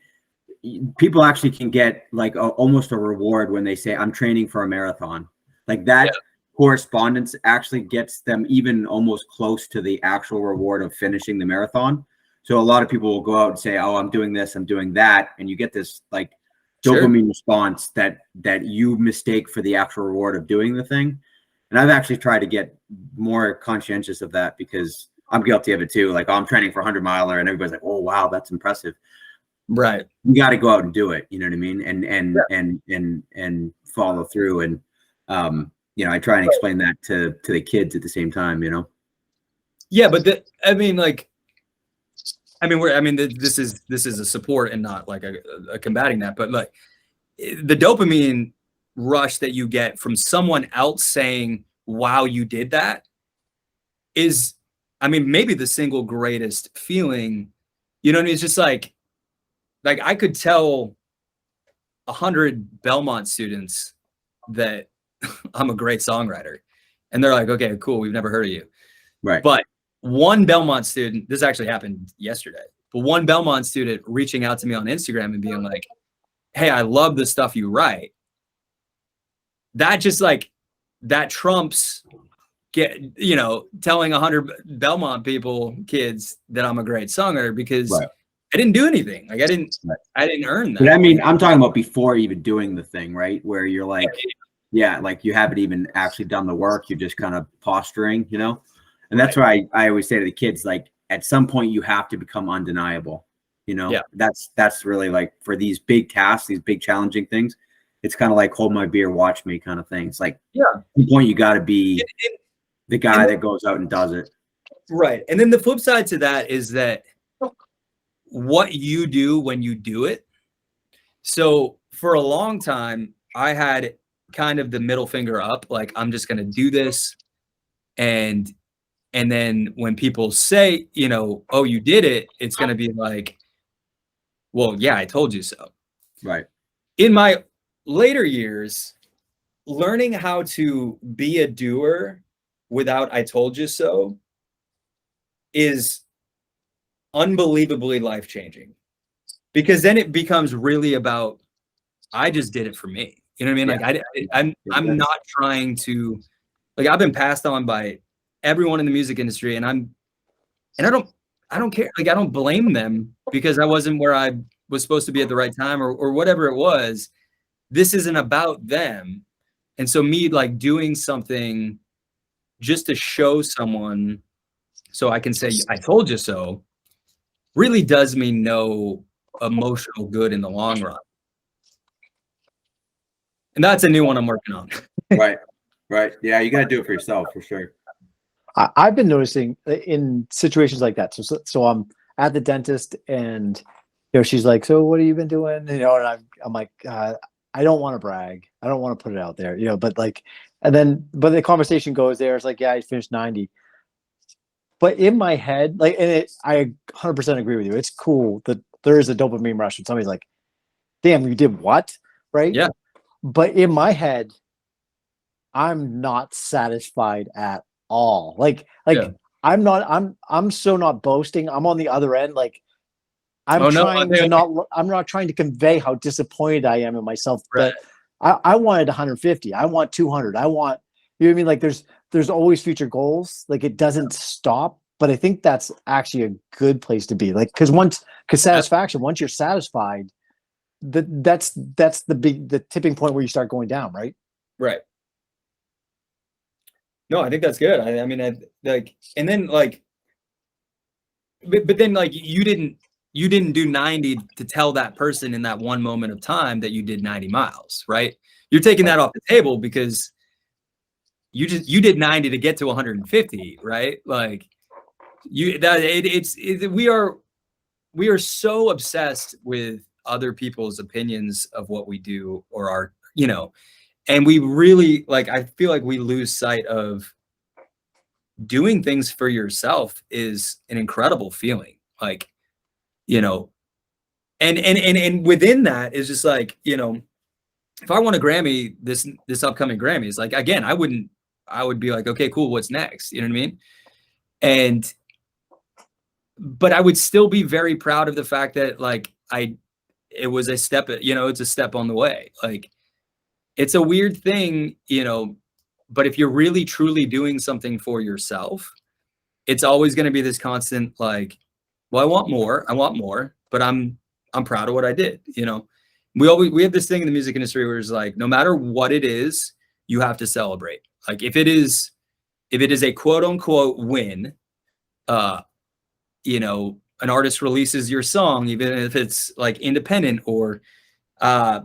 people actually can get like almost a reward when they say, I'm training for a marathon. Like that correspondence actually gets them even almost close to the actual reward of finishing the marathon. So a lot of people will go out and say, oh, I'm doing this, I'm doing that. And you get this like dopamine response that you mistake for the actual reward of doing the thing. And I've actually tried to get more conscientious of that, because I'm guilty of it too. Like, oh, I'm training for 100-miler, and everybody's like, oh, wow, that's impressive. Right. You got to go out and do it. You know what I mean? And follow through. And, I try and explain that to the kids at the same time, Yeah. But this is a support and not like a combating that, but like the dopamine rush that you get from someone else saying, wow, you did that, is, maybe the single greatest feeling. You know what I mean? It's just like I could tell 100 Belmont students that I'm a great songwriter, and they're like, okay, cool, we've never heard of you. Right. But one Belmont student, this actually happened yesterday, but one Belmont student reaching out to me on Instagram and being like, hey, I love the stuff you write. That just like, that trumps telling 100 Belmont kids that I'm a great songwriter, because I didn't do anything. Like I didn't earn that. But I'm talking about before even doing the thing, right? Where you're like, like you haven't even actually done the work. You're just kind of posturing, And that's why I always say to the kids, like, at some point you have to become undeniable. That's really like, for these big tasks, these big challenging things, it's kind of like hold my beer, watch me kind of thing. It's like, at some point you got to be the guy that goes out and does it. Right. And then the flip side to that is that what you do when you do it. So for a long time, I had kind of the middle finger up, like, I'm just going to do this. And then when people say, oh, you did it, it's going to be like, well, yeah, I told you so. Right. In my later years, learning how to be a doer without I told you so is unbelievably life-changing, because then it becomes really about, I just did it for me. You know what I mean? Like I'm not trying to, like, I've been passed on by everyone in the music industry, and I don't care. Like, I don't blame them because I wasn't where I was supposed to be at the right time or whatever it was. This isn't about them. And so me like doing something just to show someone so I can say, I told you so, really does me no emotional good in the long run. And that's a new one I'm working on. Right. Yeah, you got to do it for yourself, for sure. I've been noticing in situations like that. So I'm at the dentist, and she's like, "So what have you been doing?" And I'm like, I don't want to brag. I don't want to put it out there, but like, but the conversation goes there. It's like, yeah, I finished 90. But in my head, like, and I 100% agree with you. It's cool that there is a dopamine rush when somebody's like, damn, you did what? Right? Yeah. But in my head, I'm not satisfied at all. Like I'm so not boasting. I'm on the other end. Like, I'm not trying to convey how disappointed I am in myself. Right. But I wanted 150. I want 200. I want, you know what I mean? Like, there's always future goals. Like, it doesn't stop. But I think that's actually a good place to be. Like, because satisfaction, once you're satisfied, that's the tipping point where you start going down, right? Right. No, I think that's good. I mean, and then like, but then like you didn't do 90 to tell that person in that one moment of time that you did 90 miles, right? You're taking that off the table because you did 90 to get to 150, right? Like we are so obsessed with other people's opinions of what we do or our, and we really I feel like we lose sight of doing things for yourself is an incredible feeling. Like, and within that is just like, if I won a Grammy, this upcoming Grammy is like, again, I would be like, okay, cool. What's next? You know what I mean? But I would still be very proud of the fact that it was a step, it's a step on the way. Like, it's a weird thing, but if you're really truly doing something for yourself, it's always going to be this constant, well, I want more, but I'm proud of what I did. We have this thing in the music industry where it's like, no matter what it is, you have to celebrate. Like if it is a quote unquote win, an artist releases your song, even if it's like independent or,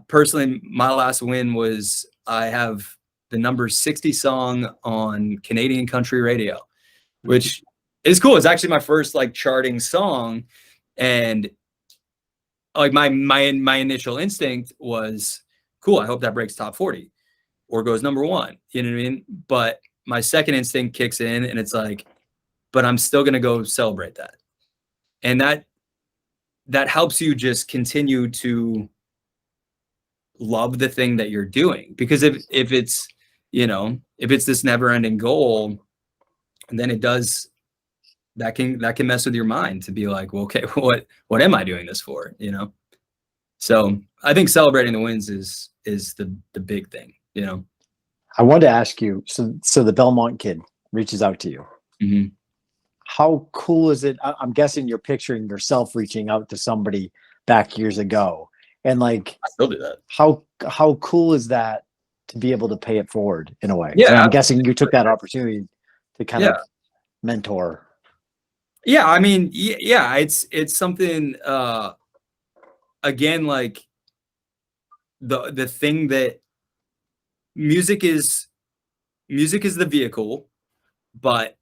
personally, my last win was I have the number 60 song on Canadian country radio, which is cool. It's actually my first charting song. And my initial instinct was cool. I hope that breaks top 40 or goes number 1. You know what I mean? But my second instinct kicks in and it's like, but I'm still going to go celebrate that. And that helps you just continue to love the thing that you're doing, because if it's this never ending goal, then that can mess with your mind to be like, well, okay, what am I doing this for? So I think celebrating the wins is the big thing. I wanted to ask you, so the Belmont kid reaches out to you. Mm-hmm. How cool is it? I'm guessing you're picturing yourself reaching out to somebody back years ago, and I still do that. How cool is that to be able to pay it forward in a way? Yeah, and I'm guessing you took that opportunity to kind of mentor. Yeah, I mean, yeah, it's something. Again, the thing that music is the vehicle, but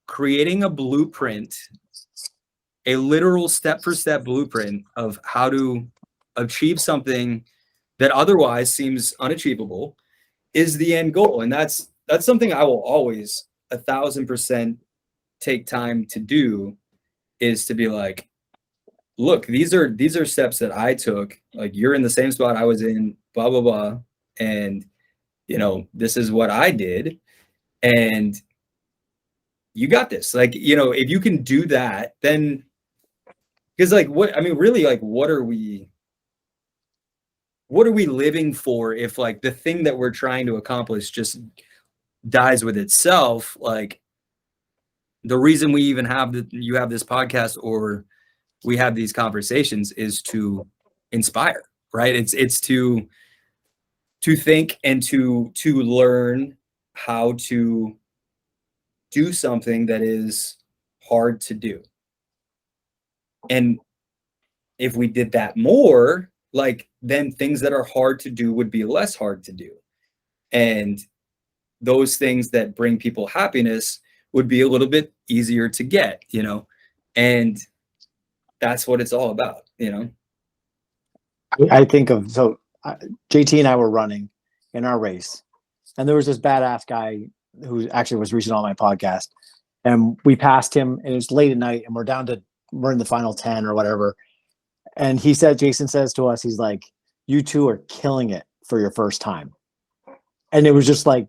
creating a blueprint, a literal step-for-step blueprint of how to achieve something that otherwise seems unachievable is the end goal. And that's something I will always 1,000% take time to do, is to be like, look, these are steps that I took. Like, you're in the same spot I was in, blah, blah, blah. And, this is what I did. And you got this. If you can do that, then, because what are we living for if the thing that we're trying to accomplish just dies with itself? The reason we even you have this podcast or we have these conversations is to inspire, right? It's to think and to learn how to do something that is hard to do. And if we did that more, then things that are hard to do would be less hard to do. And those things that bring people happiness would be a little bit easier to get, and that's what it's all about, I think of, JT and I were running in our race, and there was this badass guy who actually was recently on my podcast, and we passed him, and it's late at night, and we're in the final 10 or whatever. And Jason says to us, he's like, you two are killing it for your first time. And it was just by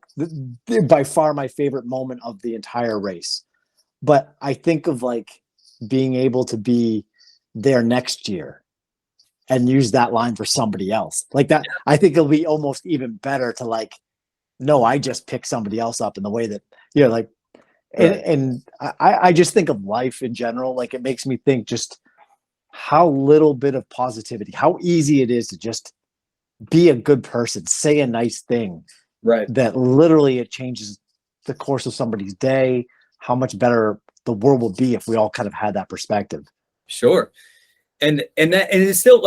far my favorite moment of the entire race. But I think of being able to be there next year and use that line for somebody else like that. I think it'll be almost even better to no, I just pick somebody else up in the way that, and I just think of life in general. It makes me think just how little bit of positivity, how easy it is to just be a good person, say a nice thing, right? That literally it changes the course of somebody's day, how much better the world will be if we all kind of had that perspective. Sure. And it's still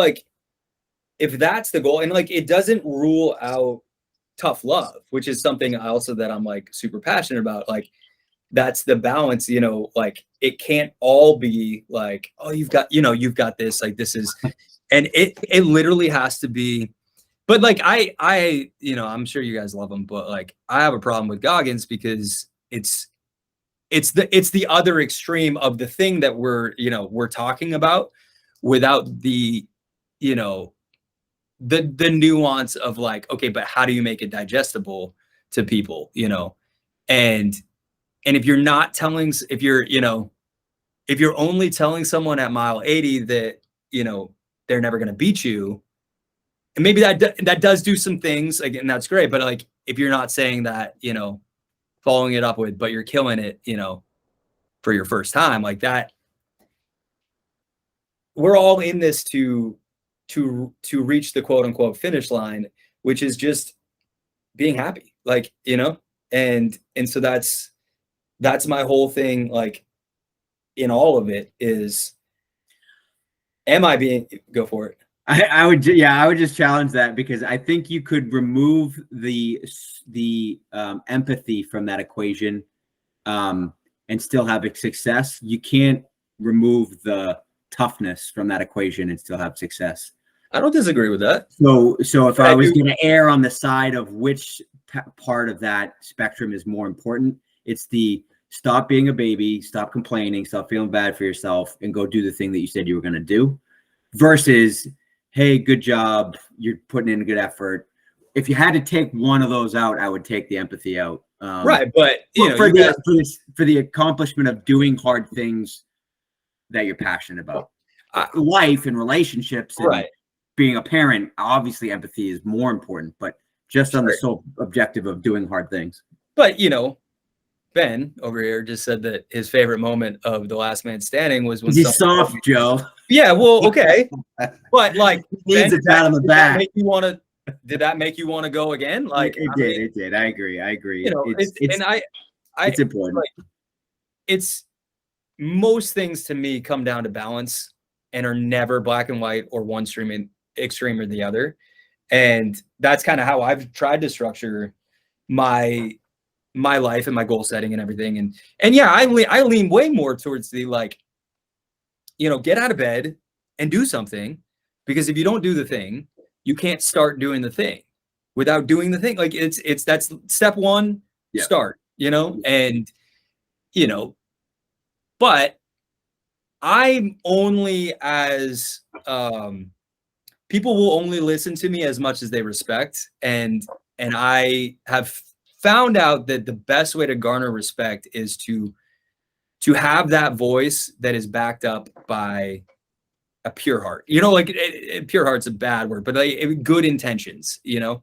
if that's the goal, and it doesn't rule out tough love, which is something also that I'm like super passionate about. Like, that's the balance, you know, like it can't all be like, oh, you've got this, like this is, and it literally has to be. But like I you know, I'm sure you guys love him, but like I have a problem with Goggins because it's the other extreme of the thing that we're talking about, without the, you know, the nuance of like, okay, but how do you make it digestible to people, you know? And if you're not telling, if you're only telling someone at mile 80 that, you know, they're never going to beat you, and maybe that does do some things, again, that's great. But like, if you're not saying that, you know, following it up with, but you're killing it, you know, for your first time, like that, we're all in this to reach the quote unquote finish line, which is just being happy, like, you know, and so that's my whole thing. Like, in all of it is, go for it. I would just challenge that, because I think you could remove the empathy from that equation, and still have success. You can't remove the toughness from that equation and still have success. I don't disagree with that. So if I was going to err on the side of which part of that spectrum is more important, it's the stop being a baby, stop complaining, stop feeling bad for yourself, and go do the thing that you said you were going to do, versus, hey, good job, you're putting in a good effort. If you had to take one of those out, I would take the empathy out. Right, but you know, for the accomplishment of doing hard things that you're passionate about, life and relationships, and right, being a parent, obviously empathy is more important, but just on the sole objective of doing hard things. But you know, Ben over here just said that his favorite moment of The Last Man Standing was when he's soft, Joe. Yeah, well, okay, but like, he needs a pat on the back. Did that make you want to go again? Like, it did. I agree. You know, it's important. Like, it's, most things to me come down to balance and are never black and white or one extreme or the other. And that's kind of how I've tried to structure my life and my goal setting and everything. And yeah, I lean way more towards the, like, you know, get out of bed and do something, because if you don't do the thing, you can't start doing the thing without doing the thing. Like, that's step one, start, you know, and, you know, but I'm only as, people will only listen to me as much as they respect. And I have found out that the best way to garner respect is to have that voice that is backed up by a pure heart, you know, like pure heart's a bad word, but like good intentions, you know,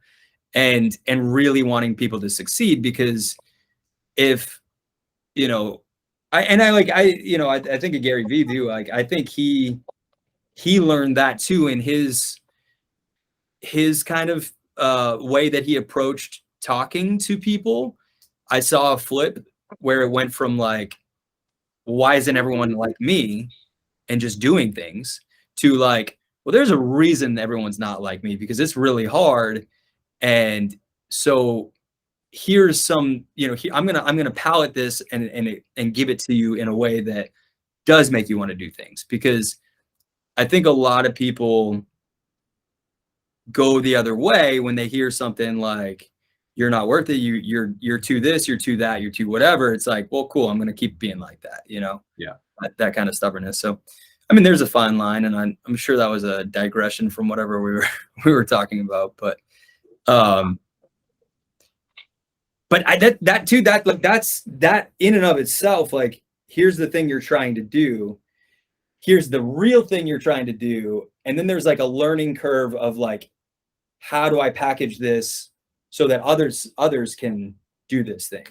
and really wanting people to succeed. Because if, you know, I think of Gary Vee too. Like, I think he learned that too in his kind of way that he approached talking to people. I saw a flip where it went from like, why isn't everyone like me, and just doing things, to like, well, there's a reason everyone's not like me, because it's really hard. And so here's some, you know, I'm gonna palette this and give it to you in a way that does make you want to do things. Because I think a lot of people go the other way when they hear something like, you're not worth it, you're too this, you're too that, you're too whatever. It's like, well, cool, I'm gonna keep being like that, you know? Yeah. That kind of stubbornnness. So I mean, there's a fine line, and I'm sure that was a digression from whatever we were talking about, but that in and of itself, like, here's the thing you're trying to do, here's the real thing you're trying to do, and then there's like a learning curve of like, how do I package this so that others can do this thing?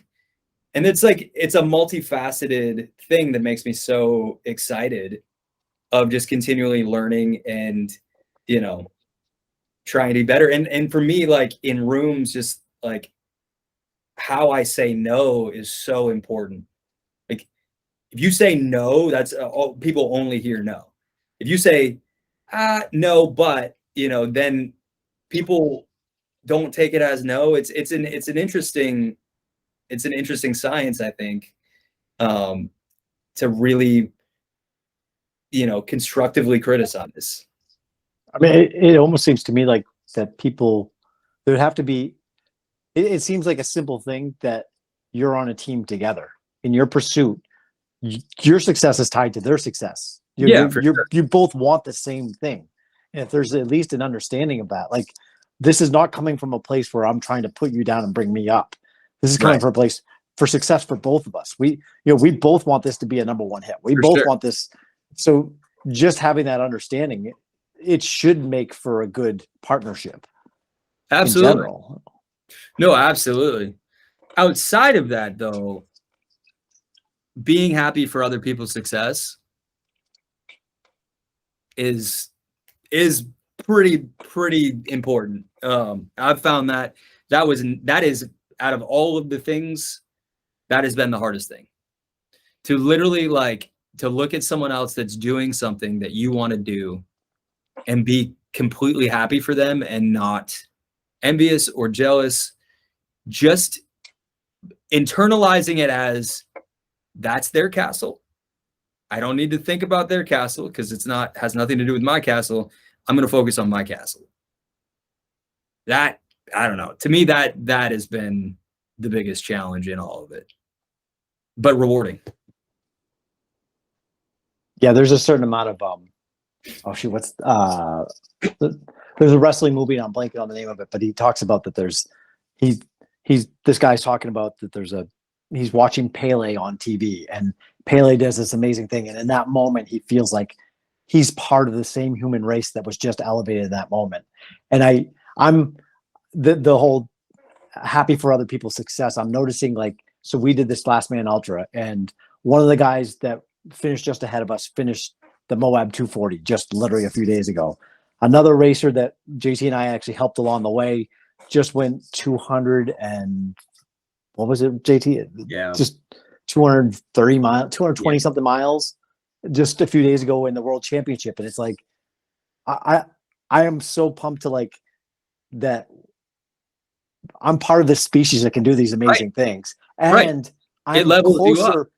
And it's like, it's a multifaceted thing that makes me so excited of just continually learning and, you know, trying to be better. And for me, like, in rooms, just like how I say no is so important. Like, if you say no, that's people only hear no. If you say no, but, you know, then people don't take it as no. It's an interesting science, I think, to really, constructively criticize. I mean, it almost seems to me like that people, there'd have to be, it seems like a simple thing that you're on a team together in your pursuit. Your success is tied to their success. You both want the same thing. And if there's at least an understanding of that, like, this is not coming from a place where I'm trying to put you down and bring me up. This is coming from a place for success for both of us. We both want this to be a number one hit. We both want this. So just having that understanding, it should make for a good partnership. Absolutely. In general. No, absolutely. Outside of that, though, being happy for other people's success is pretty important. I've found that is out of all of the things, that has been the hardest thing. To literally, like, to look at someone else that's doing something that you want to do and be completely happy for them and not envious or jealous, just internalizing it as that's their castle. I don't need to think about their castle because has nothing to do with my castle. I'm going to focus on my castle. That, I don't know. To me, that has been the biggest challenge in all of it, but rewarding. Yeah, there's a certain amount of there's a wrestling movie, and I'm blanking on the name of it, but he talks about that this guy's talking about that he's watching Pele on TV, and Pele does this amazing thing, and in that moment he feels like he's part of the same human race that was just elevated in that moment. And I'm the whole happy for other people's success. I'm noticing, like, so we did this Last Man Ultra, and one of the guys that finished just ahead of us finished the Moab 240 just literally a few days ago. Another racer that JT and I actually helped along the way just went 200 and what was it, JT? Yeah. Just 230 miles, 220 something miles just a few days ago in the World Championship. And it's like, I am so pumped to, like, that I'm part of this species that can do these amazing things. And I'm closer,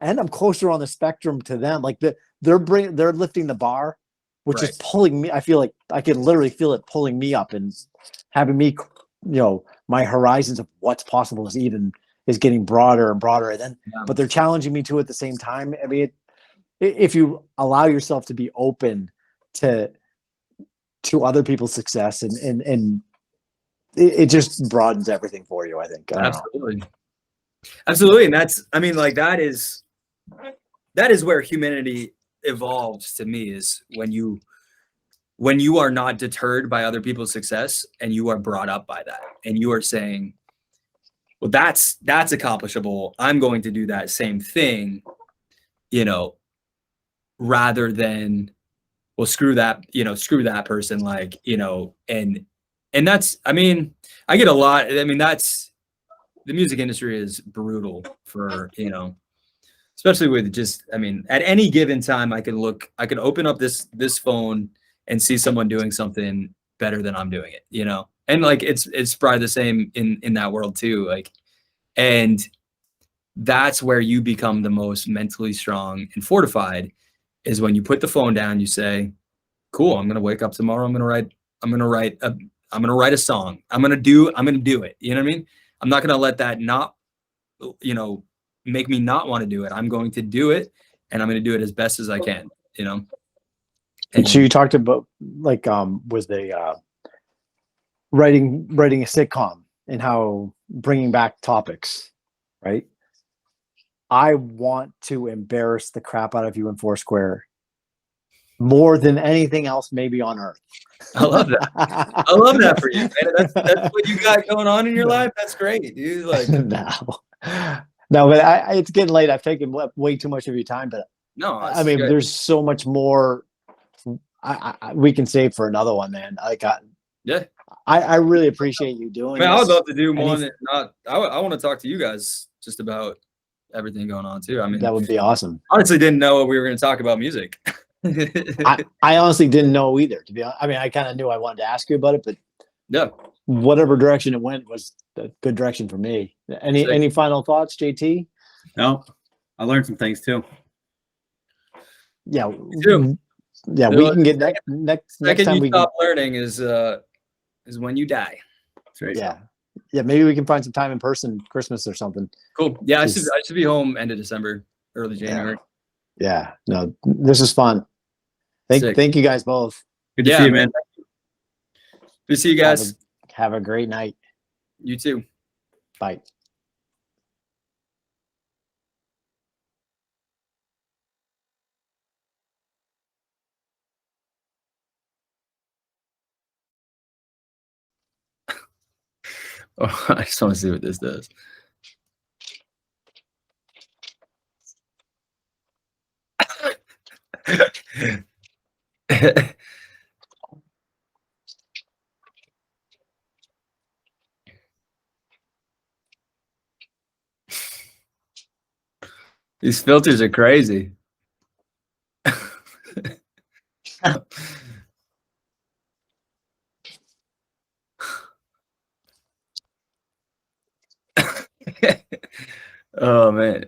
and I'm closer on the spectrum to them. Like, they're lifting the bar, which is pulling me. I feel like I can literally feel it pulling me up and having me, my horizons of what's possible is getting broader and broader. And then, but they're challenging me too at the same time. I mean, if you allow yourself to be open to other people's success, and it just broadens everything for you, I think. Absolutely. And that's, I mean, like, that is where humanity evolves to me, is when you are not deterred by other people's success and you are brought up by that, and you are saying, well, that's accomplishable. I'm going to do that same thing, rather than, well, screw that person, like, and that's, I mean, I get a lot. I mean, the music industry is brutal for, especially with just, I mean, at any given time, I could open up this phone and see someone doing something better than I'm doing it, and, like, it's probably the same in that world too. Like, and that's where you become the most mentally strong and fortified, is when you put the phone down, you say, cool, I'm going to wake up tomorrow. I'm going to write a song. I'm going to do it. You know what I mean? I'm not going to let that not, make me not want to do it. I'm going to do it, and I'm going to do it as best as I can, And so you talked about, like, was the writing a sitcom and how bringing back topics, right? I want to embarrass the crap out of you in Foursquare more than anything else maybe on earth. I love that. I love that for you, man. That's what you got going on in your life. That's great, dude. Like, no, but it's getting late. I've taken way too much of your time, but no, I mean, there's so much more we can save for another one, man. I really appreciate you doing this. I would love to do more than not. I want to talk to you guys just about everything going on too. I mean, that would be awesome. Honestly, didn't know we were going to talk about music. I honestly didn't know either, to be honest. I mean, I kind of knew I wanted to ask you about it, but yeah, whatever direction it went was a good direction for me. Any final thoughts, JT? No, I learned some things too. Yeah. too. Yeah, we can get next Second time you we stop learning is when you die. That's right. yeah, maybe we can find some time in person, Christmas or something. Cool. Yeah, I Just- should be home end of December, early January. Yeah, no, this is fun. Thank you guys both. Good to see you, man. Good to see you guys. Have a great night. You too. Bye. Oh, I just want to see what this does. These filters are crazy. Oh man.